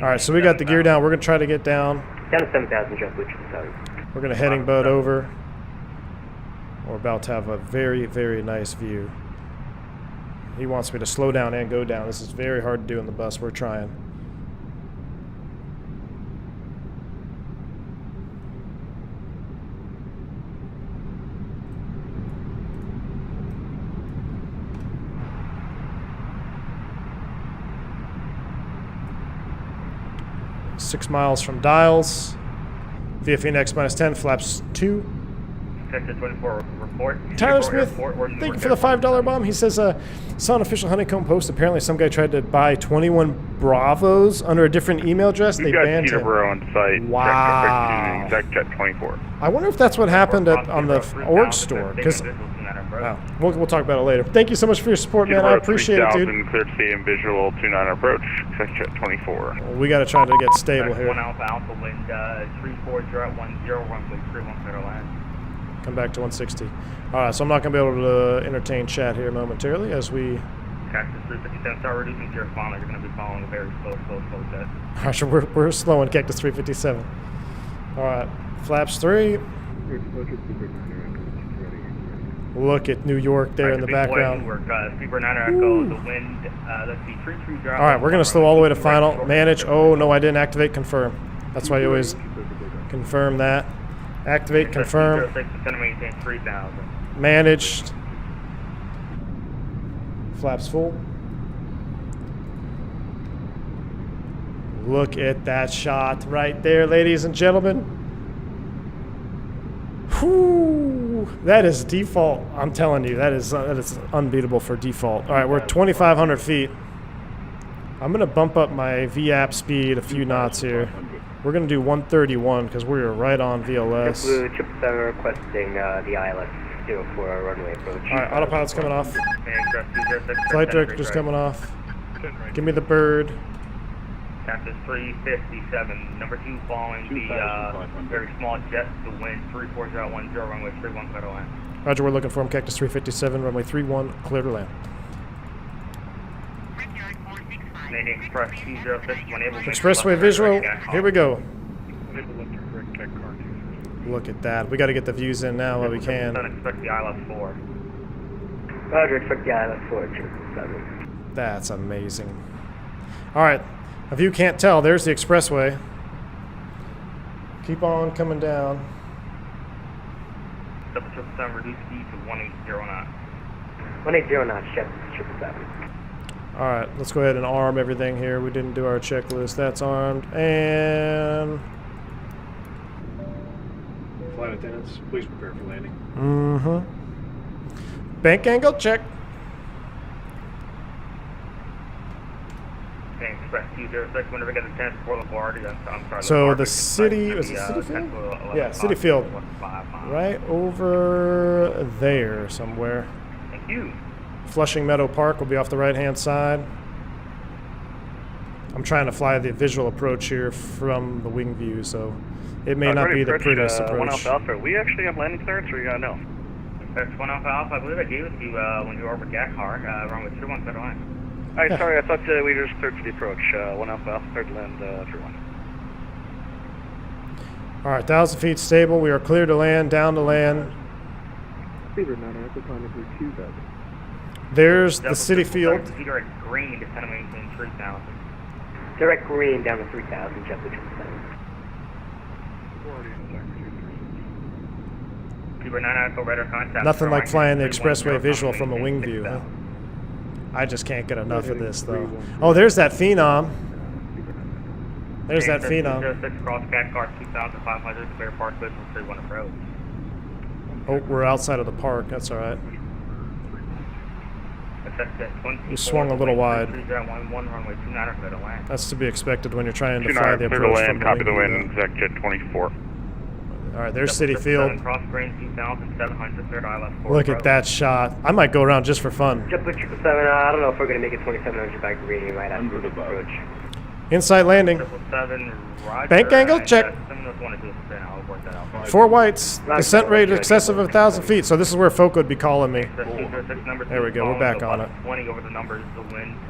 right, so we got the gear down. We're going to try to get down.
Down to 7,000, just with 7,000.
We're going to heading boat over. We're about to have a very, very nice view. He wants me to slow down and go down. This is very hard to do in the bus. We're trying. Six miles from dials. VFE next minus 10, flaps 2.
Cactus 24 report.
Tyler Smith, thank you for the $5 bomb. He says, saw an official Honeycomb post. Apparently some guy tried to buy 21 Bravos under a different email address. They banned him.
Peterborough on site.
Wow.
Exact jet 24.
I wonder if that's what happened on the org store. Because we'll talk about it later. Thank you so much for your support, man. I appreciate it, dude.
Clear to see and visual 29 approach. Exact jet 24.
We got to try to get stable here.
1 alpha wind 340 at 10 runway 31 clear land.
Come back to 160. All right, so I'm not going to be able to entertain chat here momentarily as we...
Cactus 357, start reducing to your spawner. You're going to be following a very slow jet.
All right, so we're slowing Cactus 357. All right, flaps 3. Look at New York there in the background.
All
right, we're going to slow all the way to final. Manage. Oh, no, I didn't activate confirm. That's why you always confirm that. Activate, confirm. Managed. Flaps full. Look at that shot right there, ladies and gentlemen. Whew, that is default. I'm telling you, that is unbeatable for default. All right, we're 2,500 feet. I'm going to bump up my VAP speed a few knots here. We're going to do 131 because we're right on VLS.
Blue 777 requesting the ILS 04 runway approach.
All right, autopilot's coming off. Flight director's coming off. Give me the bird.
Cactus 357, number 2 following the very small jet to wind 34010 runway 31 clear to land.
Roger, we're looking for him. Cactus 357, runway 31 clear to land.
Express 206,
expressway visual, here we go. Look at that. We got to get the views in now while we can.
Expect the ILS 4.
Roger, expect the ILS 4.
That's amazing. All right, if you can't tell, there's the expressway. Keep on coming down.
777, reduce speed to 180 knots.
180 knots, check 777.
All right, let's go ahead and arm everything here. We didn't do our checklist. That's armed. And...
Flight attendants, please prepare for landing.
Bank angle check.
Okay, Express 206, whenever we get the 10 for La Guardia, I'm sorry.
So the city, was it City Field? Yeah, City Field. Right over there somewhere.
Thank you.
Flushing Meadow Park will be off the right-hand side. I'm trying to fly the visual approach here from the wing view, so it may not be the prettiest approach.
1 Alpha Alpha, we actually have landing clearance, or you no?
That's 1 Alpha Alpha. I believe I gave it to you when you were over Gakar, wrong with 31 center line.
Alright, sorry, I thought we just cleared for the approach. 1 Alpha Alpha, cleared to land 31.
All right, 1,000 feet stable. We are clear to land, down to land. There's the city field.
Direct green, descend and maintain 3,000.
Direct green down to 3,000, JetBlue 777.
Nothing like flying the expressway visual from a wing view, huh? I just can't get enough of this, though. Oh, there's that Phenom. There's that Phenom.
6 cross Gakar 2,500, clear park visual 31 approach.
Oh, we're outside of the park. That's all right. We swung a little wide. That's to be expected when you're trying to fly the approach from the
copy the
wing
wind, exec jet 24.
All right, there's City Field.
Cross green 2,700, third ILS 4
Look at that shot. I might go around just for fun.
JetBlue 777, I don't know if we're going to make it 2,700 by green. You might have to approach.
Inside landing.
777, roger.
Bank angle check. 4 whites. Descent rate excessive of 1,000 feet. So this is where Foco would be calling me. There we go. We're back on it.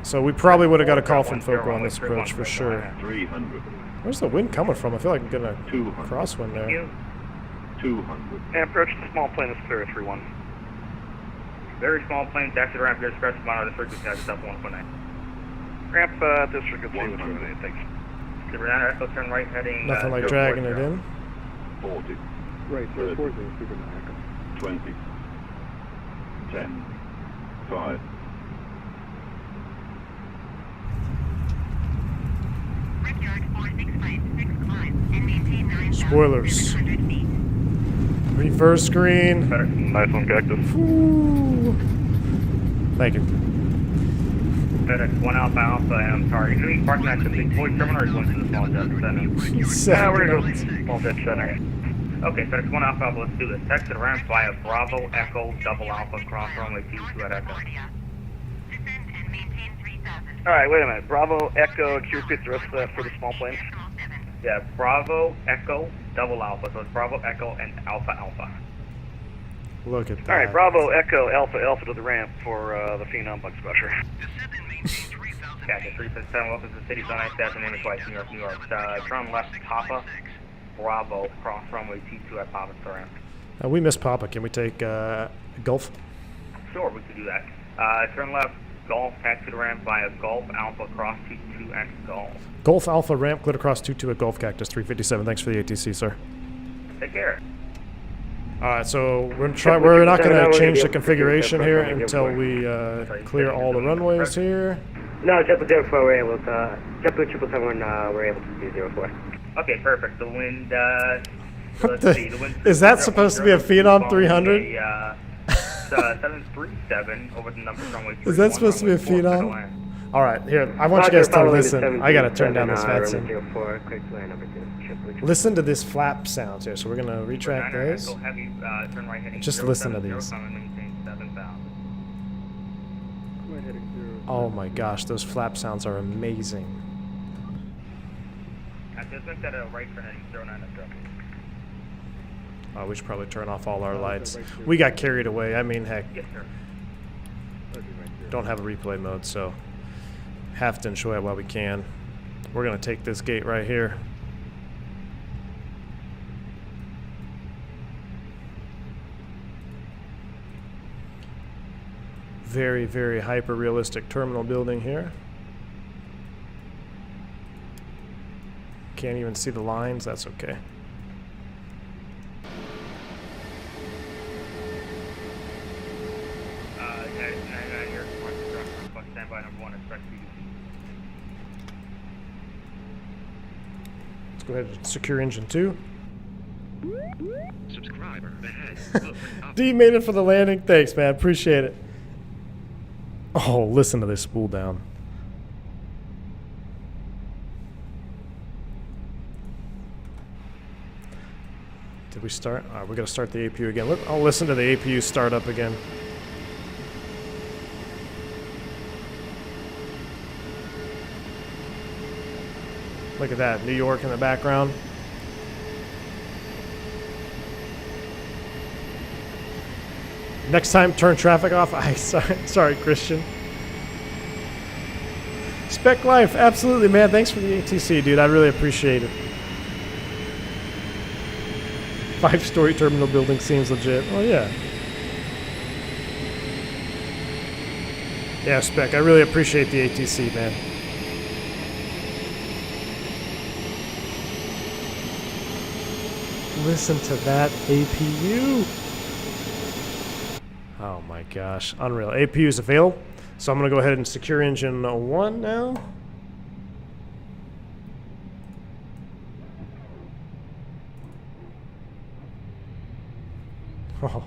So we probably would have got a call from Foco on this approach for sure. Where's the wind coming from? I feel like I'm getting a crosswind there.
200. And approach the small plane is clear at 3-1.
Very small plane, taxi ramp, here, express monitor, the frequency has up 1.9.
Ramp district of 1.8, thanks.
Echo turn right heading.
Nothing like dragging it in.
40. Right, 30, 20. 10. 5.
Spoilers. Reverse screen.
Nice one, Cactus.
Ooh. Thank you.
FedEx 1 Alpha Alpha, and I'm sorry. Are you parking at the big boy terminal or are you going to the small jet center?
We're going to go small jet center.
Okay, FedEx 1 Alpha Alpha, let's do this. Exit ramp via Bravo Echo Double Alpha cross runway 22 at Echo.
Alright, wait a minute. Bravo, Echo, can you repeat the rest of that for the small planes?
Yeah, Bravo Echo Double Alpha, so it's Bravo Echo and Alpha Alpha.
Look at that.
Alright, Bravo, Echo, Alpha, Alpha to the ramp for the Phenom Bug Smasher.
Gotcha, 357, welcome to the city, zone 97, name is White, New York, New York. Turn left, Papa, Bravo, cross runway T2 at Papa, sorry.
We missed Papa. Can we take Gulf?
Sure, we could do that. Turn left, Golf, taxi to ramp via Golf Alpha, cross 22 at Golf.
Golf Alpha ramp, cleared across 22 at Golf Cactus 357. Thanks for the ATC, sir.
Take care.
All right, so we're not going to change the configuration here until we clear all the runways here.
No, JetBlue 04, we're able to. JetBlue 777, we're able to do 04.
Okay, perfect. The wind.
What the, is that supposed to be a Phenom 300?
737 over the number runway 31.
Is that supposed to be a Phenom? All right, here. I want you guys to listen. I gotta turn down this VATSIM. Listen to this flap sounds here. So we're gonna retract those. Just listen to these. Oh my gosh, those flap sounds are amazing. Oh, we should probably turn off all our lights. We got carried away. I mean, heck. Don't have a replay mode, so have to enjoy it while we can. We're gonna take this gate right here. Very, very hyper-realistic terminal building here. Can't even see the lines. That's okay. Let's go ahead and secure engine 2.
Subscriber ahead. Look up.
D made it for the landing. Thanks, man. Appreciate it. Oh, listen to this spool down. Did we start? All right, we're going to start the APU again. I'll listen to the APU start up again. Look at that, New York in the background. Next time, turn traffic off. Sorry, Christian. Spec Life, absolutely, man. Thanks for the ATC, dude. I really appreciate it. 5-story terminal building seems legit. Oh, yeah. Yeah, Spec, I really appreciate the ATC, man. Listen to that APU. Oh my gosh, unreal. APU is available, so I'm going to go ahead and secure engine 1 now. Oh.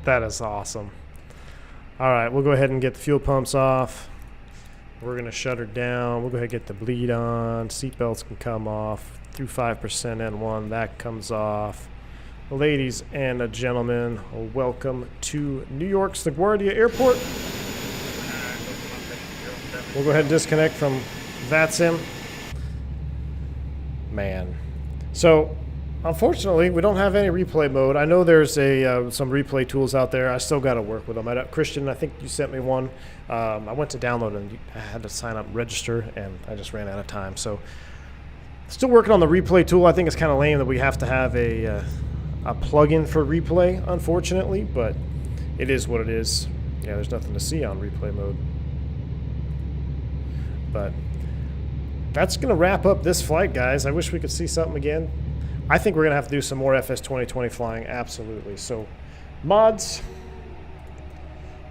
That is awesome. All right, we'll go ahead and get the fuel pumps off. We're going to shut her down. We'll go ahead and get the bleed on. Seatbelts can come off. Through 5% N1, that comes off. Ladies and gentlemen, welcome to New York's La Guardia Airport. We'll go ahead and disconnect from VATSIM. Man. So, unfortunately, we don't have any replay mode. I know there's some replay tools out there. I still got to work with them. Christian, I think you sent me one. I went to download and I had to sign up, register, and I just ran out of time. So, still working on the replay tool. I think it's kind of lame that we have to have a plug-in for replay, unfortunately, but it is what it is. Yeah, there's nothing to see on replay mode. But that's going to wrap up this flight, guys. I wish we could see something again. I think we're going to have to do some more FS 2020 flying, absolutely. So, mods,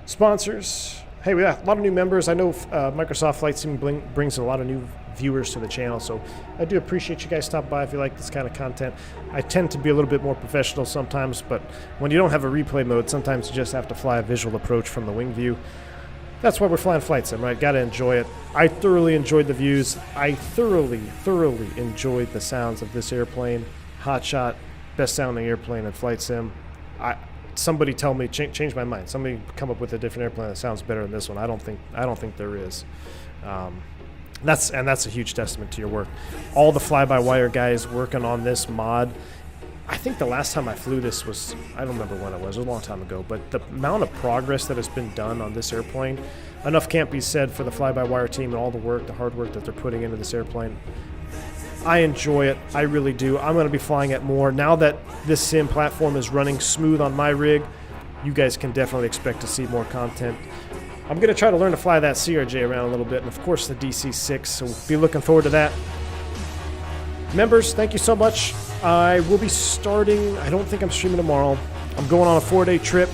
sponsors. Hey, we got a lot of new members. I know Microsoft Flight Sim brings a lot of new viewers to the channel, so I do appreciate you guys stopping by if you like this kind of content. I tend to be a little bit more professional sometimes, but when you don't have a replay mode, sometimes you just have to fly a visual approach from the wing view. That's why we're flying Flight Sim, right? Got to enjoy it. I thoroughly enjoyed the views. I thoroughly enjoyed the sounds of this airplane. Hotshot, best sounding airplane in Flight Sim. Somebody tell me, change my mind. Somebody come up with a different airplane that sounds better than this one. I don't think there is. That's a huge testament to your work. All the fly-by-wire guys working on this mod. I think the last time I flew this was, I don't remember when it was a long time ago, but the amount of progress that has been done on this airplane, enough can't be said for the fly-by-wire team and all the work, the hard work that they're putting into this airplane. I enjoy it. I really do. I'm going to be flying it more. Now that this sim platform is running smooth on my rig, you guys can definitely expect to see more content. I'm going to try to learn to fly that CRJ around a little bit, and of course the DC-6, so we'll be looking forward to that. Members, thank you so much. I will be starting, I don't think I'm streaming tomorrow. I'm going on a 4-day trip,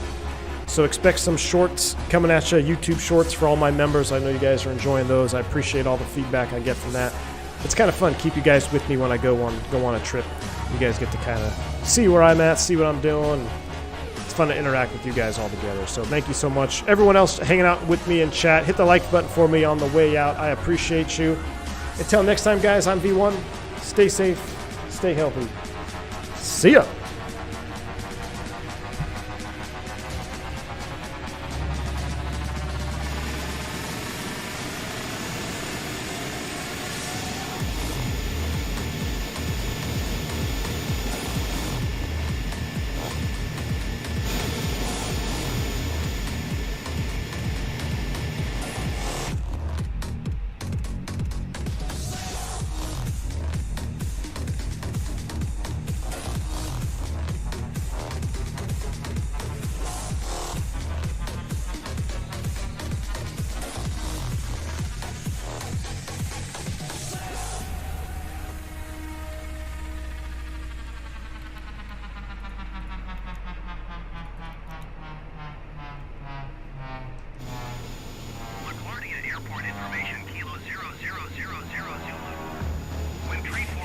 so expect some shorts coming at you, YouTube shorts for all my members. I know you guys are enjoying those. I appreciate all the feedback I get from that. It's kind of fun to keep you guys with me when I go on a trip. You guys get to kind of see where I'm at, see what I'm doing. It's fun to interact with you guys all together. So thank you so much. Everyone else hanging out with me in chat, hit the like button for me on the way out. I appreciate you. Until next time, guys, I'm V1. Stay safe, stay healthy. See ya.
LaGuardia Airport information, Kilo 0000 Zulu. When 34